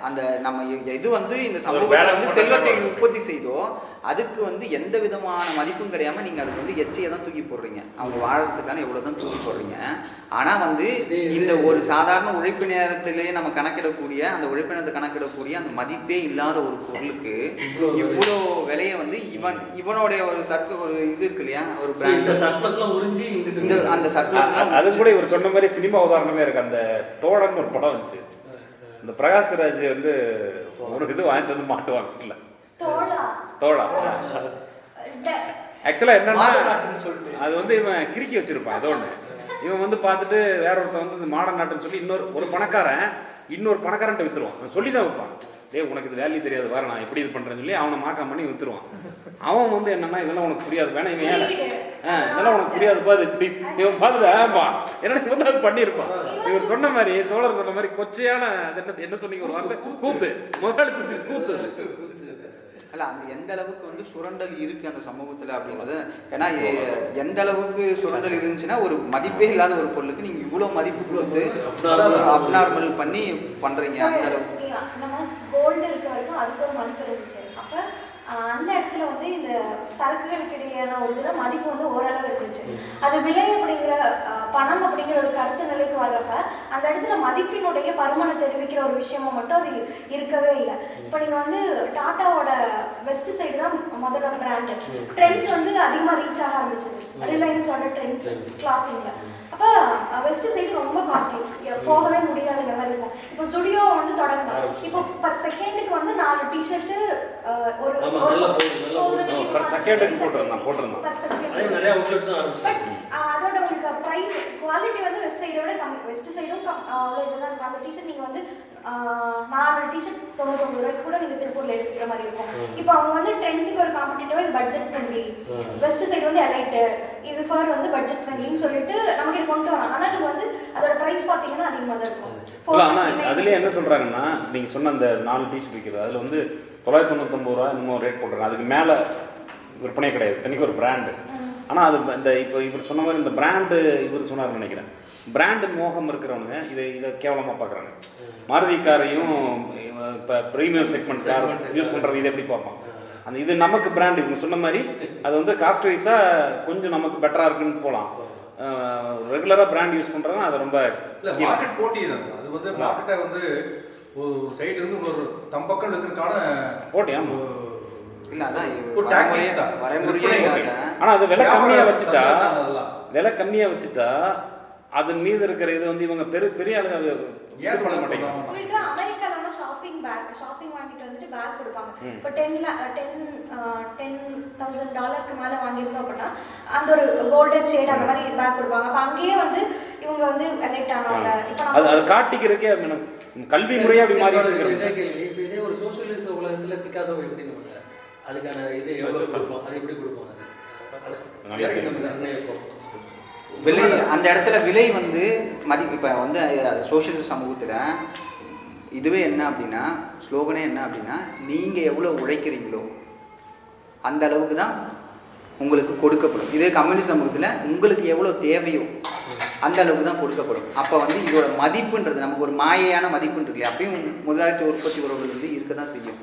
அந்த நம்ம எது வந்து இந்த சமூகத்தில் வந்து செல்வத்தை உற்பத்தி செய்தோ அதுக்கு வந்து எந்த விதமான மதிப்பும் கிடையாம நீங்க அதுக்கு வந்து எச்சையை தான் தூக்கி போடுறீங்க. அவங்க வாழறதுக்கான எவ்வளவுதான் தூக்கி போடுறீங்க. ஆனா வந்து இந்த ஒரு சாதாரண உழைப்பு நேரத்திலேயே நம்ம கணக்கிடக்கூடிய அந்த உழைப்பு நேரத்தை கணக்கிடக்கூடிய அந்த மதிப்பே இல்லாத ஒரு பொருளுக்கு இவ்வளோ விலையை வந்து இவனுடைய ஒரு ஒரு இது இருக்கு இல்லையா, ஒரு அந்த சர்ப்ளஸ் அது கூட இவர் சொன்ன மாதிரி சினிமா உதாரணமே இருக்கு. அந்த தோழன் ஒரு படம் வந்துச்சு, இந்த பிரகாஷ்ராஜ் வந்து ஒரு இது வாங்கிட்டு வந்து மாட்டுவாங்க தோழா. ஆக்சுவலா என்னன்னா அது வந்து இவன் கிறுக்கி வச்சிருப்பான். ஏதோ ஒன்று இவன் வந்து பார்த்துட்டு வேற ஒருத்தன் வந்து மாடர்ன் நாட்டுன்னு சொல்லி ஒரு பணக்காரன் இன்னொரு பணக்காரன்ட்ட வித்துருவான். சொல்லி தான் வைப்பான், உனக்கு இது வேல்யூ தெரியாது, வேற நான் எப்படி இது பண்றேன்னு சொல்லி அவனை மாக்கம் பண்ணி வித்துருவான். அவன் வந்து என்னன்னா இதெல்லாம் உனக்கு புரியாது, வேணா இவன் இதெல்லாம் உனக்கு புரியாதுப்பா, அது இப்படி இவன் பார்த்துட்டு ஆமா எனக்கு வந்து அது பண்ணியிருப்பான். இவர் சொன்ன மாதிரி தோழர் சொன்ன மாதிரி கொச்சையான என்ன சொன்னீங்க ஒரு வார்த்தை, கூத்து, முதலாளி கூத்து. அல்ல அந்த எந்த அளவுக்கு வந்து சுரண்டல் இருக்கு அந்த சமூகத்துல அப்படின்றது. ஏன்னா எந்த அளவுக்கு சுரண்டல் இருந்துச்சுன்னா ஒரு மதிப்பே இல்லாத ஒரு பொருளுக்கு நீங்க இவ்வளவு மதிப்பு கொடுத்து அப்நார்மல் பண்ணி பண்றீங்க. அந்த அளவுக்கு நம்ம கோல்டு இருக்க வரைக்கும் அதுக்கு ஒரு மதிப்பு இருந்துச்சு. அப்ப அந்த இடத்துல வந்து இந்த சரக்குகளுக்கு இடையான ஒரு இதில் மதிப்பு வந்து ஓரளவு இருந்துச்சு. அது விலை அப்படிங்கிற பணம் அப்படிங்கிற ஒரு கருத்து நிலைக்கு வர்றப்ப அந்த இடத்துல மதிப்பினுடைய பருமனை தெரிவிக்கிற ஒரு விஷயமும் மட்டும் அது இருக்கவே இல்லை. இப்போ நீங்கள் வந்து டாட்டாவோட வெஸ்ட் சைடு தான் முதல்ல பிராண்டு ட்ரெண்ட்ஸ் வந்து அதிகமாக ரீச் ஆக ஆரம்பிச்சது. ரிலையன்ஸோட ட்ரெண்ட்ஸ் கிளாத்திங்கில். அப்போ வெஸ்ட் சைடு ரொம்ப காஸ்ட்லி, போகவே முடியாதுங்கிற மாதிரி இருக்கும். இப்போ ஸ்டுடியோ வந்து தொடங்கலாம். இப்போ பர் செகண்டுக்கு வந்து 4 டிஷர்ட்டு ஒரு அதோட உங்களுக்கு பிரைஸ் குவாலிட்டி வந்து வெஸ்ட் சைடை விட கம்மி. வெஸ்ட் சைடும் அவ்வளோ இதுதான் இருக்கும். அந்த டிஷர்ட் நீங்கள் வந்து 4 டிஷர்ட் 99 ரூபாய்க்கு கூட நீங்கள் திருப்பூரில் எடுத்துக்கிற மாதிரி இருக்கும். இப்போ அவங்க வந்து ட்ரெண்ட்ஸுக்கு ஒரு காம்படிட்டிவாக இது பட்ஜெட் ஃப்ரெண்ட்லி, வெஸ்ட் சைடு வந்து எலைட்டு, இது ஃபார் வந்து பட்ஜெட் ஃப்ரெண்ட்லின்னு சொல்லிட்டு நமக்கு கொண்டு வராங்க. ஆனால் நீங்கள் வந்து அதோட ப்ரைஸ் பார்த்தீங்கன்னா அதிகமாக தான் இருக்கும். ஆனால் அதுலேயே என்ன சொல்கிறாங்கன்னா, நீங்கள் சொன்ன அந்த 4 டிஷர்ட் விற்கிறது அதில் வந்து 999 ரூபா இன்னும் ரேட் போடுறாங்க. அதுக்கு மேலே விற்பனையே கிடையாது. தனிக்கு ஒரு பிராண்டு ஆனால் அது இந்த இப்போ இவர் சொன்ன மாதிரி இந்த பிராண்டு இவர் சொன்னார்னு நினைக்கிறேன், பிராண்டு மோகம் இருக்கிறவனுங்க இதை கேவலமாக பார்க்குறாங்க. மாருதி காரையும் இப்போ ப்ரீமியம் செக்மெண்ட் கார் யூஸ் பண்ணுறது இதை எப்படி பார்ப்பான். அந்த இது நமக்கு பிராண்டு இவங்க சொன்ன மாதிரி அது வந்து காஸ்ட் வைஸாக கொஞ்சம் நமக்கு பெட்டராக இருக்குன்னு போகலாம். ரெகுலராக பிராண்ட் யூஸ் பண்ணுறாங்க அது ரொம்ப மார்க்கெட் போட்டி தான். அது வந்து மார்க்கெட்டை வந்து ஒரு சைடு இருந்து ஒரு தம்பக்கம் இருக்கிறதுக்கான போட்டி. ஆனா அது விலை கம்மியா வச்சுட்டா அதன் மீது இருக்கிற இது வந்து இவங்க பெரிய ஆளுங்க அது ஏன் பண்ண மாட்டேங்க. உங்களுக்கு அமெரிக்கால ஷாப்பிங் வாங்கிட்டு வந்துட்டு பேக் கொடுப்பாங்க. இப்போ $10,000 மேல வாங்கிருக்கோம் அப்படின்னா அந்த ஒரு கோல்டன் ஷேட் அந்த மாதிரி பேக் கொடுப்பாங்க. அப்ப அங்கேயே வந்து இவங்க வந்து எலெக்ட் ஆனாங்க. அது காட்டிக்கிறதுக்கே கல்வி முறையா அப்படி மாறி இதே ஒரு சோசியலிச உலகத்துல பிகாசோ எப்படி அதுக்கான இது எவ்வளவு கொடுப்போம், அது எப்படி கொடுப்போம், விலை அந்த இடத்துல விலை வந்து இப்போ வந்து சோசியலிச சமூகத்தில் இதுவே என்ன அப்படின்னா ஸ்லோகனே என்ன அப்படின்னா நீங்கள் எவ்வளோ உழைக்கிறீங்களோ அந்த அளவுக்கு தான் உங்களுக்கு கொடுக்கப்படும். இதே கம்யூனிஸ்ட் சமூகத்தில் உங்களுக்கு எவ்வளோ தேவையோ அந்த அளவுக்கு தான் கொடுக்கப்படும். அப்போ வந்து இதோட மதிப்புன்றது நமக்கு ஒரு மாயையான மதிப்புன்னு இருக்கு. அப்பயும் முதலாளித்துவ உற்பத்தி உறவுகள் வந்து இருக்க தான் செய்யும்.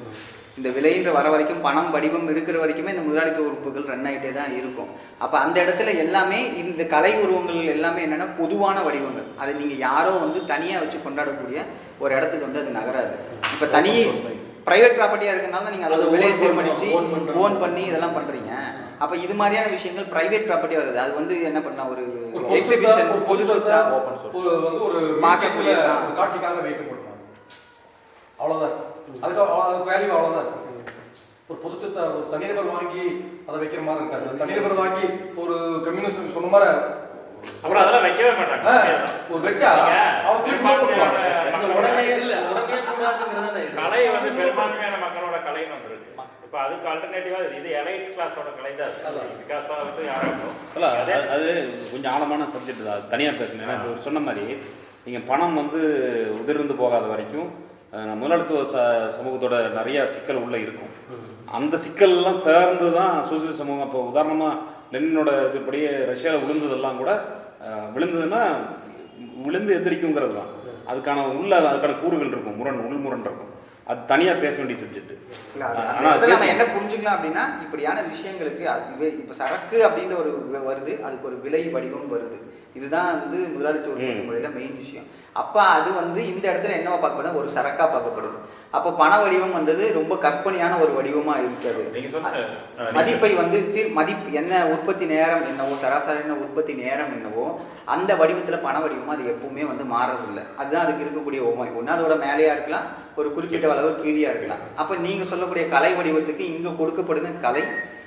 இந்த விலைன்ற வர வரைக்கும் பணம் வடிவம் இருக்கிற வரைக்குமே இந்த முதலாளித்துவ உறுப்புகள் ரன் ஆகிட்டே தான் இருக்கும். அப்போ அந்த இடத்துல எல்லாமே இந்த கலை உருவங்கள் எல்லாமே என்னென்னா பொதுவான வடிவங்கள். அதை நீங்கள் யாரோ வந்து தனியாக வச்சு கொண்டாடக்கூடிய ஒரு இடத்துக்கு வந்து அது நகராது. இப்போ தனியே ப்ரைவேட் ப்ராப்பர்ட்டியாக இருக்கிறதுனால தான் நீங்கள் அதோட விலையை தீர்மானித்து ஓன் பண்ணி இதெல்லாம் பண்ணுறீங்க. அப்போ இது மாதிரியான விஷயங்கள் ப்ரைவேட் ப்ராப்பர்ட்டி வருது. அது வந்து என்ன பண்ணலாம், ஒரு எக்ஸிபிஷன் பொது ஒரு மார்க்கெட்டில் காட்சிக்காக வைக்கப்படுறாங்க, அவ்வளோதான். அதுக்கு வேல்யூ அவ்வளோதான் இருக்கு. ஒரு பொது சொத்தை ஒரு தனிநபர் வாங்கி அதை வைக்கிற மாதிரி இருக்காது. தனிநபர் வாங்கி ஒரு கம்யூனிஸ்ட் சொன்ன மாதிரி அப்புறம் அதெல்லாம் வைக்கவே மாட்டாங்க. ஒரு வச்சா அவன் கலை வந்து பெரும்பான்மையான மக்களோட கலைன்னு வந்துருக்கு. இப்போ அதுக்கு ஆல்டர்னேட்டிவா இது எலைட் கிளாஸோட கலை தான். பிகாஸ் வந்து யாரும் அது கொஞ்சம் ஆழமான சப்ஜெக்ட் தான், தனியாக பேசணும். ஏன்னா இப்போ சொன்ன மாதிரி நீங்கள் பணம் வந்து உதிர்ந்து போகாத வரைக்கும் முதலாளித்துவ சமூகத்தோட நிறைய சிக்கல் உள்ளே இருக்கும். அந்த சிக்கல்லாம் சேர்ந்து தான் சோசியலிச சமூகம். இப்போ உதாரணமாக லெனினோட இதுபடியே ரஷ்யாவில் விழுந்ததெல்லாம் கூட விழுந்ததுன்னா விழுந்து எந்திரிக்குங்கிறது தான். அதுக்கான கூறுகள் இருக்கும், உள்முரண் இருக்கும். அது தனியாக பேச வேண்டிய சப்ஜெக்ட். நம்ம என்ன புரிஞ்சுக்கலாம் அப்படின்னா இப்படியான விஷயங்களுக்கு அது இப்போ சரக்கு அப்படின்ற ஒரு வருது, அதுக்கு ஒரு விலை வடிவம் வருது. இதுதான் வந்து முதலாளித்துவ உற்பத்தி முறையில மெயின் விஷயம். அப்போ அது வந்து இந்த இடத்துல என்னவா பார்க்கப்படுது, ஒரு சரக்கா பார்க்கப்படுது. அப்போ பண வடிவம் வந்தது ரொம்ப கற்பனையான ஒரு வடிவமா இருக்காது. மதிப்பை வந்து மதிப்பு என்ன, உற்பத்தி நேரம் என்னவோ, சராசரியான உற்பத்தி நேரம் என்னவோ, அந்த வடிவத்துல பண வடிவமா அது எப்பவுமே வந்து மாறதில்லை. அதுதான் அதுக்கு இருக்கக்கூடிய உண்மை. ஒன்று அதோட மேலேயா இருக்கலாம், ஒரு குறிப்பிட்ட அளவு கீழே இருக்கலாம். அப்போ நீங்க சொல்லக்கூடிய கலை வடிவத்துக்கு இங்க கொடுக்கப்படுது கலை.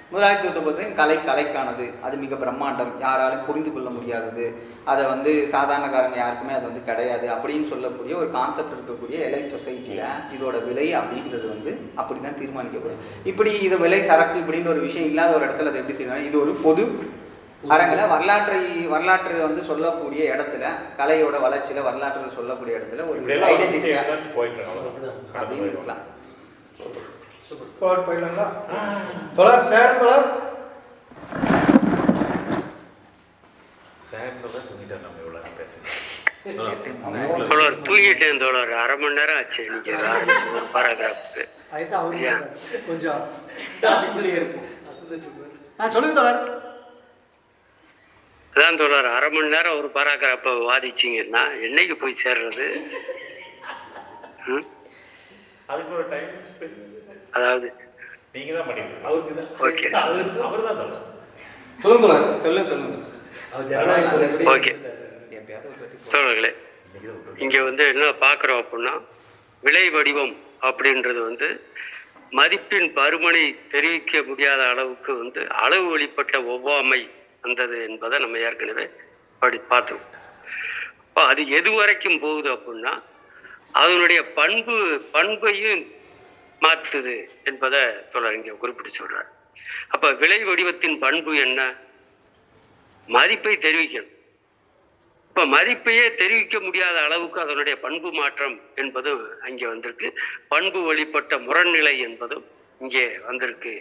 முதலாளித்துவத்தை பொறுத்த கலைக்கானது, அது மிக பிரம்மாண்டம், யாராலும் புரிந்து கொள்ள முடியாதது, அதை வந்து சாதாரணக்காரங்க யாருக்குமே அது வந்து கிடையாது அப்படின்னு சொல்லக்கூடிய ஒரு கான்செப்ட் இருக்கக்கூடிய எலைட் சொசைட்டியில் இதோட விலை அப்படின்றது வந்து அப்படி தான் தீர்மானிக்கப்படும். இப்படி இது விலை சரக்கு இப்படின்ற ஒரு விஷயம் இல்லாத ஒரு இடத்துல அது எப்படி தீர்மானம், இது ஒரு பொது அரங்கில் வரலாற்று வந்து சொல்லக்கூடிய இடத்துல, கலையோட வளர்ச்சியில் வரலாற்று சொல்லக்கூடிய இடத்துல ஒரு ஐடென்டிட்டி அப்படின்னு இருக்கலாம். போயிடலாங்களா தொடர் சேர் தொடர் தூங்கிட்டேன் தோழர். அரை மணி நேரம் ஆச்சு நீங்க ஒரு பாராகிராஃப்க்கு. கொஞ்சம் சொல்லுங்க தோழர். அதான் தோழர், அரை மணி நேரம் ஒரு பாராகிராஃபை வாதிச்சிங்கன்னா என்னைக்கு போய் சேர்றது? அதுக்கு ஒரு டைம் அதாவது நீங்க தான் பண்ணிருக்கீங்க. ஓகே, அவர்தான் தோழர். சொல்லுங்க. ஓகே தோழர்களே, இங்க வந்து என்ன பார்க்குறோம் அப்படின்னா, விலை வடிவம் அப்படின்றது வந்து மதிப்பின் பருமனை தெரிவிக்க முடியாத அளவுக்கு வந்து அளவு வெளிப்பட்ட ஒவ்வாமை வந்தது என்பதை நம்ம ஏற்கனவே பார்த்தோம். அப்போ அது எது வரைக்கும் போகுது அப்படின்னா அதனுடைய பண்பையும் மாற்றுது என்பதை தொடர் இங்கே குறிப்பிட்டு சொல்றார். அப்ப விலை வடிவத்தின் பண்பு என்ன? மதிப்பை தெரிவிக்கணும். இப்ப மதிப்பையே தெரிவிக்க முடியாத அளவுக்கு அதனுடைய பண்பு மாற்றம் என்பதும் அங்கே வந்திருக்கு. பண்பு வழிபட்ட முரண்நிலை என்பதும் இங்கே வந்திருக்கு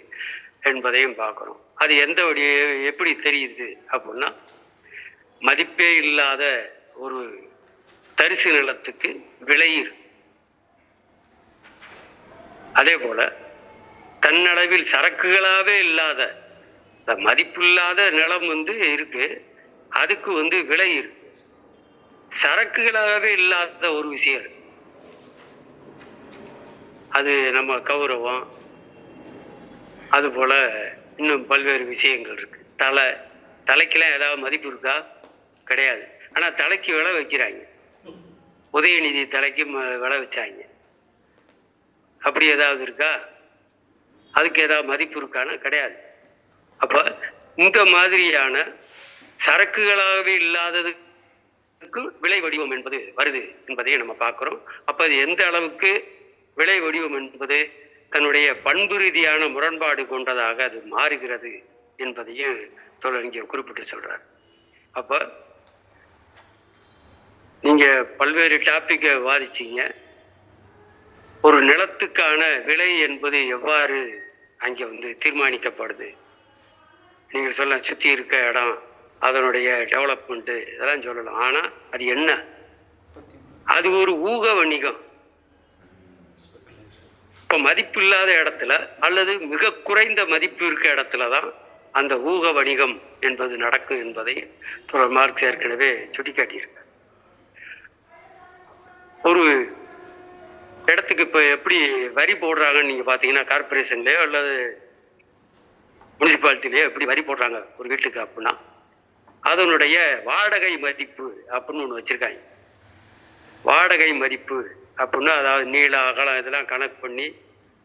என்பதையும் பார்க்குறோம். அது எப்படி தெரியுது அப்படின்னா, மதிப்பே இல்லாத ஒரு தரிசு நிலத்துக்கு விலை இருக்கு. அதே போல தன்னளவில் சரக்குகளாகவே இல்லாத மதிப்பில்லாத நிலம் இருக்கு, அதுக்கு விலை இருக்கு. சரக்குகளாகவே இல்லாத ஒரு விஷயம் இருக்கு, அது நம்ம கௌரவம். அது போல இன்னும் பல்வேறு விஷயங்கள் இருக்கு. தலைக்கெல்லாம் ஏதாவது மதிப்பு இருக்கா? கிடையாது. ஆனா தலைக்கு விலை வைக்கிறாங்க. உதயநிதி தலைக்கு விலை வச்சாங்க. அப்படி ஏதாவது இருக்கா? அதுக்கு ஏதாவது மதிப்பு இருக்கானா? கிடையாது. அப்ப இந்த மாதிரியான சரக்குகளாகவே இல்லாததுக்கு விலை வடிவம் என்பது வருது என்பதையும் நம்ம பார்க்கிறோம். அப்ப அது எந்த அளவுக்கு விலை வடிவம் என்பது தன்னுடைய பண்பு ரீதியான முரண்பாடு கொண்டதாக அது மாறுகிறது என்பதையும் தோழர் இங்கே குறிப்பிட்டு சொல்றார். அப்ப நீங்க பல்வேறு டாபிக்கை வாதிச்சீங்க. ஒரு நிலத்துக்கான விலை என்பது எவ்வாறு அங்கே தீர்மானிக்கப்படுது? நீங்க சொல்ல சுத்தி இருக்க இடம், அதனுடைய டெவலப்மெண்ட், இதெல்லாம் சொல்லலாம். ஆனா அது என்ன? அது ஒரு ஊக வணிகம். இப்ப மதிப்பு இல்லாத இடத்துல அல்லது மிக குறைந்த மதிப்பு இருக்க இடத்துலதான் அந்த ஊக வணிகம் என்பது நடக்கும் என்பதை தோழர் மார்க்ஸ் ஏற்கனவே சுட்டிக்காட்டியிருக்க. ஒரு இடத்துக்கு இப்ப எப்படி வரி போடுறாங்கன்னு நீங்க பாத்தீங்கன்னா, கார்பரேஷன்லயோ அல்லது முனிசிபாலிட்டிலயோ எப்படி வரி போடுறாங்க ஒரு வீட்டுக்கு அப்படின்னா, அதனுடைய வாடகை மதிப்பு அப்படின்னு ஒண்ணு வச்சிருக்காங்க. வாடகை மதிப்பு அப்படின்னா, அதாவது நீள அகலம் இதெல்லாம் கணக்கு பண்ணி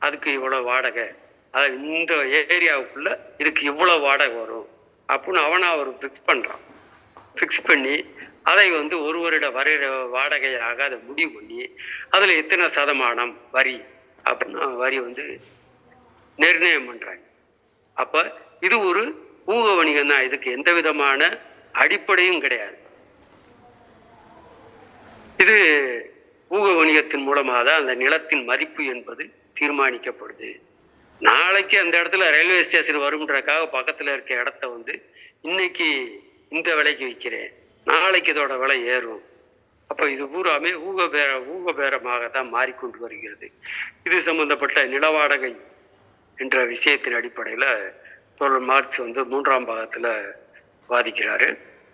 அதுக்கு இவ்வளவு வாடகை, அதாவது இந்த ஏரியாவுக்குள்ள இதுக்கு இவ்வளவு வாடகை வரும் அப்படின்னு அவனா ஒரு ஃபிக்ஸ் பண்றான். ஃபிக்ஸ் பண்ணி அதை ஒரு வருட வாடகையாக அதை முடிவு பண்ணி அதுல எத்தனை சதமானம் வரி அப்படின்னா வரி நிர்ணயம் பண்றாங்க. அப்ப இது ஒரு ஊக வணிகம் தான். இதுக்கு எந்த விதமான அடிப்படையும் கிடையாது. இது ஊக வணிகத்தின் மூலமாக தான் அந்த நிலத்தின் மதிப்பு என்பது தீர்மானிக்கப்படுது. நாளைக்கு அந்த இடத்துல ரயில்வே ஸ்டேஷன் வரும்ன்றக்காக பக்கத்துல இருக்க இடத்த இன்னைக்கு இந்த விலைக்கு விற்கிறேன், நாளைக்கு இதோட விலை ஏறும். அப்ப இது பூராமே ஊக பேரமாக தான் மாறிக்கொண்டு வருகிறது. இது சம்பந்தப்பட்ட நில வாடகை என்ற விஷயத்தின் அடிப்படையில தோழர் மார்க்ஸ் 3ஆம் பாகத்துல வாதிக்கிறாரு.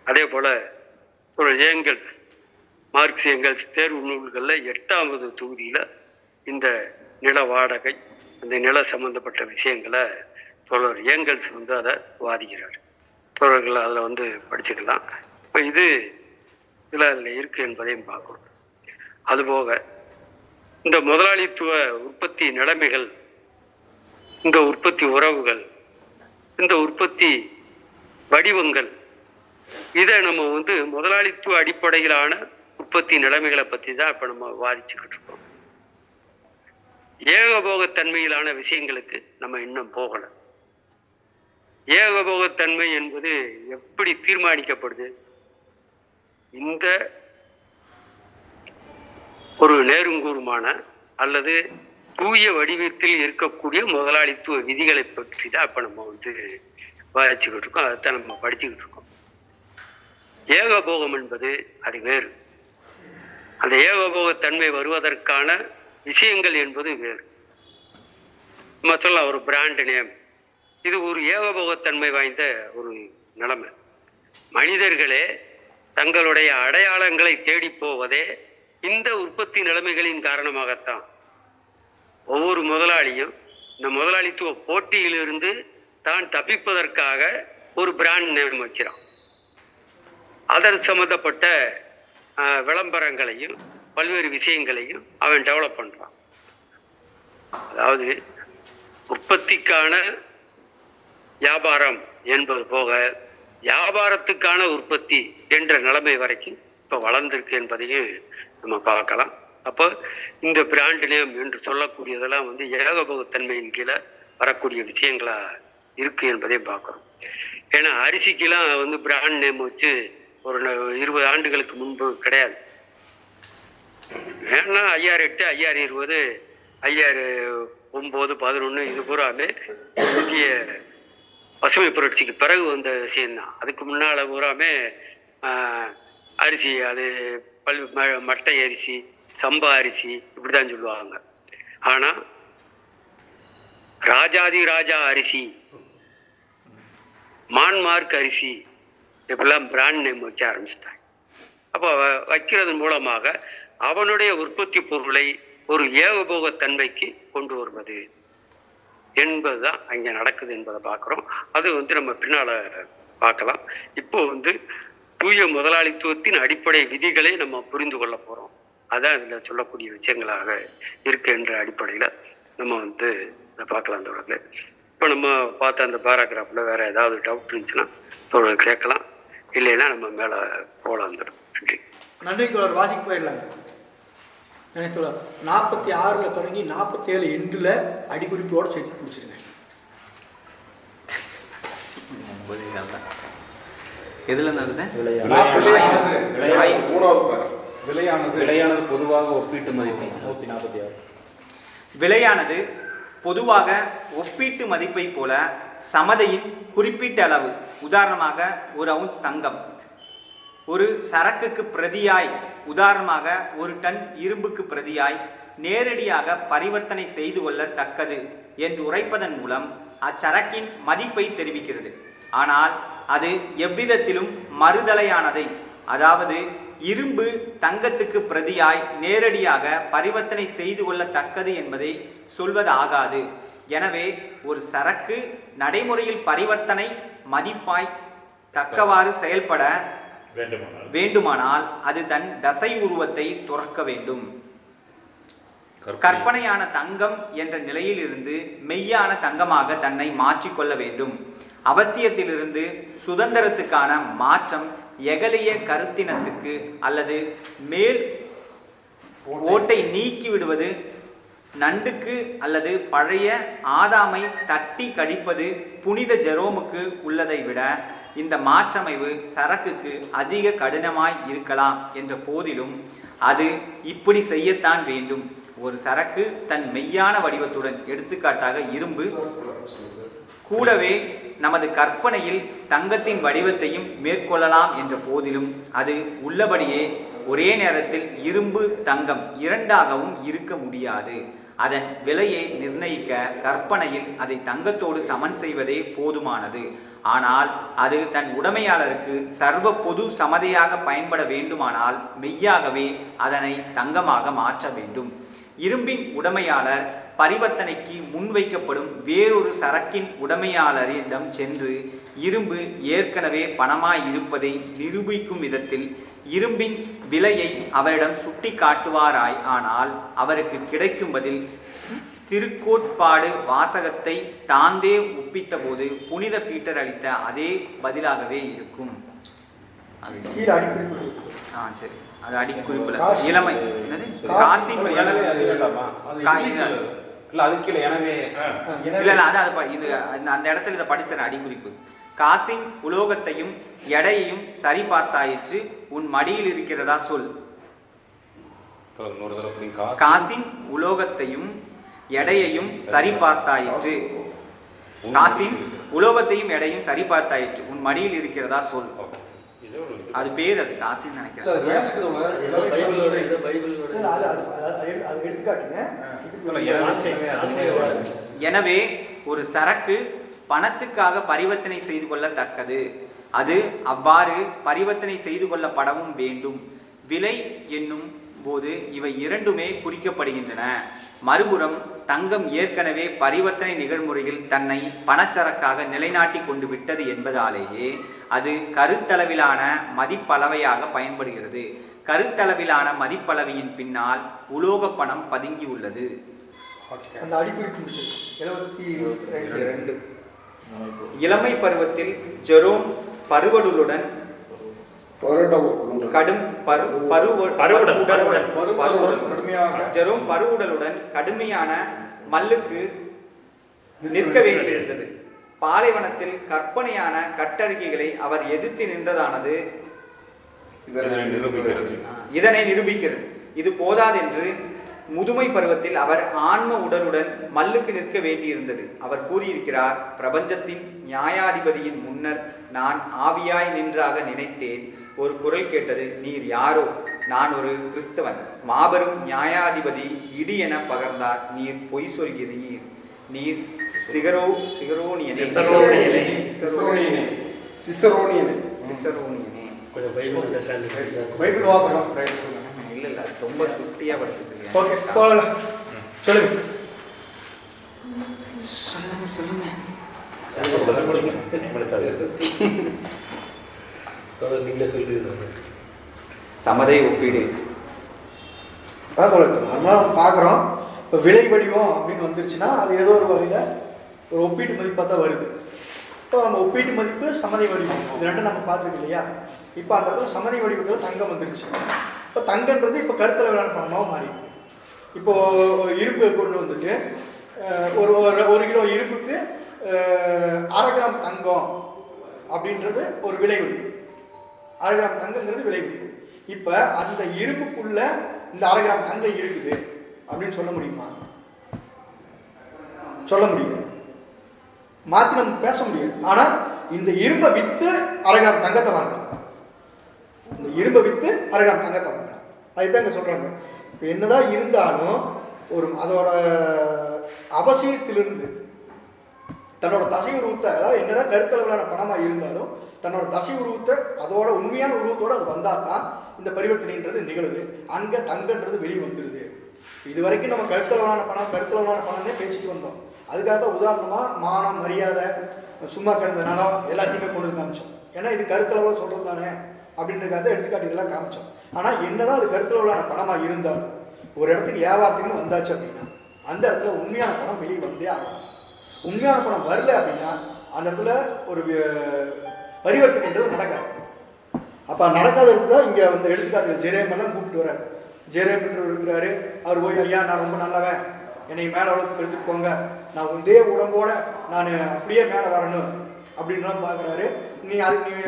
அதே போல தோழர் ஏங்கல்ஸ், மார்க்ஸ் ஏங்கல்ஸ் தேர்வு நூல்கள்ல 8வது தொகுதியில இந்த நில வாடகை, அந்த நில சம்பந்தப்பட்ட விஷயங்களை தோழர் ஏங்கல்ஸ் அதை வாதிக்கிறார். தோழர்கள் அதில் படிச்சுக்கலாம். இப்போ இது இதில் அதில் இருக்கு என்பதையும் பார்க்கணும். அதுபோக இந்த முதலாளித்துவ உற்பத்தி நிலைமைகள், இந்த உற்பத்தி உறவுகள், இந்த உற்பத்தி வடிவங்கள், இதை நம்ம முதலாளித்துவ அடிப்படையிலான உற்பத்தி நிலைமைகளை பற்றி தான் இப்போ நம்ம வாதிச்சுக்கிட்டு இருக்கோம். ஏகபோகத்தன்மையிலான விஷயங்களுக்கு நம்ம இன்னும் போகல. ஏகபோகத்தன்மை என்பது எப்படி தீர்மானிக்கப்படுது? இந்த ஒரு நேருங்கூறுமான அல்லது தூய வடிவத்தில் இருக்கக்கூடிய முதலாளித்துவ விதிகளை பற்றி தான் இப்ப நம்ம வாதிச்சுக்கிட்டு இருக்கோம். அதைத்தான் நம்ம படிச்சுக்கிட்டு இருக்கோம். ஏகபோகம் என்பது அது வேறு. அந்த ஏகபோகத்தன்மை வருவதற்கான விஷயங்கள் என்பது வேறு. நம்ம சொல்லலாம் ஒரு பிராண்ட் நேம், இது ஒரு ஏகபோகத்தன்மை வாய்ந்த ஒரு நிலைமை. மனிதர்களே தங்களுடைய அடையாளங்களை தேடி போவதே இந்த உற்பத்தி நிலைமைகளின் காரணமாகத்தான். ஒவ்வொரு முதலாளியும் இந்த முதலாளித்துவ போட்டியிலிருந்து தான் தப்பிப்பதற்காக ஒரு பிராண்ட் நேம் வைக்கிறான். அதன் சம்பந்தப்பட்ட விளம்பரங்களையும் பல்வேறு விஷயங்களையும் அவன் டெவலப் பண்றான். அதாவது உற்பத்திக்கான வியாபாரம் என்பது போக வியாபாரத்துக்கான உற்பத்தி என்ற நிலைமை வரைக்கும் இப்ப வளர்ந்திருக்கு என்பதையும் நம்ம பார்க்கலாம். அப்போ இந்த பிராண்ட் நேம் என்று சொல்லக்கூடியதெல்லாம் ஏகபோகத்தன்மையின் கீழே வரக்கூடிய விஷயங்களா இருக்கு என்பதையும் பார்க்கிறோம். ஏன்னா அரிசிக்கெல்லாம் பிராண்ட் நேம் வச்சு ஒரு 20 ஆண்டுகளுக்கு முன்பு கிடையாது. ஏன்னா 5008, 5020, 9, 11 இது பூராமே இந்திய பசுமை புரட்சிக்கு பிறகு வந்த விஷயம்தான். அதுக்கு முன்னால் பூராமே அரிசி, அது மட்டை அரிசி, சம்பா அரிசி இப்படி தான் சொல்லுவாங்க. ஆனால் ராஜாதி ராஜா அரிசி, மான்மார்க் அரிசி இப்பெல்லாம் பிராண்ட் நேம் வைக்க ஆரம்பிச்சிட்டாங்க. அப்போ வைக்கிறதன் மூலமாக அவனுடைய உற்பத்தி பொருளை ஒரு ஏகபோகத்தன்மைக்கு கொண்டு வருவது என்பதுதான் அங்கே நடக்குது என்பதை பார்க்குறோம். அது நம்ம பின்னால் பார்க்கலாம். இப்போ தூய முதலாளித்துவத்தின் அடிப்படை விதிகளை நம்ம புரிந்து கொள்ள போகிறோம். அதான் இதில் சொல்லக்கூடிய விஷயங்களாக இருக்கு என்ற அடிப்படையில் நம்ம இதை பார்க்கலாம். தொடர்ந்து இப்போ நம்ம பார்த்த அந்த பேராகிராஃபில் வேறு ஏதாவது டவுட் இருந்துச்சுன்னா தொடர்ந்து கேட்கலாம், இல்லைன்னா நம்ம மேலே போகலாம். நன்றி. நன்றி தோழர். வாசிக்க போயிடலாங்க. கணேஷ் தோழர் 46 தொடங்கி 47 எண்டில் அடிக்குறிப்போடு சேர்த்து பிடிச்சிருங்க. எதுல இருந்து விலையானது பொதுவாக ஒப்பீட்டு மதிப்பு 146. விலையானது பொதுவாக ஒப்பீட்டு மதிப்பை போல சமதையின் குறிப்பிட்ட அளவு, உதாரணமாக 1 அவுன்ஸ் தங்கம், ஒரு சரக்குக்கு பிரதியாய், உதாரணமாக 1 டன் இரும்புக்கு பிரதியாய் நேரடியாக பரிவர்த்தனை செய்து கொள்ளத்தக்கது என்று உரைப்பதன் மூலம் அச்சரக்கின் மதிப்பை தெரிவிக்கிறது. ஆனால் அது எவ்விதத்திலும் மறுதலையானதை, அதாவது இரும்பு தங்கத்துக்கு பிரதியாய் நேரடியாக பரிவர்த்தனை செய்து கொள்ளத்தக்கது என்பதை சொல்வதாகாது. எனவே ஒரு சரக்கு நடைமுறையில் பரிவர்த்தனை மதிப்பாய் தக்கவாறு செயல்பட வேண்டுமானால் அது தன் தசை உருவத்தை துறக்க வேண்டும். கற்பனையான தங்கம் என்ற நிலையில் இருந்து மெய்யான தங்கமாக தன்னை மாற்றிக்கொள்ள வேண்டும். அவசியத்திலிருந்து சுதந்திரத்துக்கான மாற்றம் எகலிய கருத்தினத்துக்கு அல்லது மேல் ஓட்டை நீக்கிவிடுவது, நண்டுக்கு அல்லது பழைய ஆதாமை தட்டி கழிப்பது புனித ஜெரோமுக்கு உள்ளதை விட இந்த மாற்றமைவு சரக்குக்கு அதிக கடினமாய் இருக்கலாம் என்ற போதிலும் அது இப்படி செய்யத்தான் வேண்டும். ஒரு சரக்கு தன் மெய்யான வடிவத்துடன், எடுத்துக்காட்டாக இரும்பு, கூடவே நமது கற்பனையில் தங்கத்தின் வடிவத்தையும் மேற்கொள்ளலாம் என்ற போதிலும் அது உள்ளபடியே ஒரே நேரத்தில் இரும்பு தங்கம் இரண்டாகவும் இருக்க முடியாது. அதன் விலையை நிர்ணயிக்க கற்பனையில் அதை தங்கத்தோடு சமன் செய்வதே போதுமானது. ஆனால் அது தன் உடைமையாளருக்கு சர்வ பொது சமதையாக பயன்பட வேண்டுமானால் மெய்யாகவே அதனை தங்கமாக மாற்ற வேண்டும். இரும்பின் உடைமையாளர் பரிவர்த்தனைக்கு முன்வைக்கப்படும் வேறொரு சரக்கின் உடைமையாளரிடம் சென்று இரும்பு ஏற்கனவே பணமாய் இருப்பதை நிரூபிக்கும் விதத்தில் இரும்பின் விலையை அவரிடம் சுட்டி காட்டுவாராய். ஆனால் அவருக்கு கிடைக்கும் பதில் திருக்கோட்பாடு வாசகத்தை தாந்தே ஒப்பித்த போது புனித பீட்டர் அளித்த அதே பதிலாகவே இருக்கும். சரி, அது அடிக்குறிப்புல இளமை என்னது காசின் இது அந்த இடத்துல இதை படிச்ச அடிக்குறிப்பு. காசின் உலோகத்தையும் எடையையும் சரி பார்த்தாயிற்று, உன் மடியில் இருக்கிறதா சொல். காசின் உலோகத்தையும் எடையையும் சரி பார்த்தாயிற்று, காசின் உலோகத்தையும் எடையும் சரி பார்த்தாயிற்று, உன் மடியில் இருக்கிறதா சொல். அது பேர், அது காசின்னு நினைக்கிறேன். எனவே ஒரு சரக்கு பணத்துக்காக பரிவர்த்தனை செய்து கொள்ளத்தக்கது, அது அவ்வாறு பரிவர்த்தனை செய்து கொள்ளப்படவும் வேண்டும். விலை என்னும் போது இவை இரண்டுமே குறிக்கப்படுகின்றன. மறுபுறம் தங்கம் ஏற்கனவே பரிவர்த்தனை நிகழ்முறையில் தன்னை பணச்சரக்காக நிலைநாட்டி கொண்டு விட்டது என்பதாலேயே அது கருத்தளவிலான மதிப்பளவையாக பயன்படுகிறது. கருத்தளவிலான மதிப்பளவையின் பின்னால் உலோக பணம் பதுங்கி உள்ளது. இளமை பருவத்தில் ஜெரோம் பருவடுடன் கடுமையான மல்லுக்கு நிற்க வேண்டியிருந்தது. பாலைவனத்தில் கற்பனையான கட்டறிக்கைகளை அவர் எதிர்த்து நின்றதானது இதனை நிரூபிக்கிறது. இது போதாதென்று முதுமை பருவத்தில் அவர் ஆன்ம உடலுடன் மல்லுக்கு நிற்க வேண்டியிருந்தது. அவர் கூறியிருக்கிறார், பிரபஞ்சத்தின் நியாயாதிபதியின் முன்னர் நான் ஆவியாய் நின்றாக நினைத்தேன். ஒரு குரல் கேட்டது, நீர் யாரோ? நான் ஒரு கிறிஸ்தவன். மாபெரும் நியாயாதிபதி இடி என பகர்ந்தார். நீர் பொய் சொல்கிறீர். நீர் சிசரோனியனே. பைபிள் வாசகம் இல்ல ரொம்ப குட்டியா படிச்சுட்டு இருக்கேன். ஓகே, போகலாம். சொல்லுங்க சொல்லுங்க. நீங்களே சொல்லிடுறாங்க. சமதை ஒப்பீடு நம்ம பார்க்குறோம். இப்போ விலை வடிவம் அப்படின்னு வந்துருச்சுன்னா அது ஏதோ ஒரு வகையில் ஒரு ஒப்பீட்டு மதிப்பாக தான் வருது. இப்போ நம்ம ஒப்பீட்டு மதிப்பு, சமதை வடிவம், இது ரெண்டும் நம்ம பார்த்துருக்கு இல்லையா? இப்போ அந்த இடத்துல சமதை வடிவத்தில் தங்கம் வந்துருச்சு. இப்போ தங்கன்றது இப்போ கருத்தளவிலான பணமாக மாறி, இப்போது இரும்பு கொண்டு வந்துட்டு ஒரு கிலோ இரும்புக்கு 1/2 கிராம் தங்கம் அப்படின்றது ஒரு விலை வடிவம். 1/2 கிராம் தங்கங்கிறது விலை வடிவம். இப்போ அந்த இரும்புக்குள்ள இந்த 1/2 கிராம் தங்கம் இருக்குது அப்படின்னு சொல்ல முடியுமா? சொல்ல முடியாது. மாற்றி நம்ம பேச முடியாது. ஆனால் இந்த இரும்பை விற்று 1/2 கிராம் தங்கத்தை வாங்கலாம். இந்த இரும்பை விற்று 1/2 கிராம் தங்கத்தை வாங்கலாம். அதுதான் இங்கே சொல்கிறாங்க. இப்போ என்னதான் இருந்தாலும் ஒரு அதோட அவசியத்திலிருந்து தன்னோட தசை உருவத்தை, அதாவது என்னதான் கருத்தளவிலான பணமாக இருந்தாலும் தன்னோட தசை உருவத்தை அதோட உண்மையான உருவத்தோடு அது வந்தால் தான் இந்த பரிவர்த்தனைன்றது நிகழுது. அங்கே தங்கன்றது வெளியே வந்துடுது. இது வரைக்கும் நம்ம கருத்தளவிலான பணம்னே பேசிட்டு வந்தோம். அதுக்காக தான் உதாரணமாக மானம், மரியாதை, சும்மா கிடந்த நிலம் எல்லாத்தையுமே கொண்டு வந்து காமிச்சோம். ஏன்னா இது கருத்தளவில் சொல்கிறது தானே அப்படின்றக்காக எடுத்துக்காட்டு இதெல்லாம் காமிச்சோம். ஆனால் என்னதான் அது கருத்தளவிலான பணமாக இருந்தாலும் ஒரு இடத்துக்கு வியாபாரத்துக்குன்னு வந்தாச்சு அப்படின்னா அந்த இடத்துல உண்மையான பணம் வெளியே வந்தே ஆகும். உண்மையான பணம் வரல அப்படின்னா அந்த இடத்துல ஒரு பரிவர்த்தனைன்றது நடக்காது. அப்போ நடக்காததுக்கு தான் இங்கே வந்து எடுத்துக்காட்டு ஜெரேமெல்லாம் கூப்பிட்டு வர்றாரு. ஜெரேம்ன்றவர் இருக்கிறாரு. அவர் போய், ஐயா நான் ரொம்ப நல்லவன், என்னை மேலே உலகத்துக்கு எடுத்துட்டு போங்க, நான் இதே உடம்போட நான் அப்படியே மேலே வரணும் அப்படின்லாம் பார்க்குறாரு. நீ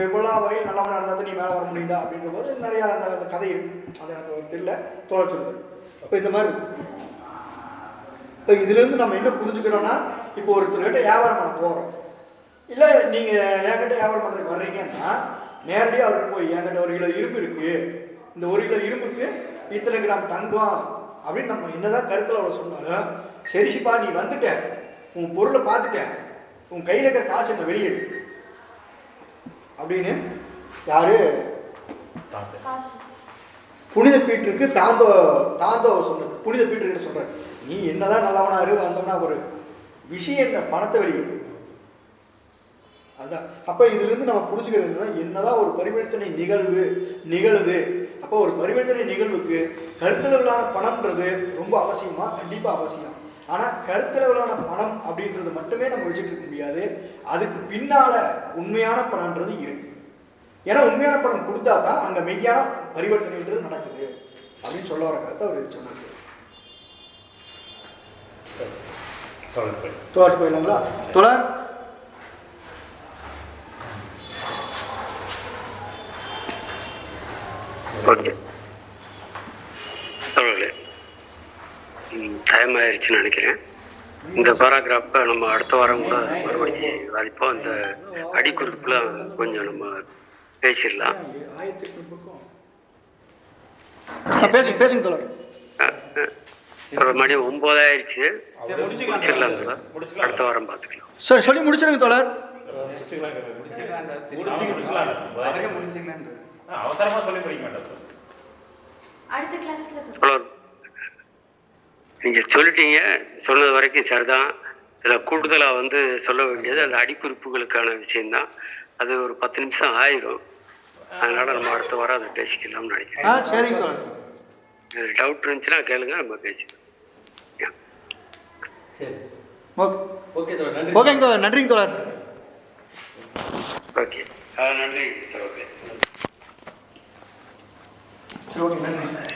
எவ்வளோ வகையில் நல்லவனாக இருந்தால் நீ மேலே வர முடியுதா அப்படின்ற போது நிறையா அந்த கதை இருக்குது. அது எனக்கு தெரியல, தோழர் சொல்லுவார். இப்போ இந்த மாதிரி இப்போ இதுலேருந்து நம்ம என்ன புரிஞ்சுக்கிறோன்னா, இப்போ ஒருத்தர்கிட்ட வியாபாரம் பண்ண போகிறோம், இல்லை நீங்கள் என்கிட்ட வியாபாரம் பண்ணுறதுக்கு வர்றீங்கன்னா நேரடியாக அவர்கிட்ட போய் என்கிட்ட 1 கிலோ இரும்பு இருக்குது, இந்த 1 கிலோ இரும்புக்கு இத்தனை கிராம் தங்கம் அப்படின்னு நம்ம என்னதான் கருத்தில் அவளை சொன்னாலும், சரிசிப்பா நீ வந்துட்ட, உன் பொருளை பார்த்துட்டேன், உன் கையில் இருக்கிற காசு என்ன வெளியேடு அப்படின்னு யாரு புனித பீட்டருக்கு தாந்தோ சொன்னது. புனித பீட்டர்கிட்ட சொல்றாரு, நீ என்னதான் நல்லவனா வந்தவனா ஒரு விஷயம் என்ன, பணத்தை வெளியேடு. அதுதான். அப்போ இதுலேருந்து நம்ம புரிஞ்சுக்கிறது என்னதான் ஒரு பரிவர்த்தனை நிகழுது. அப்போ ஒரு பரிவர்த்தனை நிகழ்வுக்கு கருத்தளவிலான பணம்ன்றது ரொம்ப அவசியமா? கண்டிப்பாக அவசியம். ஆனால் கருத்தளவிலான பணம் அப்படின்றது மட்டுமே நம்ம வச்சுட்டு இருக்க முடியாது. அதுக்கு பின்னால உண்மையான பணம்ன்றது இருக்கு. ஏன்னா உண்மையான பணம் கொடுத்தா தான் அங்கே மெய்யான பரிவர்த்தனைன்றது நடக்குது அப்படின்னு சொல்ல வர கருத்தை அவர் சொன்னார். தோட்டு போயிடலாங்களா தோழர்? ஓகே தோழர்களே, டைம் ஆயிடுச்சுன்னு நினைக்கிறேன். இந்த பேராகிராஃபை நம்ம அடுத்த வாரம் கூட மறுபடியும் வாதிப்போம். இந்த அடிக்குறிப்புல கொஞ்சம் நம்ம பேசிடலாம். பேசுங்க தோழர். மணி 9 ஆயிடுச்சு, முடிச்சிடலாம் தோழர். அடுத்த வாரம் பார்த்துக்கலாம். சார் சொல்லி முடிச்சிருங்க தோழர். அவசரமா சொல்லி படிக்க மாட்டோம். அடுத்த கிளாஸ்ல நீங்க சொல்லிட்டீங்க, சொன்னது வரைக்கும் சரிதான். இதில் கூடுதலாக வந்து சொல்ல வேண்டியது அந்த அடிக்குறிப்புகளுக்கான விஷயம்தான். அது ஒரு 10 நிமிஷம் ஆயிரும். அதனால நம்ம அடுத்த வாரம் அதை பேசிக்கலாம்னு நினைக்கிறேன். சரிங்க தோழர். டவுட் இருந்துச்சுன்னா கேளுங்க, நம்ம பேசிக்கலாம். ஓகேங்க தோழர். நன்றிங்க தோழர். ஓகே, நன்றி. ஓகே, நன்றி.